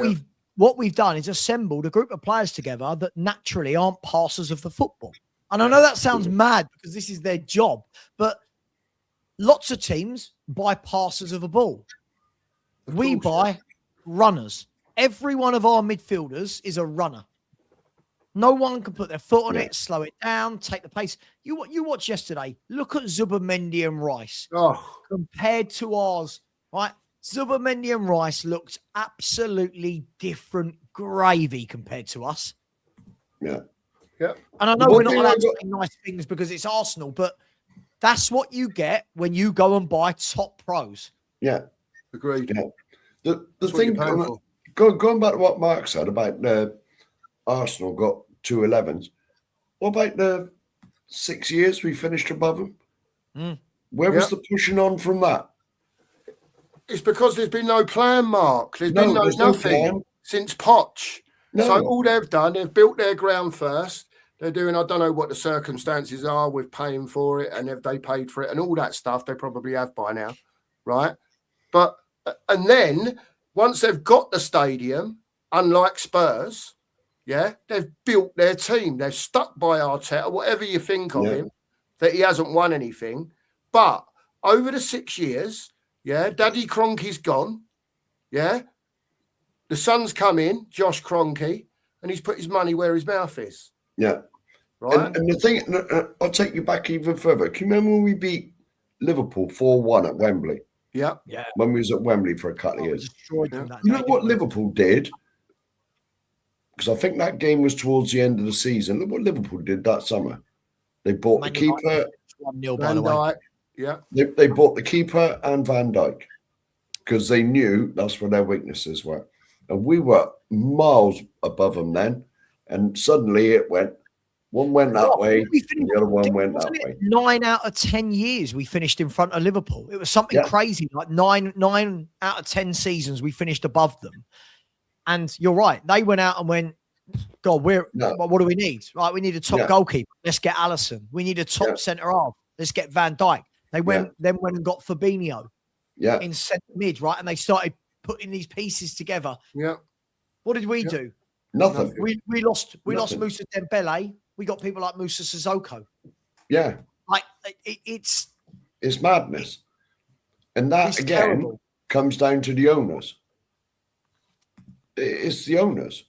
we've done is assembled a group of players together that naturally aren't passers of the football. And I know that sounds mad because this is their job, but lots of teams buy passers of a ball. We buy runners. Every one of our midfielders is a runner. No one can put their foot on it, slow it down, take the pace. You watched yesterday. Look at Zubimendi and Rice compared to ours, right? Zubimendi and Rice looked absolutely different gravy compared to us. Yeah. Yeah. And I know we're not allowed to say nice things because it's Arsenal, but that's what you get when you go and buy top pros. Yeah. Agreed. Yeah. The thing, going back to what Mark said about Arsenal got 2 11s. What about the 6 years we finished above them? Where was the pushing on from that? It's because there's been no plan, Mark. There's been nothing since Poch. No. So all they've done, they've built their ground first. They're doing, I don't know what the circumstances are with paying for it and if they paid for it and all that stuff. They probably have by now, right? But, and then once they've got the stadium, unlike Spurs, they've built their team. They've stuck by Arteta, whatever you think of him, that he hasn't won anything. But over the 6 years, Daddy Kroenke's gone, the son's come in, Josh Kroenke, and he's put his money where his mouth is. Yeah. Right. And the thing, I'll take you back even further. Can you remember when we beat Liverpool 4-1 at Wembley? Yeah. When we was at Wembley for a couple of years. You know what Liverpool did? Because I think that game was towards the end of the season. Look what Liverpool did that summer. They bought the keeper. 1-0, by the way. Yeah. They bought the keeper and Van Dijk because they knew that's where their weaknesses were. And we were miles above them then. And suddenly one went that way, the other one went that way. 9 out of 10 years we finished in front of Liverpool. It was something crazy. Like 9 out of 10 seasons we finished above them. And you're right. They went out and went, God, what do we need? Right, we need a top goalkeeper. Let's get Alisson. We need a top centre half. Let's get Van Dijk. They went and got Fabinho in centre mid, right? And they started putting these pieces together. Yeah. What did we do? Nothing. We lost Moussa Dembele. We got people like Moussa Sissoko. Yeah. Like it's madness. And that again terrible. Comes down to the owners. It's the owners.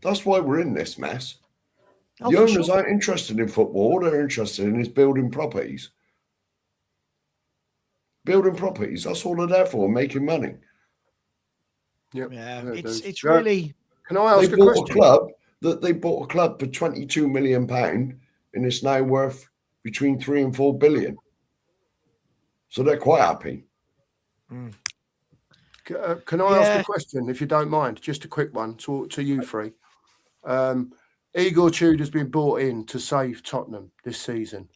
That's why we're in this mess. The owners aren't interested in football. All they're interested in is building properties. Building properties. That's all they're there for, making money. Yep. Yeah, it's really. Can I ask a question? They bought a club for £22 million, and it's now worth between 3 and 4 billion. So they're quite happy. Can I ask a question, if you don't mind? Just a quick one to you three. Igor Tudor's been brought in to save Tottenham this season,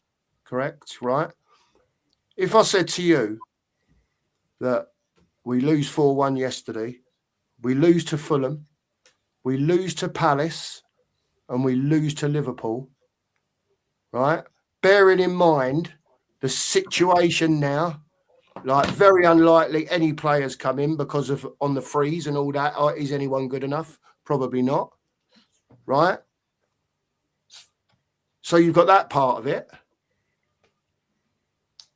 correct? Right? If I said to you that we lose 4-1 yesterday, we lose to Fulham, we lose to Palace, and we lose to Liverpool, right? Bearing in mind the situation now, like very unlikely any players come in because of on the freeze and all that. Is anyone good enough? Probably not, right? So you've got that part of it.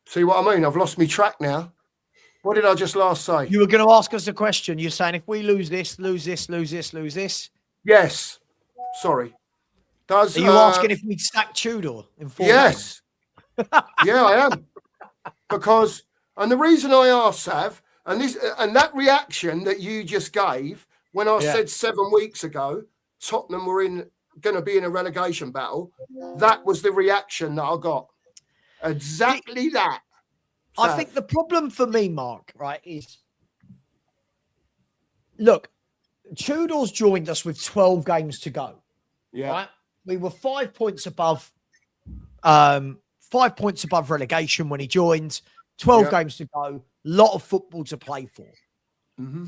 See what I mean? I've lost my track now. What did I just last say? You were going to ask us a question. You're saying if we lose this, lose this, lose this, lose this. Yes. Sorry. Are you asking if we'd sack Tudor in 4 Yes. Yeah, I am. Because, and the reason I asked, Sav, and that reaction that you just gave when I said 7 weeks ago, Tottenham were going to be in a relegation battle, that was the reaction that I got. Exactly that. I think the problem for me, Mark, right, is look, Tudor's joined us with 12 games to go. Yeah. Right? We were 5 points above 5 points above relegation when he joined, 12 games to go, lot of football to play for. Mm-hmm.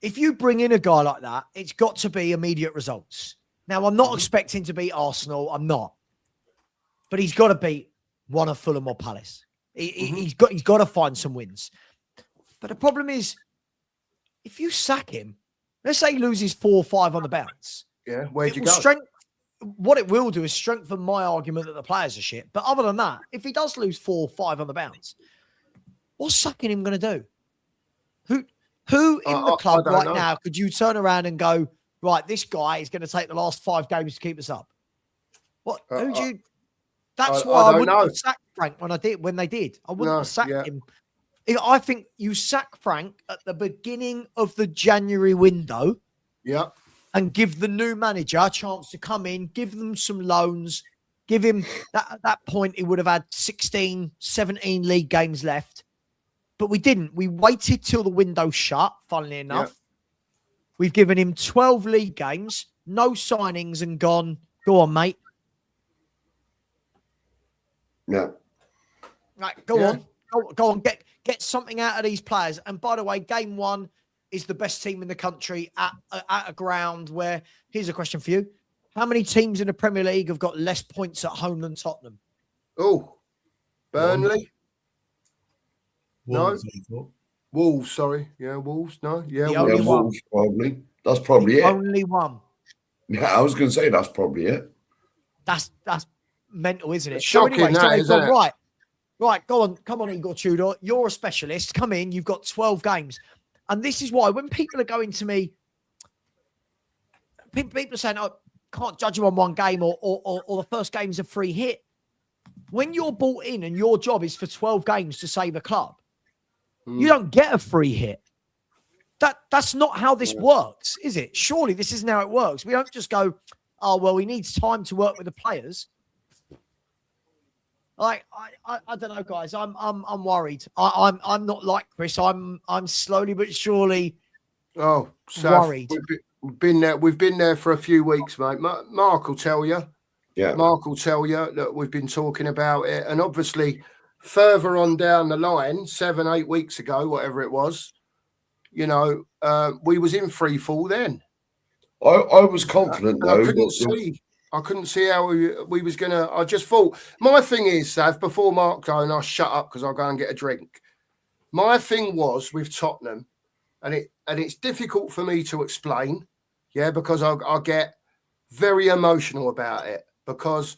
If you bring in a guy like that, it's got to be immediate results. Now, I'm not expecting to beat Arsenal. I'm not. But he's got to beat one of Fulham or Palace. He's got to find some wins. But the problem is, if you sack him, let's say he loses 4 or 5 on the bounce. Yeah, where'd you go? What it will do is strengthen my argument that the players are shit. But other than that, if he does lose 4 or 5 on the bounce, what's sacking him going to do? Who in the club right now could you turn around and go, right, this guy is going to take the last 5 games to keep us up. What? Who do you? That's why I wouldn't have sacked Frank when they did. I wouldn't have sacked him. I think you sack Frank at the beginning of the January window. Yeah. And give the new manager a chance to come in, give them some loans, give him at that point, he would have had 16, 17 league games left. But we didn't. We waited till the window shut, funnily enough. Yep. We've given him 12 league games, no signings, and gone, go on, mate. Yeah. Right, go on. Go on, get something out of these players. And by the way, game 1 is the best team in the country at a ground where, here's a question for you. How many teams in the Premier League have got less points at home than Tottenham? Oh, Burnley. Wolves, no. Wolves, sorry. Yeah, Wolves. No, yeah, Wolves probably. That's probably it. Only one. Yeah, I was going to say that's probably it. That's mental, isn't it? It's shocking, so anyway, isn't it? Right, go on. Come on, Igor Tudor. You're a specialist. Come in. You've got 12 games. And this is why when people are going to me, people are saying, "Oh, can't judge you on one game or the first game's a free hit." When you're bought in and your job is for 12 games to save a club, you don't get a free hit. That's not how this works, is it? Surely this isn't how it works. We don't just go, "Oh, well, he needs time to work with the players." Like I don't know, guys. I'm worried. I'm not like Chris. I'm slowly but surely worried. We've been there. We've been there for a few weeks, mate. Mark will tell you. Yeah. Mark will tell you that we've been talking about it, and obviously, further on down the line, 7-8 weeks ago, whatever it was, we was in free fall then. I was confident though. I couldn't see how we was going to... I just thought... My thing is, Sav, before Mark go, and I'll shut up because I'll go and get a drink. My thing was with Tottenham, and it's difficult for me to explain, because I'll get very emotional about it, because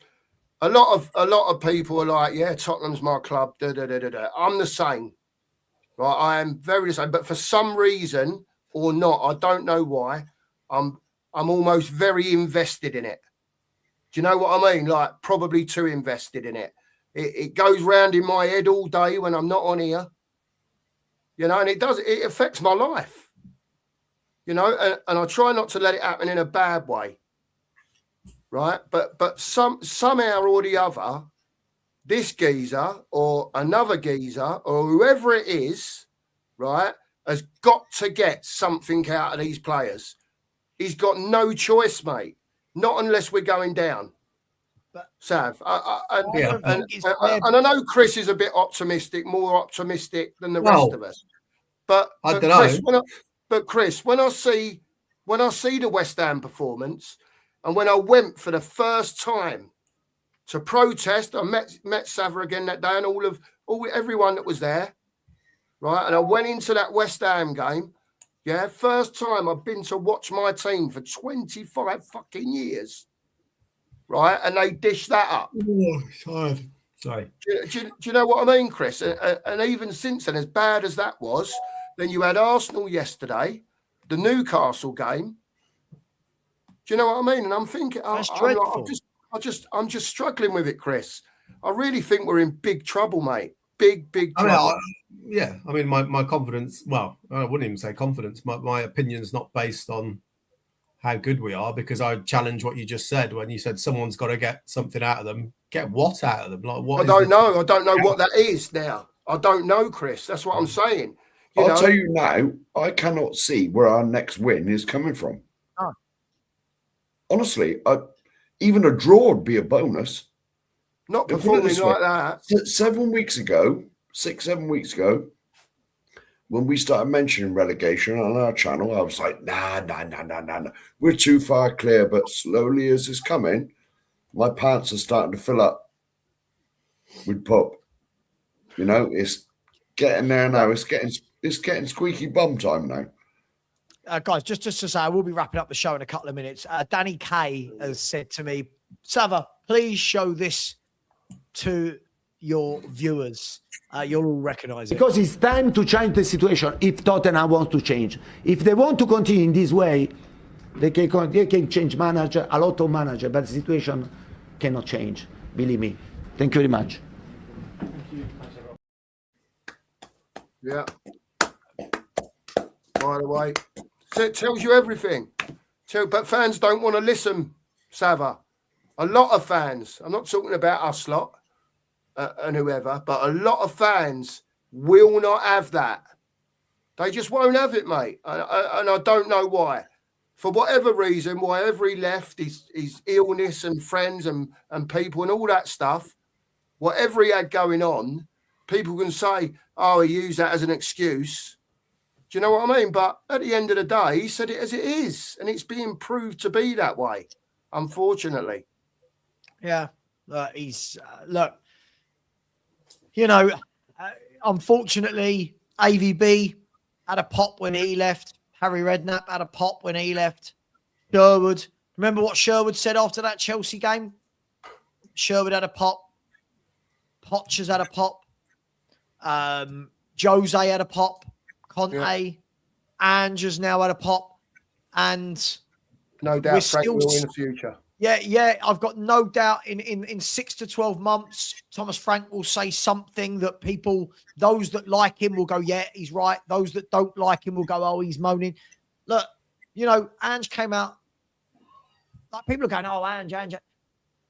a lot of people are like, Tottenham's my club, I'm the same. Right? I am very the same. But for some reason or not, I don't know why, I'm almost very invested in it. Do you know what I mean? Like, probably too invested in it. It goes round in my head all day when I'm not on here. And it affects my life. And I try not to let it happen in a bad way. Right? But somehow or the other, this geezer or another geezer or whoever it is, right, has got to get something out of these players. He's got no choice, mate. Not unless we're going down. But Sav, and I know Chris is a bit more optimistic than the rest of us. But I don't know. Chris, when I see the West Ham performance, and when I went for the first time to protest, I met Savva again that day, and everyone that was there, right? And I went into that West Ham game. Yeah, first time I've been to watch my team for 25 fucking years, right? And they dish that up. Oh, sorry. Do you know what I mean, Chris? And even since then, as bad as that was, then you had Arsenal yesterday, the Newcastle game. Do you know what I mean? And I'm thinking, I'm just struggling with it, Chris. I really think we're in big trouble, mate. Big trouble. I mean, my confidence, well, I wouldn't even say confidence. My opinion's not based on how good we are, because I challenge what you just said when you said someone's got to get something out of them. Get what out of them? Like, what? I don't know what that is now. I don't know, Chris. That's what I'm saying. I'll tell you now, I cannot see where our next win is coming from. Oh. Honestly, even a draw would be a bonus. Not performing like that. 7 weeks ago, 6-7 weeks ago, when we started mentioning relegation on our channel, I was like, nah. We're too far clear. But slowly as it's coming, my pants are starting to fill up with pup. It's getting there now. It's getting squeaky bum time now. Guys, just to say, I will be wrapping up the show in a couple of minutes. Danny K has said to me, Savva, please show this to your viewers. You'll all recognise it. Because it's time to change the situation if Tottenham wants to change. If they want to continue in this way, They can change manager, a lot of manager, but the situation cannot change. Believe me. Thank you very much. Yeah. By the way, so it tells you everything. But fans don't want to listen, Savva. A lot of fans, I'm not talking about us lot and whoever, but a lot of fans will not have that. They just won't have it, mate. And I don't know why. For whatever reason, why he left, his illness and friends and people and all that stuff, whatever he had going on, people can say, oh, he used that as an excuse. Do you know what I mean? But at the end of the day, he said it as it is. And it's being proved to be that way, unfortunately. Yeah. Look, you know, unfortunately, AVB had a pop when he left. Harry Redknapp had a pop when he left. Sherwood. Remember what Sherwood said after that Chelsea game? Sherwood had a pop. Potchers had a pop. Jose had a pop. Conte. Ange has now had a pop. And no doubt Frank will in the future. Yeah. I've got no doubt in 6 to 12 months, Thomas Frank will say something that those that like him will go, yeah, he's right. Those that don't like him will go, oh, he's moaning. Look, you know, Ange came out. Like people are going, oh, Ange.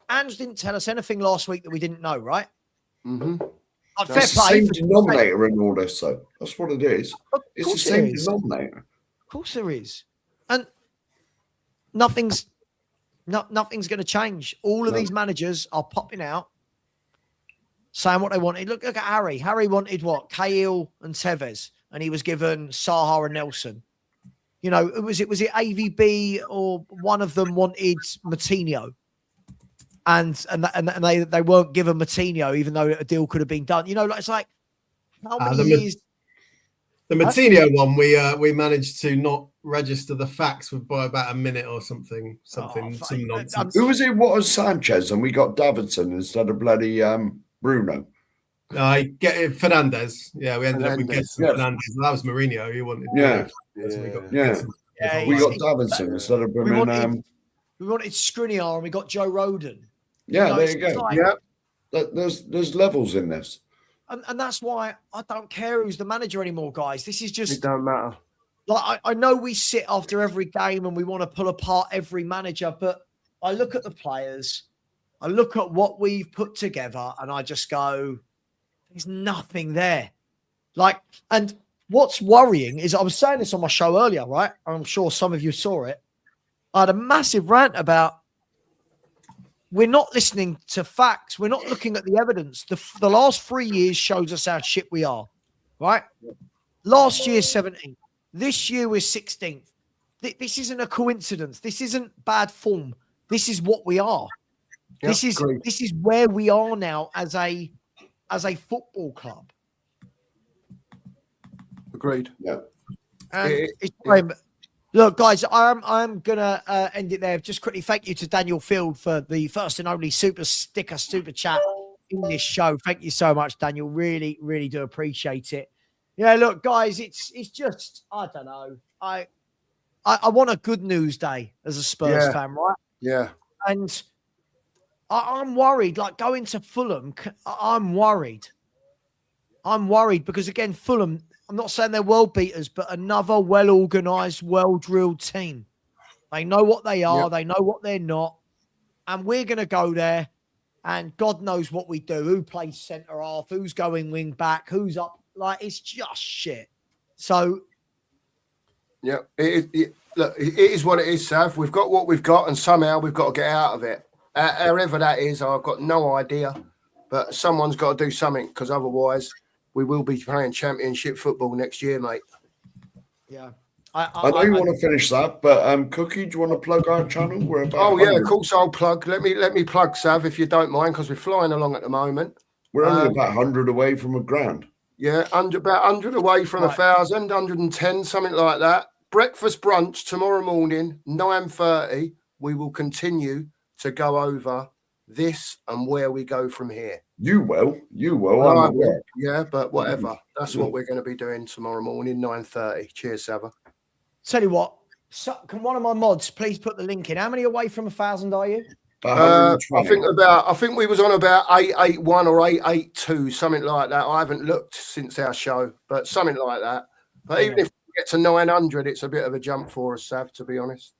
Ange didn't tell us anything last week that we didn't know, right? Mm-hmm. It's the same denominator in all this, though. That's what it is. It's the same denominator. Of course there is. And nothing's going to change. All of these managers are popping out, saying what they wanted. Look at Harry. Harry wanted what? Cahill and Tevez, and he was given Saha and Nelson. You know, was it AVB or one of them wanted Moutinho, and they weren't given Moutinho, even though a deal could have been done. You know, it's like how many years. The Moutinho one, we managed to not register the facts by about a minute or something, some nonsense. Who was it? What was Sanchez? And we got Davidson instead of bloody Bruno. I get it, Fernandez. Yeah, we ended up with Fernandez. That was Mourinho. He wanted. We got Davidson instead of Bruno. We wanted Skriniar and we got Joe Rodon. Yeah, there you go. There's levels in this. And that's why I don't care who's the manager anymore, guys. This is just... It don't matter. Like, I know we sit after every game and we want to pull apart every manager, but I look at the players, I look at what we've put together, and I just go, there's nothing there. Like, and what's worrying is, I was saying this on my show earlier, right? I'm sure some of you saw it. I had a massive rant about we're not listening to facts. We're not looking at the evidence. The last 3 years shows us how shit we are, right? Last year, 17th. This year, we're 16th. This isn't a coincidence. This isn't bad form. This is what we are. Yep, this is where we are now as a football club. Agreed. Yeah. It's time. Look, guys, I'm gonna end it there. Just quickly, thank you to Daniel Field for the first and only super chat in this show. Thank you so much, Daniel. Really, really do appreciate it. Yeah, look, guys, it's just I don't know. I want a good news day as a Spurs fan, right? Yeah. And I'm worried. Like going to Fulham, I'm worried. I'm worried because again, Fulham. I'm not saying they're world beaters, but another well-organised, well-drilled team. They know what they are. Yep. They know what they're not. And we're going to go there, and God knows what we do. Who plays centre half? Who's going wing back? Who's up? Like, it's just shit. So... Yeah, look, it is what it is, Sav. We've got what we've got, and somehow we've got to get out of it. However that is, I've got no idea. But someone's got to do something, because otherwise... we will be playing championship football next year, mate. Yeah. I know you want to finish that, but Cookie, do you want to plug our channel? We're about 100. Of course I'll plug. Let me plug, Sav, if you don't mind, because we're flying along at the moment. We're only about 100 away from a grand. Yeah, about 100 away from 1,000, 110, something like that. Breakfast brunch tomorrow morning, 9:30. We will continue to go over this and where we go from here. You will. Yeah, but whatever. That's what we're going to be doing tomorrow morning, 9:30. Cheers, Savva. Tell you what, So, can one of my mods please put the link in? How many away from 1,000 are you? I think we was on about 881 or 882, something like that. I haven't looked since our show, but something like that. But even if we get to 900, it's a bit of a jump for us, Sav, to be honest.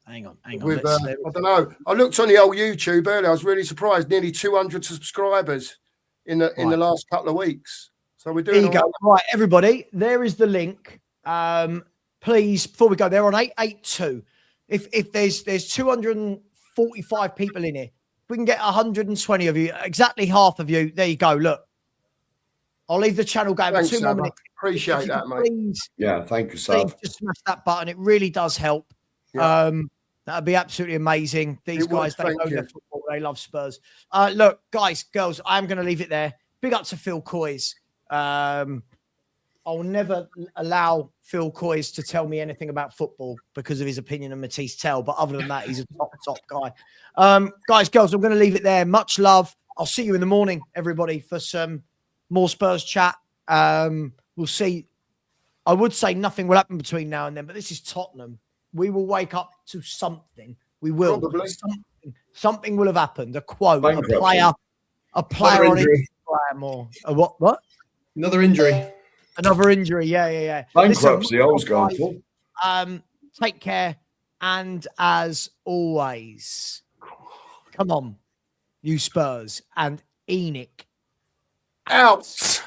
Hang on. I don't know. I looked on the old YouTube earlier. I was really surprised. Nearly 200 subscribers in the last couple of weeks. So we're doing. There you go. Right, everybody. There is the link. Please, before we go, they're on 882. If there's 245 people in here, if we can get 120 of you, exactly half of you. There you go. Look, I'll leave the channel going for 2 more minutes. Appreciate that, mate. Please, thank you, Sav. just smash that button. It really does help. Yeah. That'd be absolutely amazing. These guys, they know their football. They love Spurs. Look, guys, girls, I'm going to leave it there. Big up to Phil Coys. I'll never allow Phil Coys to tell me anything about football because of his opinion of Matisse Tell. But other than that, he's a top guy. Guys, girls, I'm going to leave it there. Much love. I'll see you in the morning, everybody, for some more Spurs chat. We'll see. I would say nothing will happen between now and then, but this is Tottenham. We will wake up to something. We will. Probably. Something will have happened. A quote, a player on Instagram or a what? Another injury. Another injury. Yeah. Bankruptcy, I was going for. Take care. And as always, come on, you Spurs and Enoch. Out.